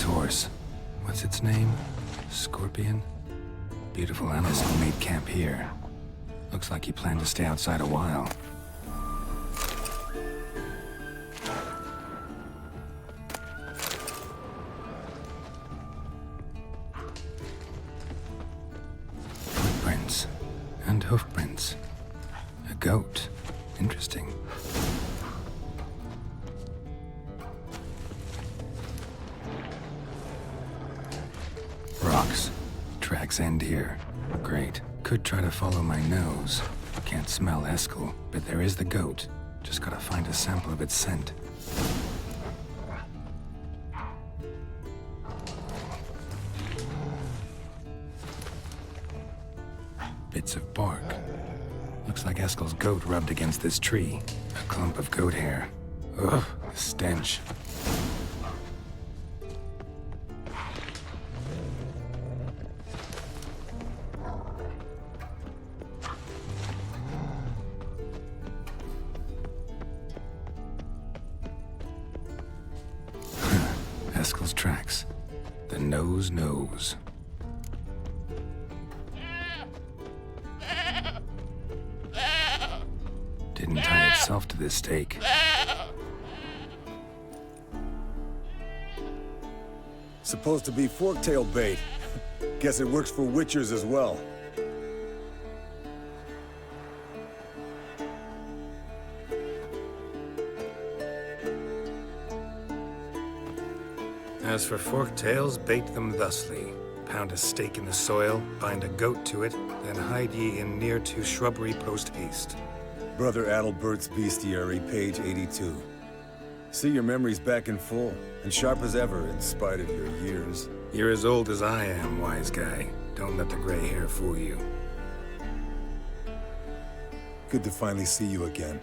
Horse. What's its name? Scorpion? Beautiful animal made camp here. Looks like he planned to stay outside a while. Footprints. And hoofprints. A goat. Interesting. Rocks. Tracks end here. Great. Could try to follow my nose. Can't smell Eskel, but there is the goat. Just gotta find a sample of its scent. Bits of bark. Looks like Eskel's goat rubbed against this tree. A clump of goat hair. Ugh, the stench. Eskel's tracks. The nose knows. Didn't tie itself to this stake. Supposed to be forktail bait. Guess it works for witchers as well. As for forktails, bait them thusly. Pound a stake in the soil, bind a goat to it, then hide ye in near to shrubbery post-haste. Brother Adalbert's Bestiary, page 82. See your memories back in full, and sharp as ever in spite of your years. You're as old as I am, wise guy. Don't let the gray hair fool you. Good to finally see you again.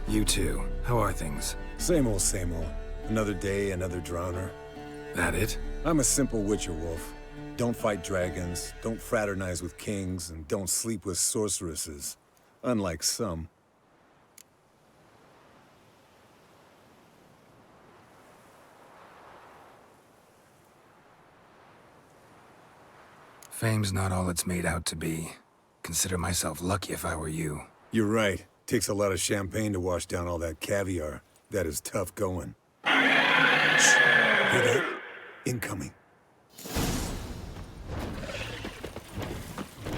You too. How are things? Same old, same old. Another day, another drowner. That it? I'm a simple witcher wolf. Don't fight dragons, don't fraternize with kings, and don't sleep with sorceresses. Unlike some. Fame's not all it's made out to be. Consider myself lucky if I were you. You're right. Takes a lot of champagne to wash down all that caviar. That is tough going. Shh. Hear that? Incoming.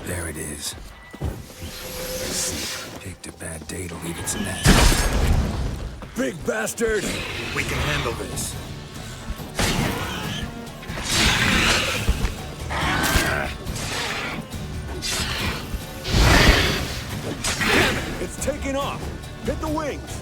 There it is. Picked a bad day to leave its nest. Big bastard! We can handle this. Damn it! It's taking off! Hit the wings!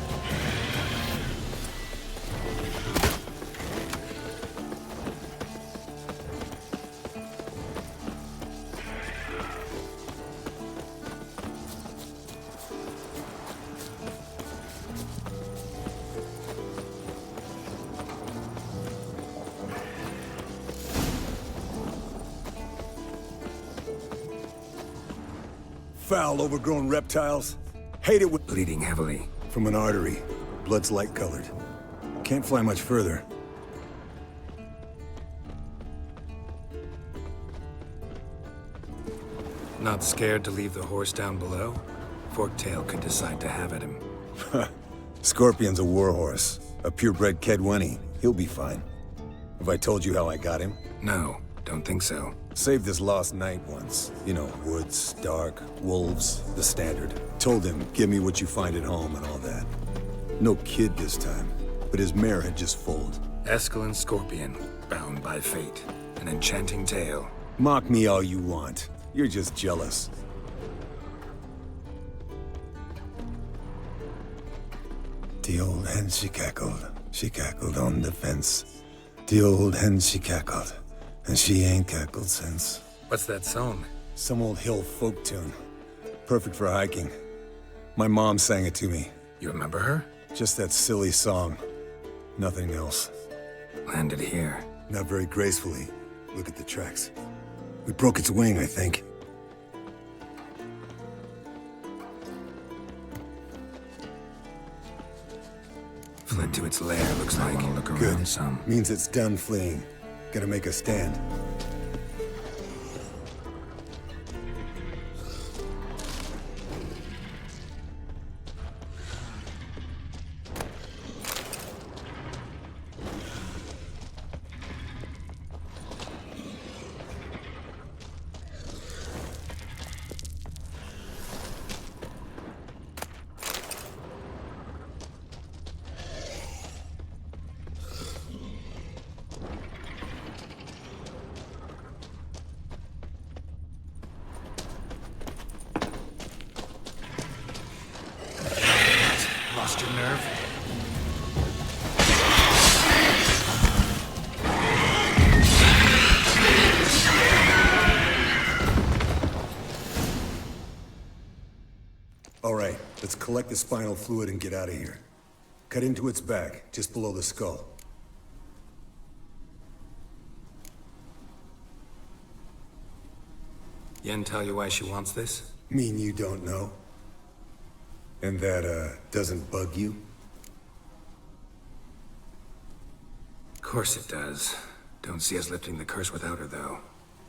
foul, overgrown reptiles. Hate it with... Bleeding heavily. From an artery. Blood's light-colored. Can't fly much further. Not scared to leave the horse down below? Forktail could decide to have at him. Scorpion's a warhorse. A purebred Kedwenny. He'll be fine. Have I told you how I got him? No, don't think so. Saved this lost knight once. You know, woods, dark, wolves, the standard. Told him, give me what you find at home and all that. No kid this time, but his mare had just foaled. Escalon Scorpion, bound by fate. An enchanting tale. Mock me all you want. You're just jealous. The old hen, she cackled on the fence. The old hen, she cackled, and she ain't cackled since. What's that song? Some old hill folk tune. Perfect for hiking. My mom sang it to me. You remember her? Just that silly song. Nothing else. Landed here. Not very gracefully. Look at the tracks. We broke its wing, I think. Fled to its lair, looks like. Look around. Good. Some. Means it's done fleeing. Gonna make a stand. Lost your nerve? All right, let's collect the spinal fluid and get out of here. Cut into its back, just below the skull. Yen tell you why she wants this? Mean you don't know? And that, doesn't bug you? Of course it does. Don't see us lifting the curse without her, though.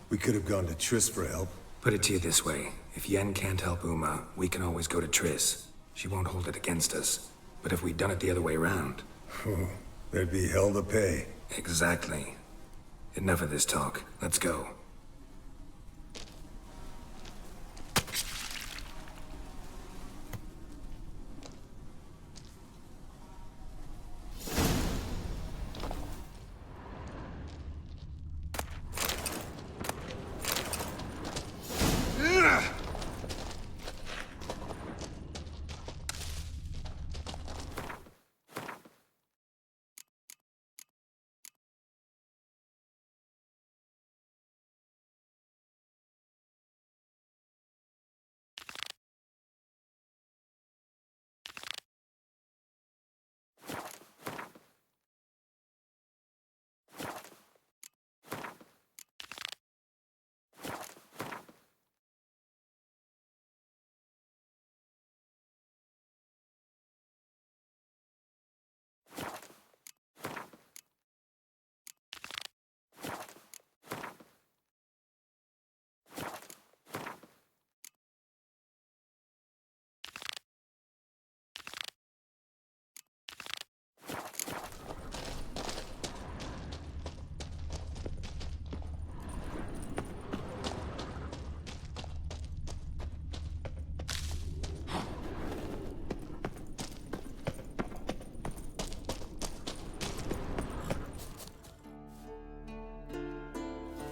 We could have gone to Triss for help. Put it to you this way. If Yen can't help Uma, we can always go to Triss. She won't hold it against us. But if we'd done it the other way around... There'd be hell to pay. Exactly. Enough of this talk. Let's go.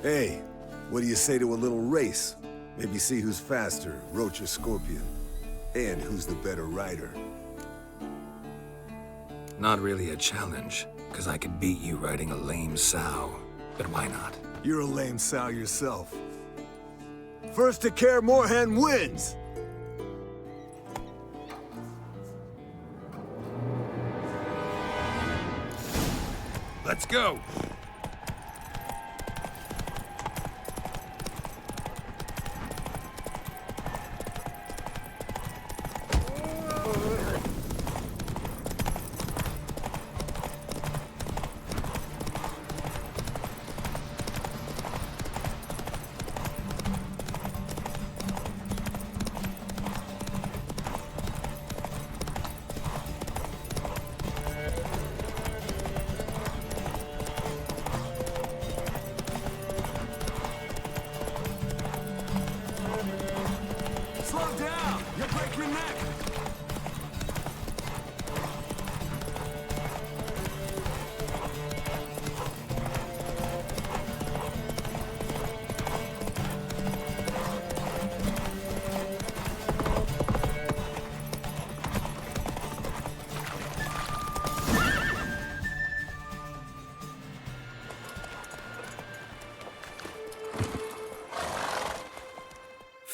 Hey, what do you say to a little race? Maybe see who's faster, Roach or Scorpion. And who's the better rider. Not really a challenge, because I could beat you riding a lame sow. But why not? You're a lame sow yourself. First to Kaer Morhen wins! Let's go!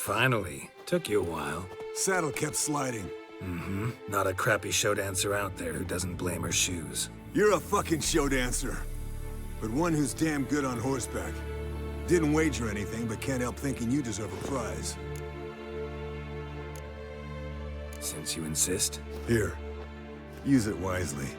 Finally. Took you a while. Saddle kept sliding. Mm-hmm. Not a crappy show dancer out there who doesn't blame her shoes. You're a fucking show dancer. But one who's damn good on horseback. Didn't wager anything, but can't help thinking you deserve a prize. Since you insist. Here. Use it wisely.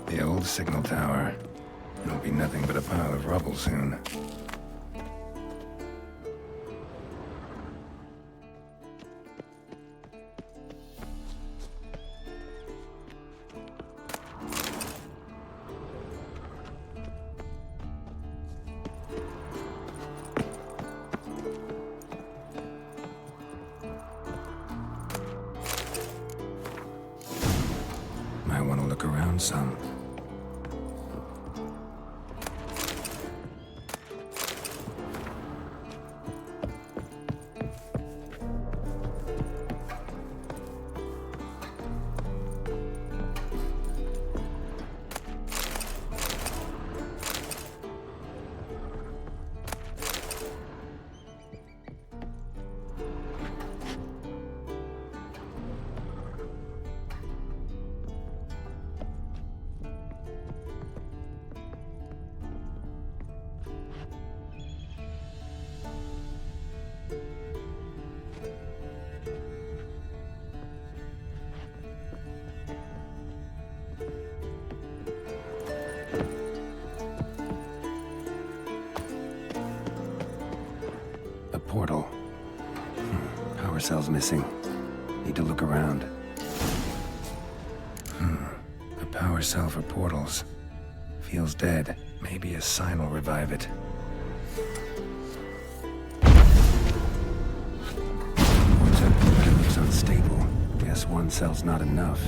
The old signal tower. It'll be nothing but a pile of rubble soon. Might want to look around some. Portal. Power cell's missing. Need to look around. A power cell for portals. Feels dead. Maybe a sign will revive it. Reports up, but it looks unstable. Guess one cell's not enough.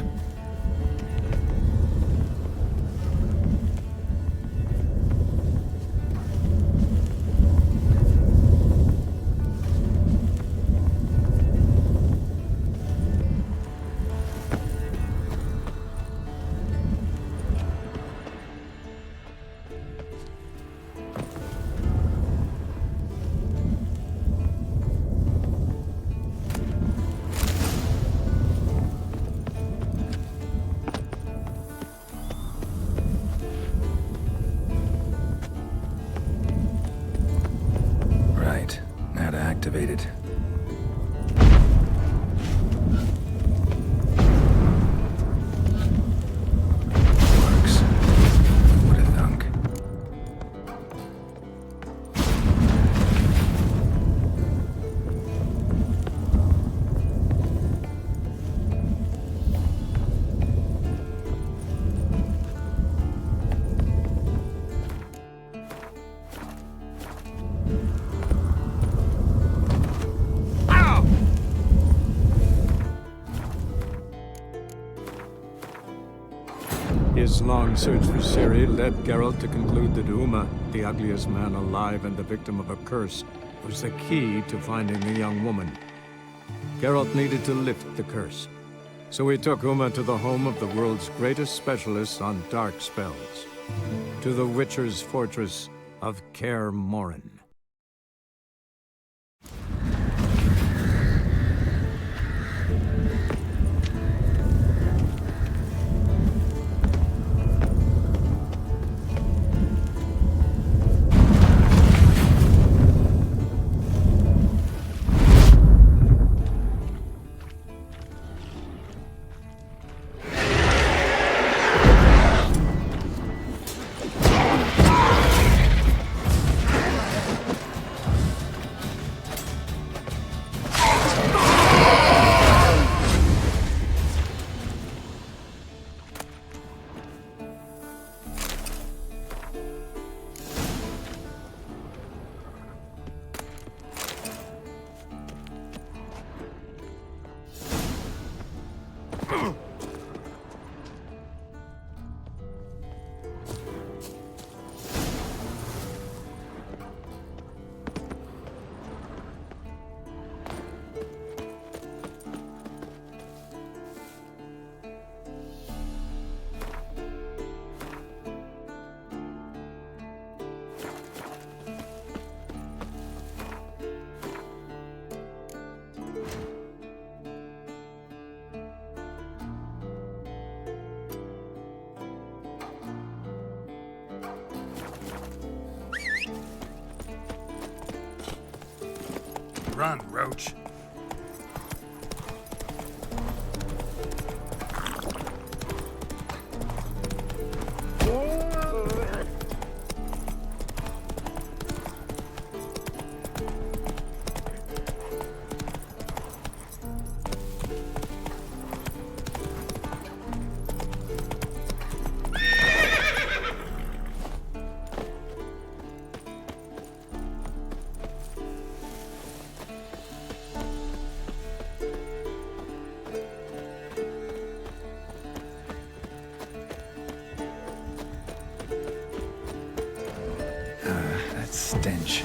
His long search for Ciri led Geralt to conclude that Uma, the ugliest man alive and the victim of a curse, was the key to finding the young woman. Geralt needed to lift the curse, so he took Uma to the home of the world's greatest specialists on dark spells, to the Witcher's fortress of Kaer Morhen. Run, Roach. Stench.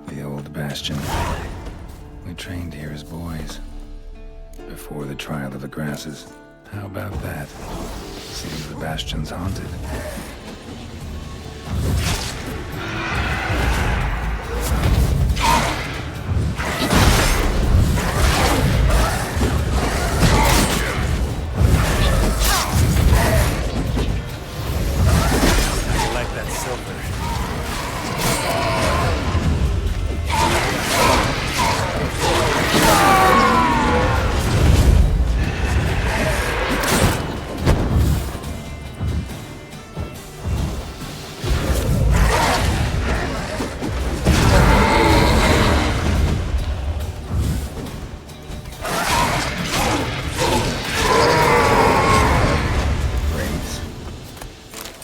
The old bastion. We trained here as boys. Before the trial of the grasses. How about that? Seems the bastion's haunted. I like that silver.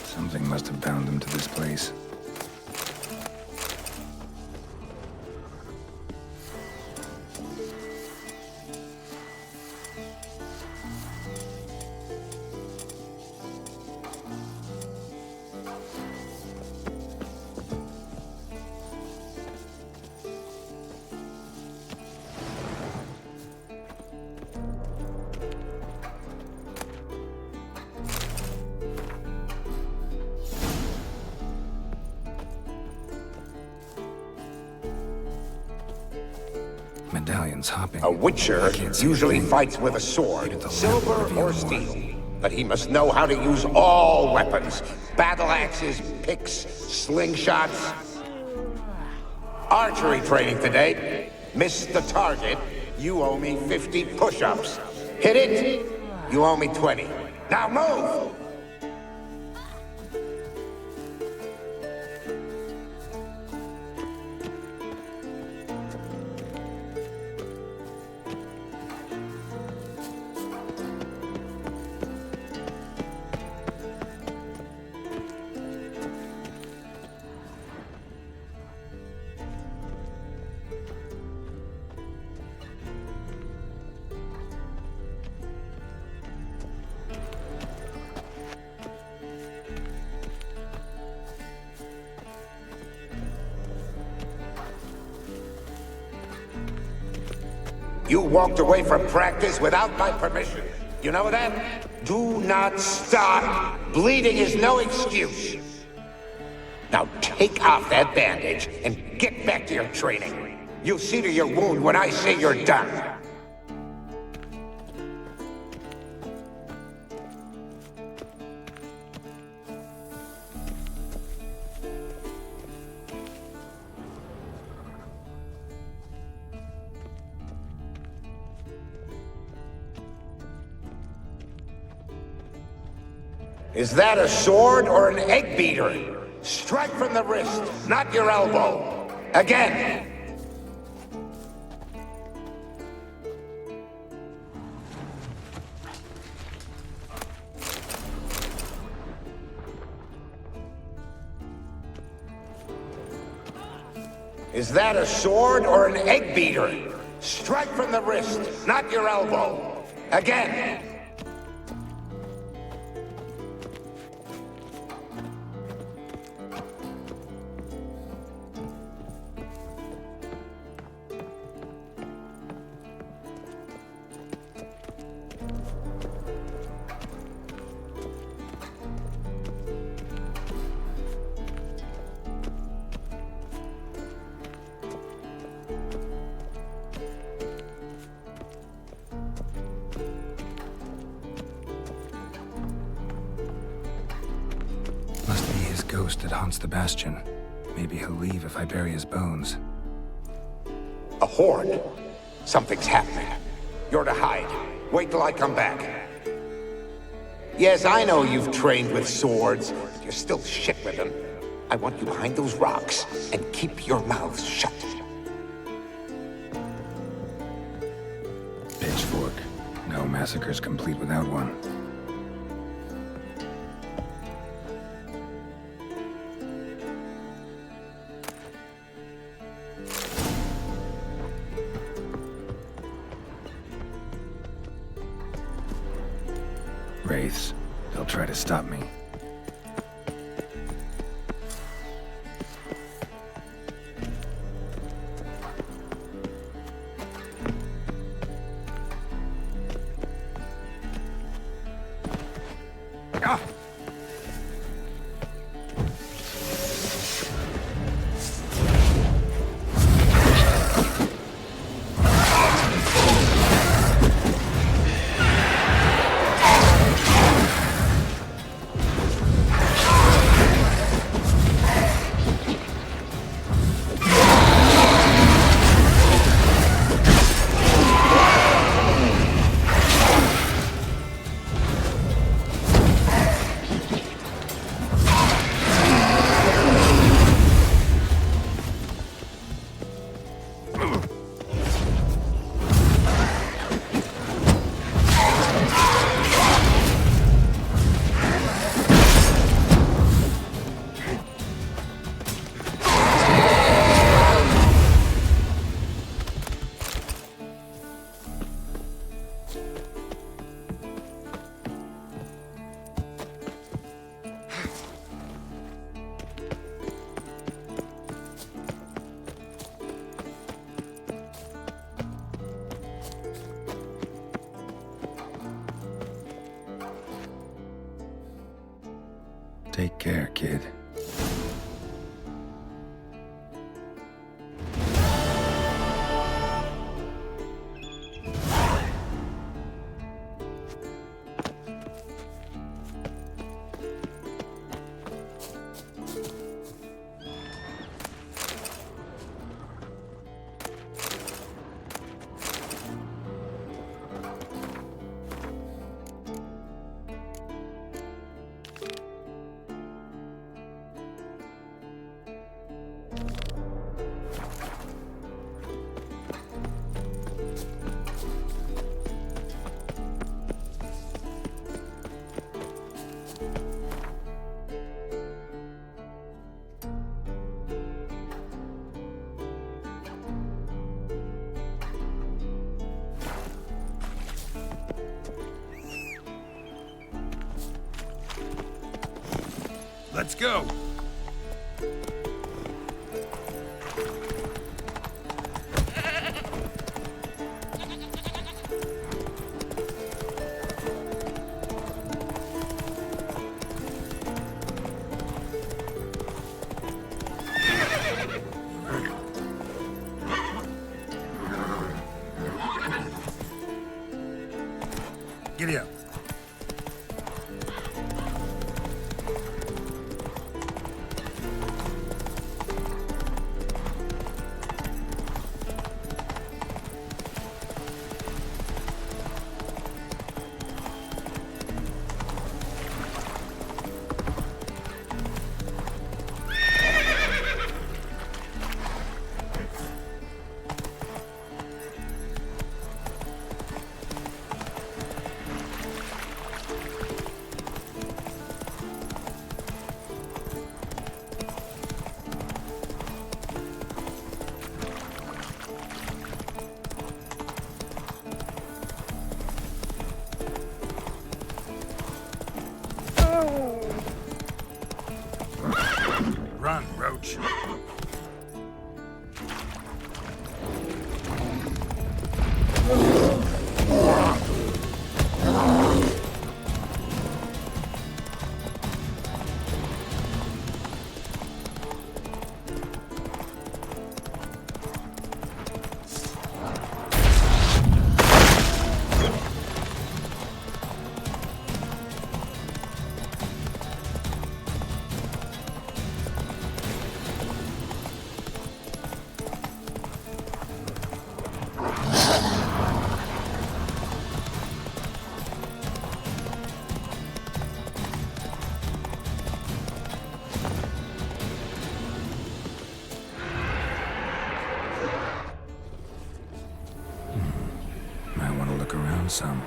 Something must have bound them to this place. Medallions hopping. A Witcher usually fights with a sword, silver or steel. But he must know how to use all weapons. Battle axes, picks, slingshots. Archery training today. Missed the target. You owe me 50 push-ups. Hit it. You owe me 20. Now move! You walked away from practice without my permission. You know that? Do not stop. Bleeding is no excuse. Now take off that bandage and get back to your training. You'll see to your wound when I say you're done. Is that a sword or an egg beater? Strike from the wrist, not your elbow. Again. Is that a sword or an egg beater? Strike from the wrist, not your elbow. Again. Ghost that haunts the Bastion. Maybe he'll leave if I bury his bones. A horde. Something's happening. You're to hide. Wait till I come back. Yes, I know you've trained with swords, but you're still shit with them. I want you behind those rocks, and keep your mouths shut. Pitchfork. No massacre's complete without one. Wraiths. They'll try to stop me. Ah! Take care, kid. Let's go. Giddy up. Run, Roach. Might want to look around some.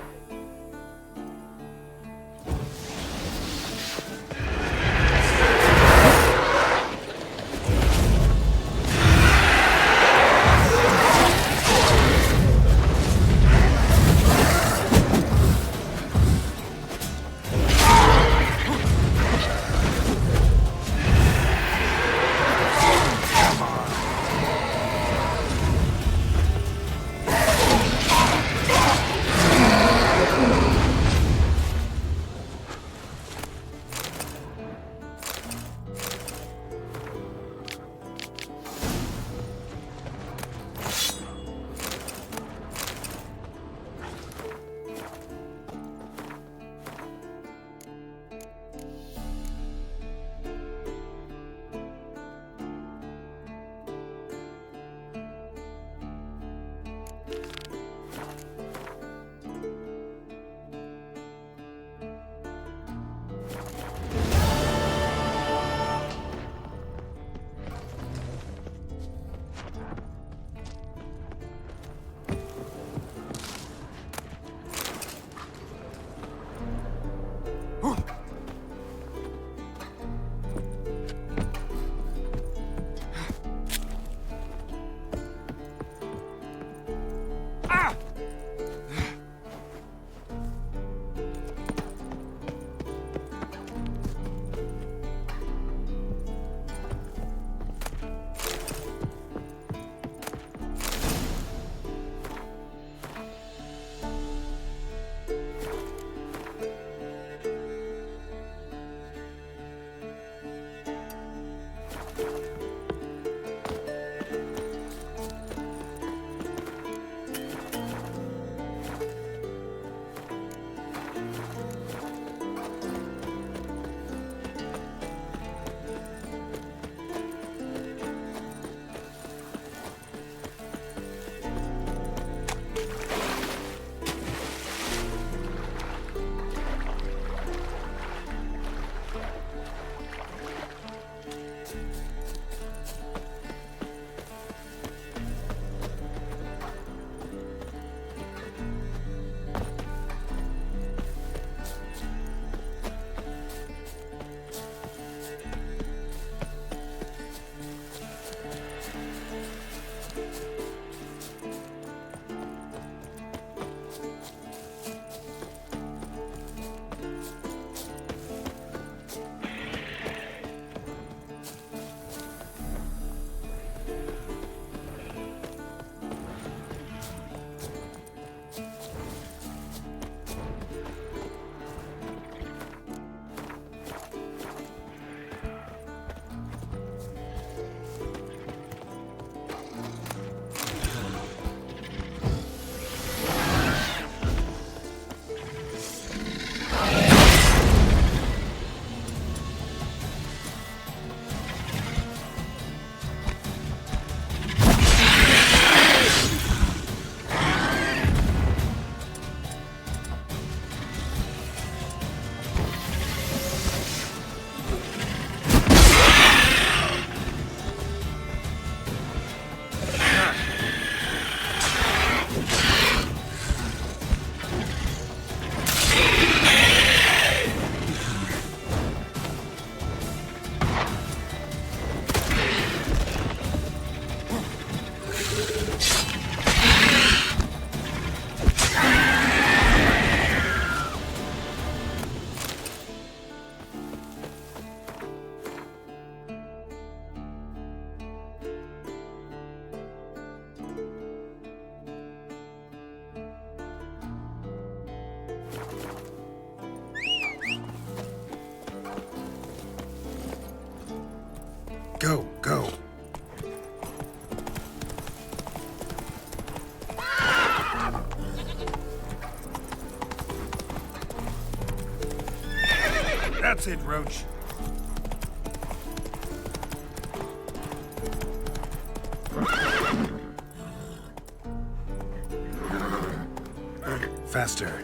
Go, go. That's it, Roach. Faster.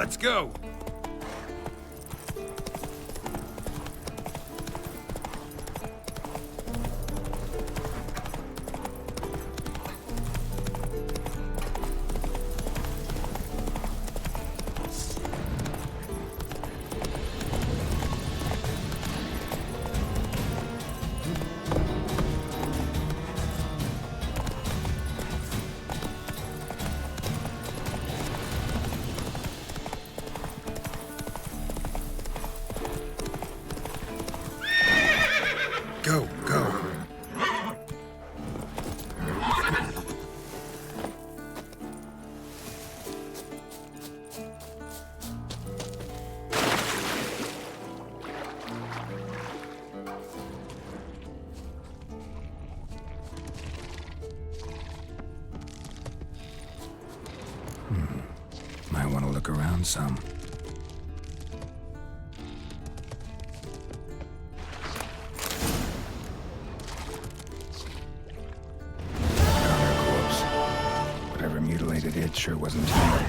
Let's go! want to look around some. Whatever mutilated it sure wasn't human.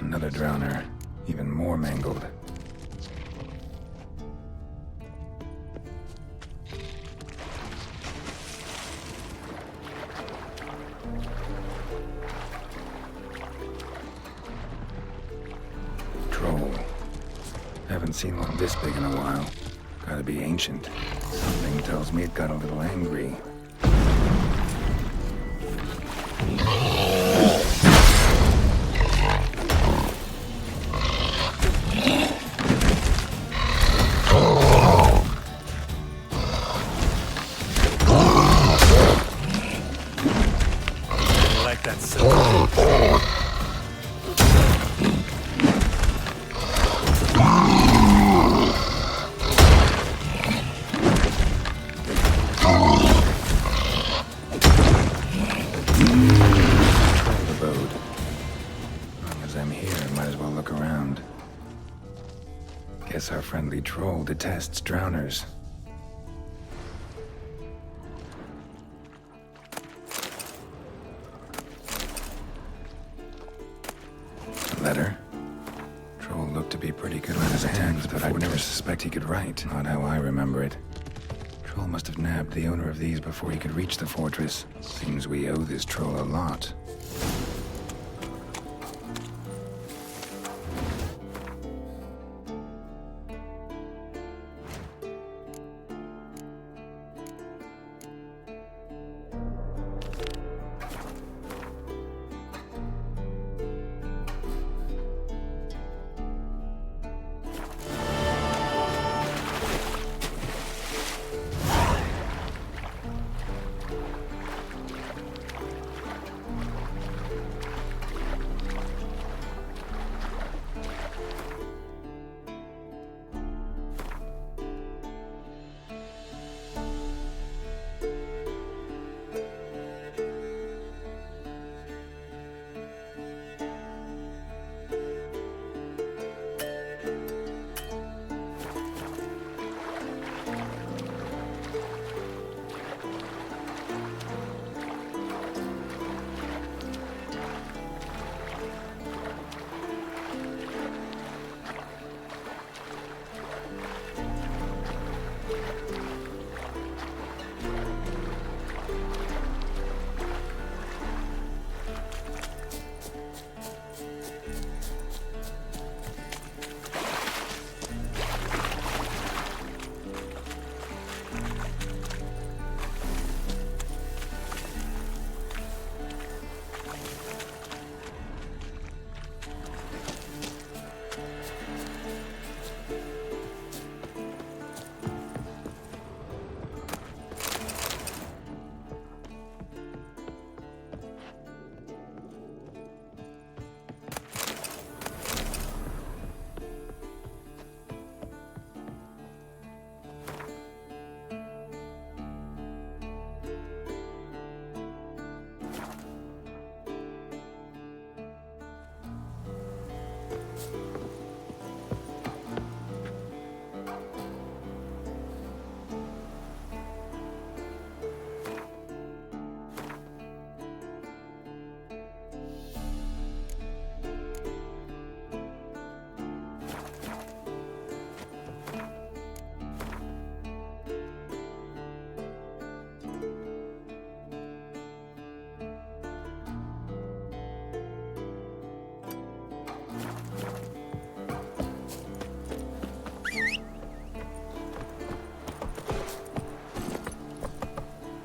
Another drowner, even more mangled. Troll. Haven't seen one this big in a while. Gotta be ancient. Something tells me it got a little angry. Like that silver. Guess our friendly troll detests drowners. Letter? Troll looked to be pretty good with his hands, but I'd never suspect he could write. Not how I remember it. Troll must have nabbed the owner of these before he could reach the fortress. Seems we owe this troll a lot.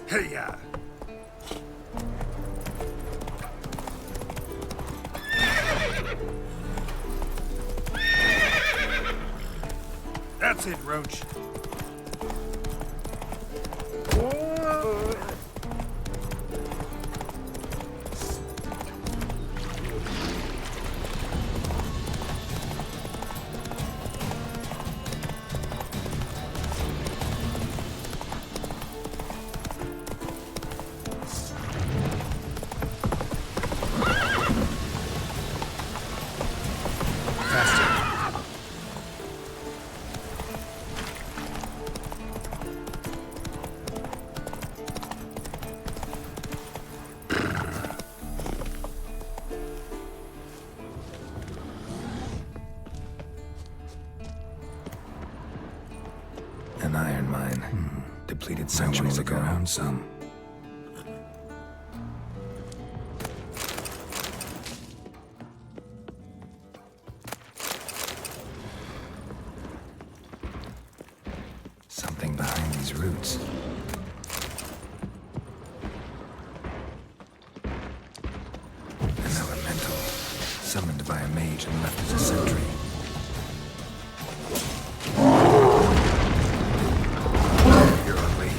Hey-ya! That's it, Roach. protected centuries ago. Around some. Something behind these roots. An elemental, summoned by a mage and left as a sentry. You're ugly.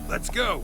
Let's go!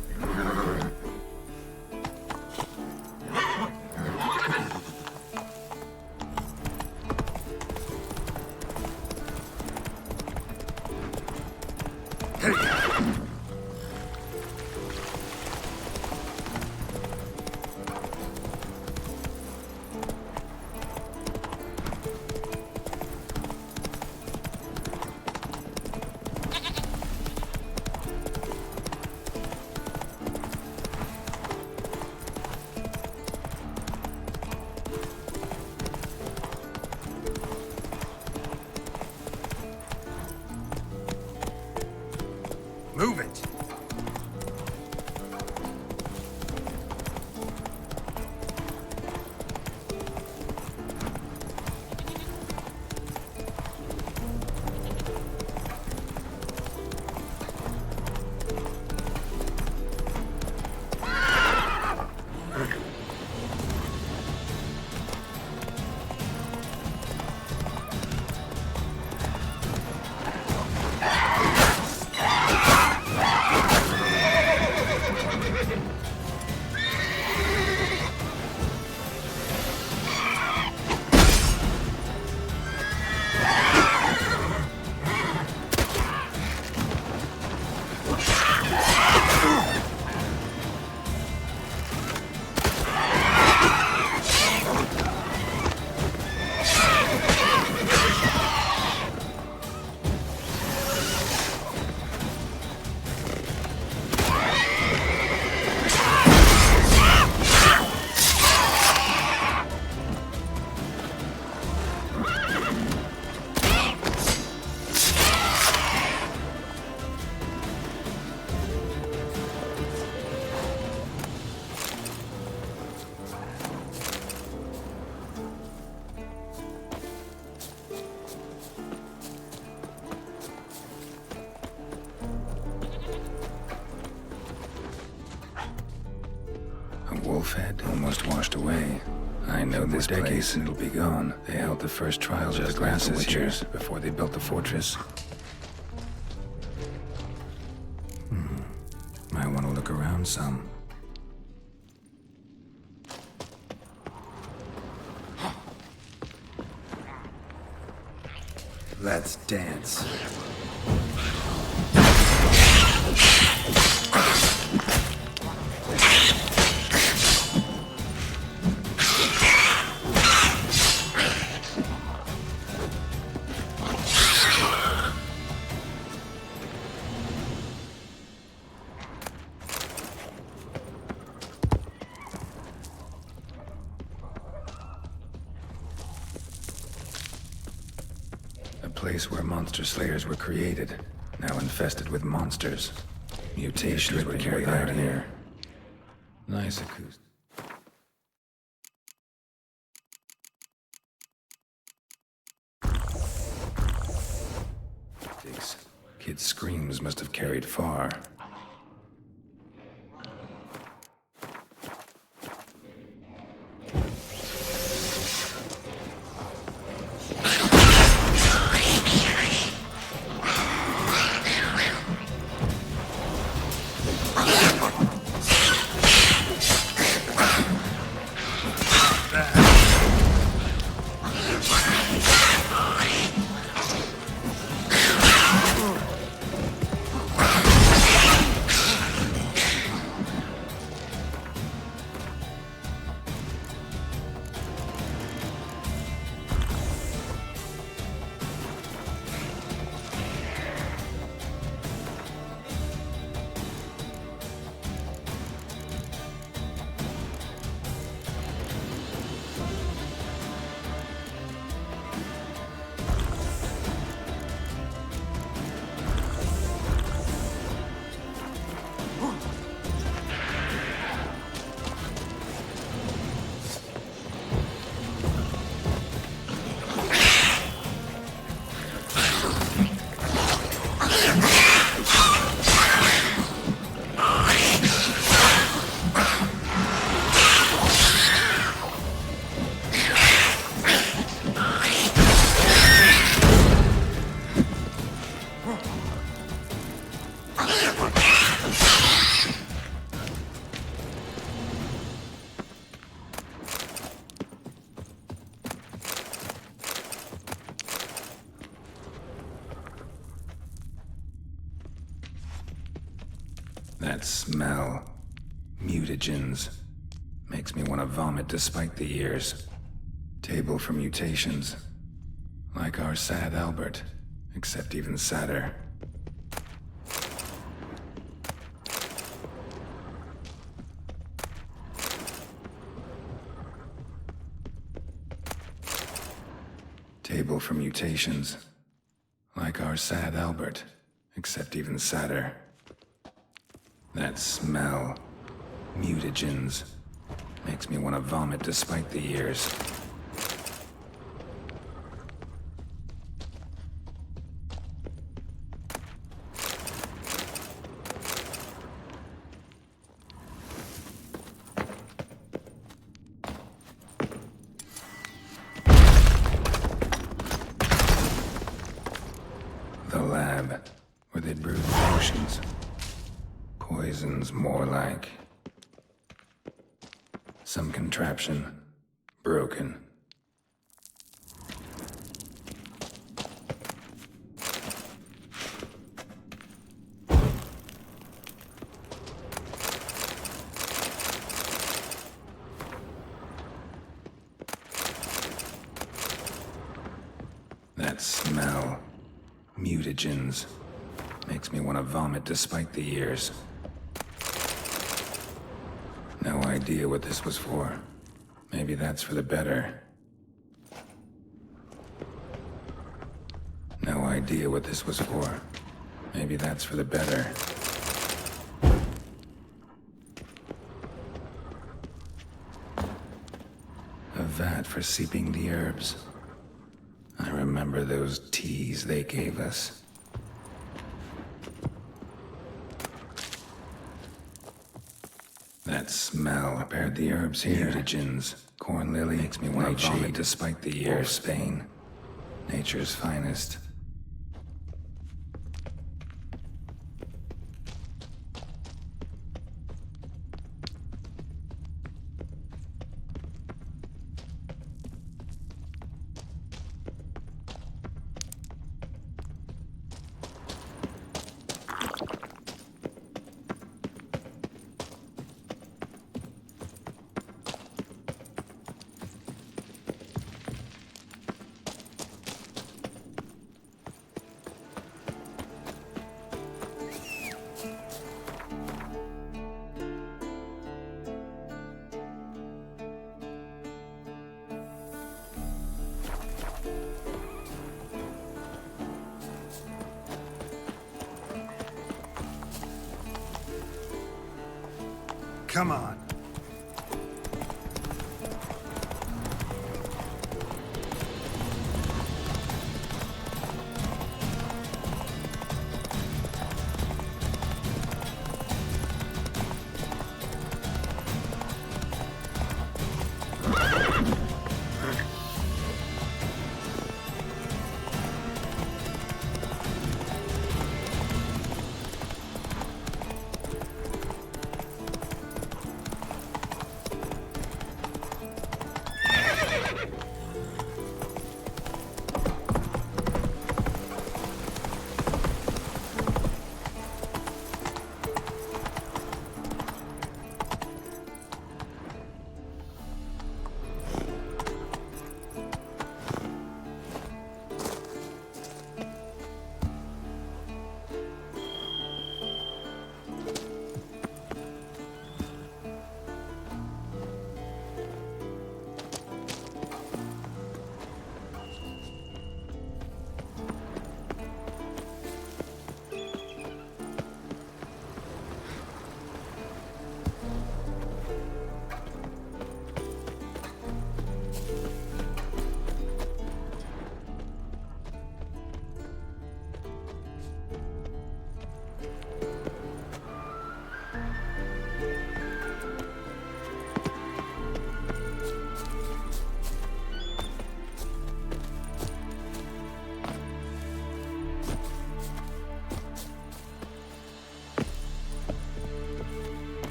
fed, almost washed away. I know this place, and it'll be gone. They held the first trials of the grasses here before they built the fortress. Might want to look around some. Let's dance. Place where monster slayers were created, now infested with monsters. Mutations were carried out here. Nice acoustics. Kids' screams must have carried far. That smell. Mutagens. Makes me want to vomit despite the years. Table for mutations. Like our sad Albert, except even sadder. Table for mutations. Like our sad Albert, except even sadder. That smell. Mutagens. Makes me want to vomit despite the years. The lab, where they brewed potions. Poisons, more like. Some contraption. Broken. That smell. Mutagens. Makes me want to vomit despite the years. No idea what this was for. Maybe that's for the better. No idea what this was for. Maybe that's for the better. A vat for seeping the herbs. I remember those teas they gave us. That smell. Prepared the herbs here. Mutagens. Corn lily makes me want to vomit despite the year of Spain. Nature's finest. Come on.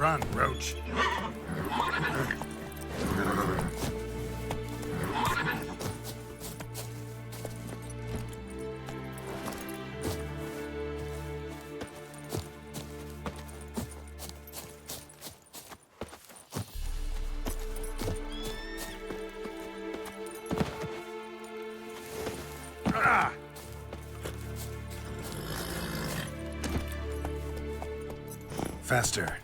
Run, Roach. Faster.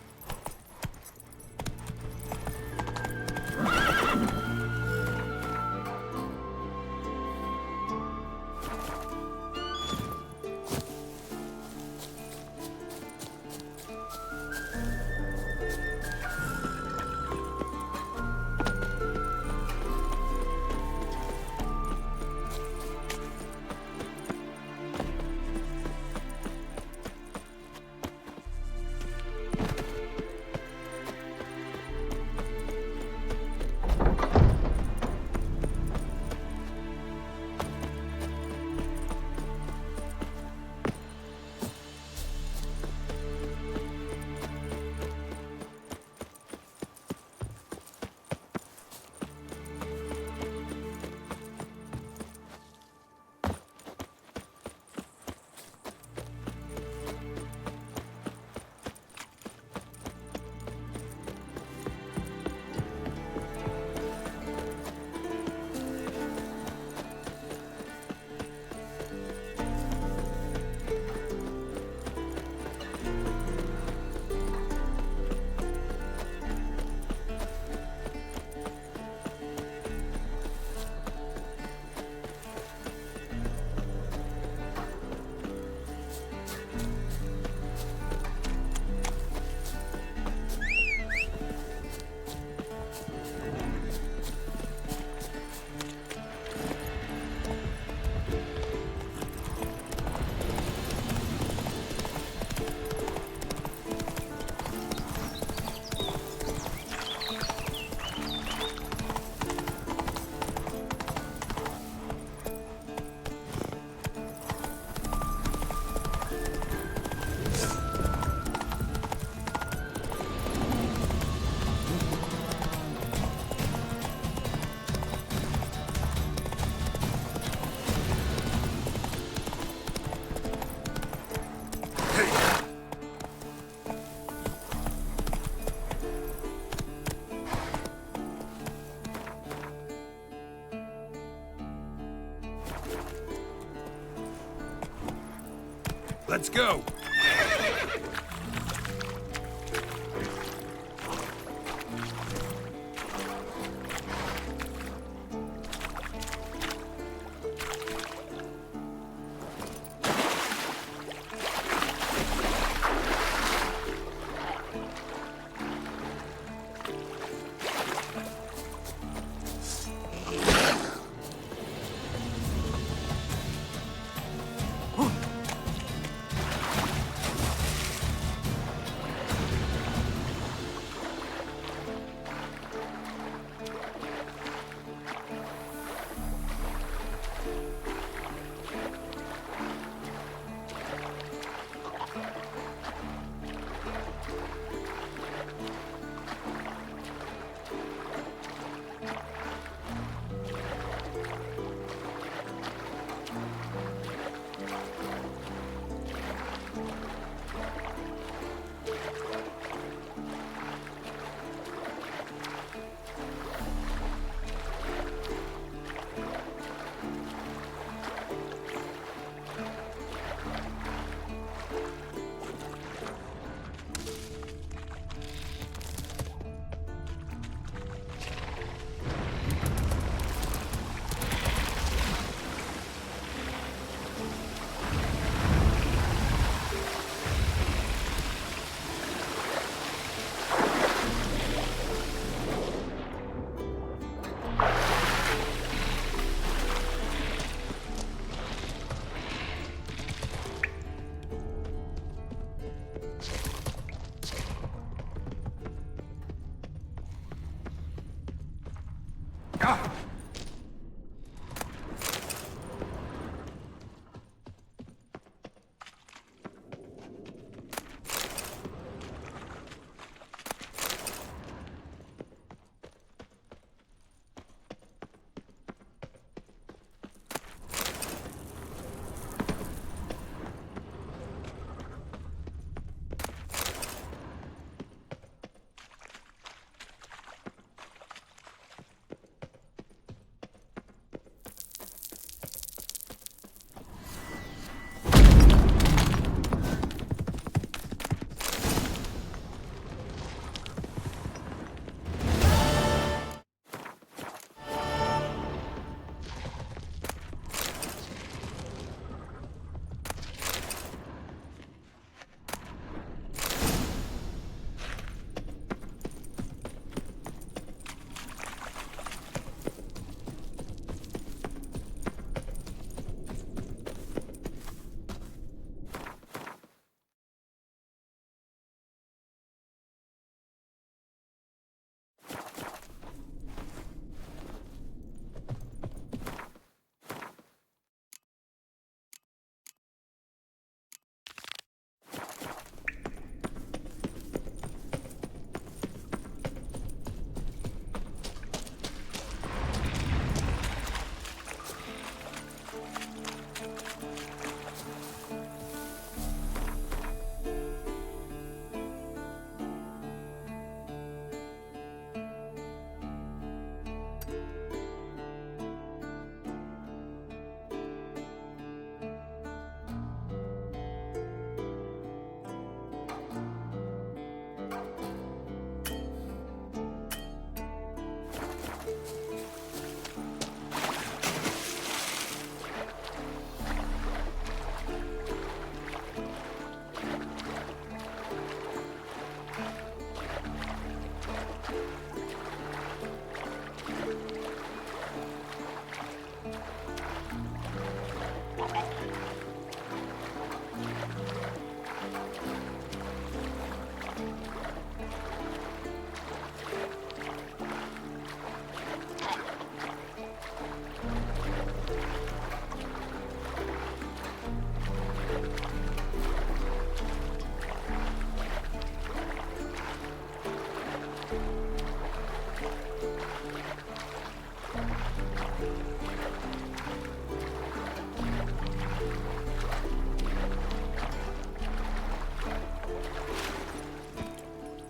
Let's go!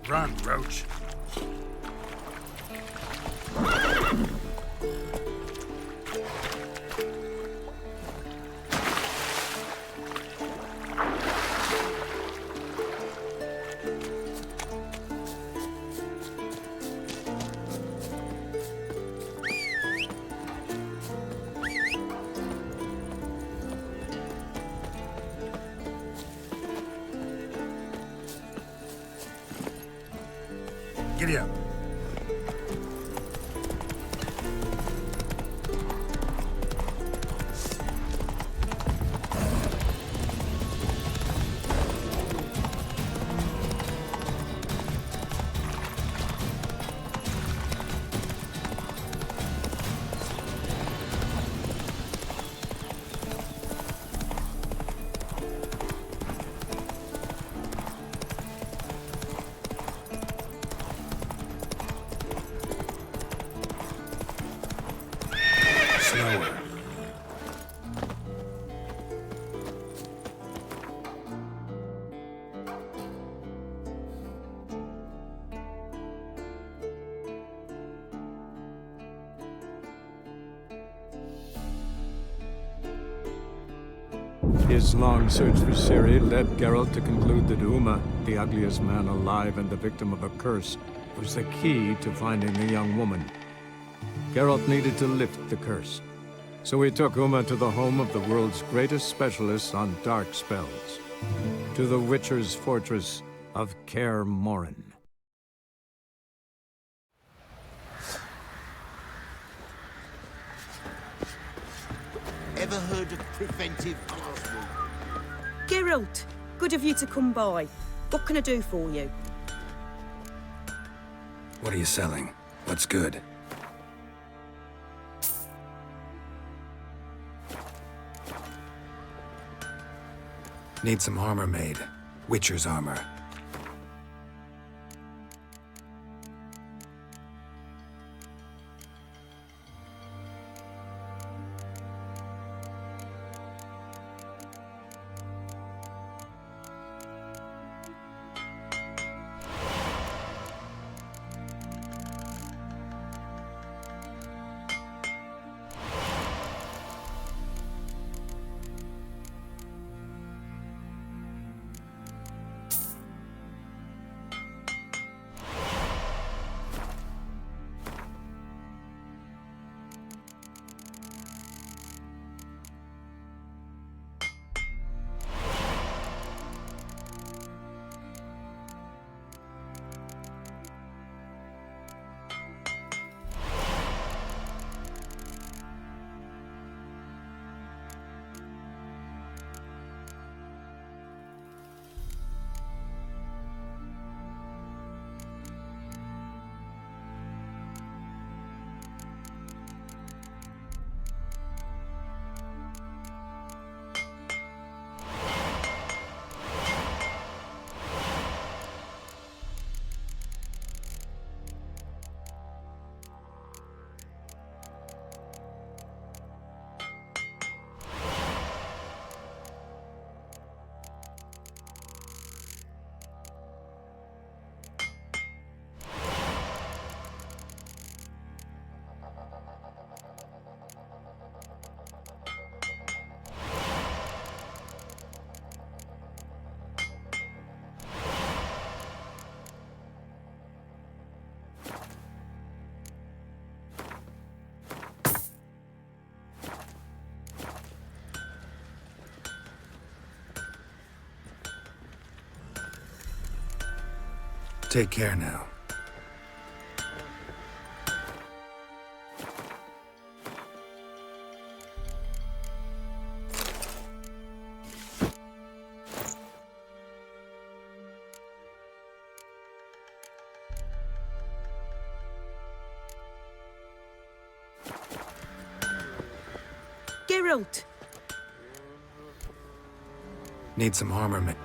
Run, Roach. Giddy up. Slower. His long search for Ciri led Geralt to conclude that Uma, the ugliest man alive and the victim of a curse, was the key to finding the young woman. Geralt needed to lift the curse, so he took Uma to the home of the world's greatest specialist on dark spells, to the Witcher's fortress of Kaer Morhen. Ever heard of preventive password? Geralt, good of you to come by. What can I do for you? What are you selling? What's good? Need some armor made. Witcher's armor. Take care now. Geralt! Need some armor made.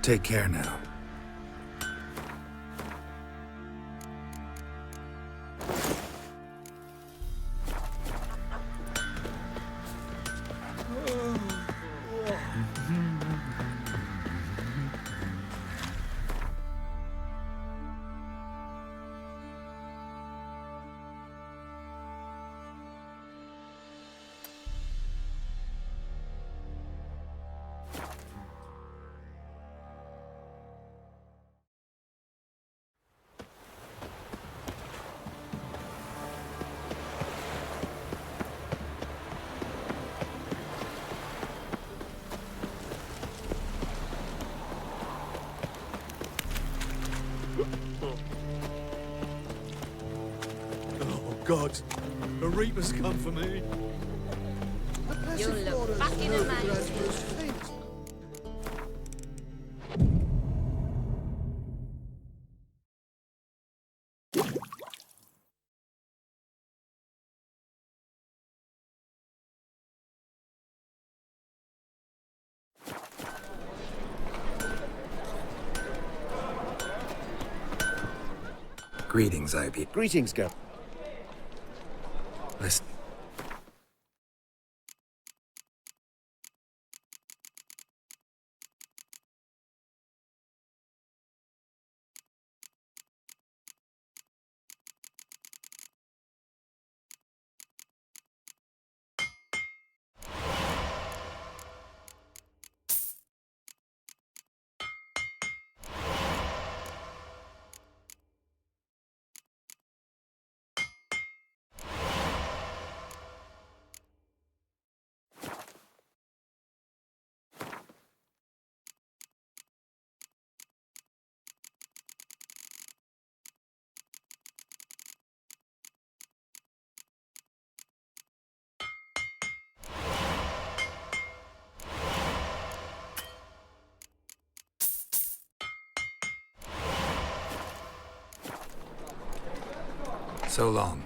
Take care now. Oh, God. The Reaper's come for me. You'll look back in a minute. Greetings, IP. Greetings, Gap. Listen. So long.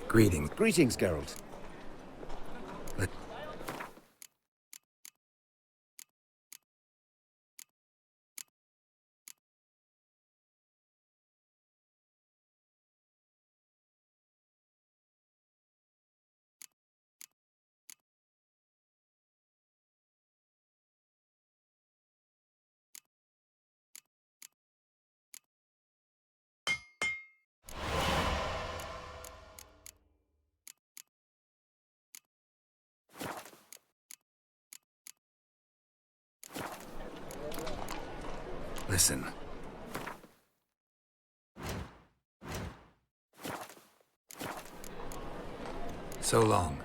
Greetings. Greetings, Geralt. Listen. So long.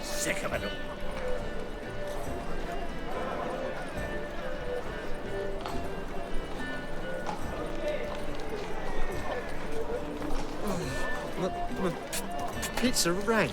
Sick of it all. My pizza rank.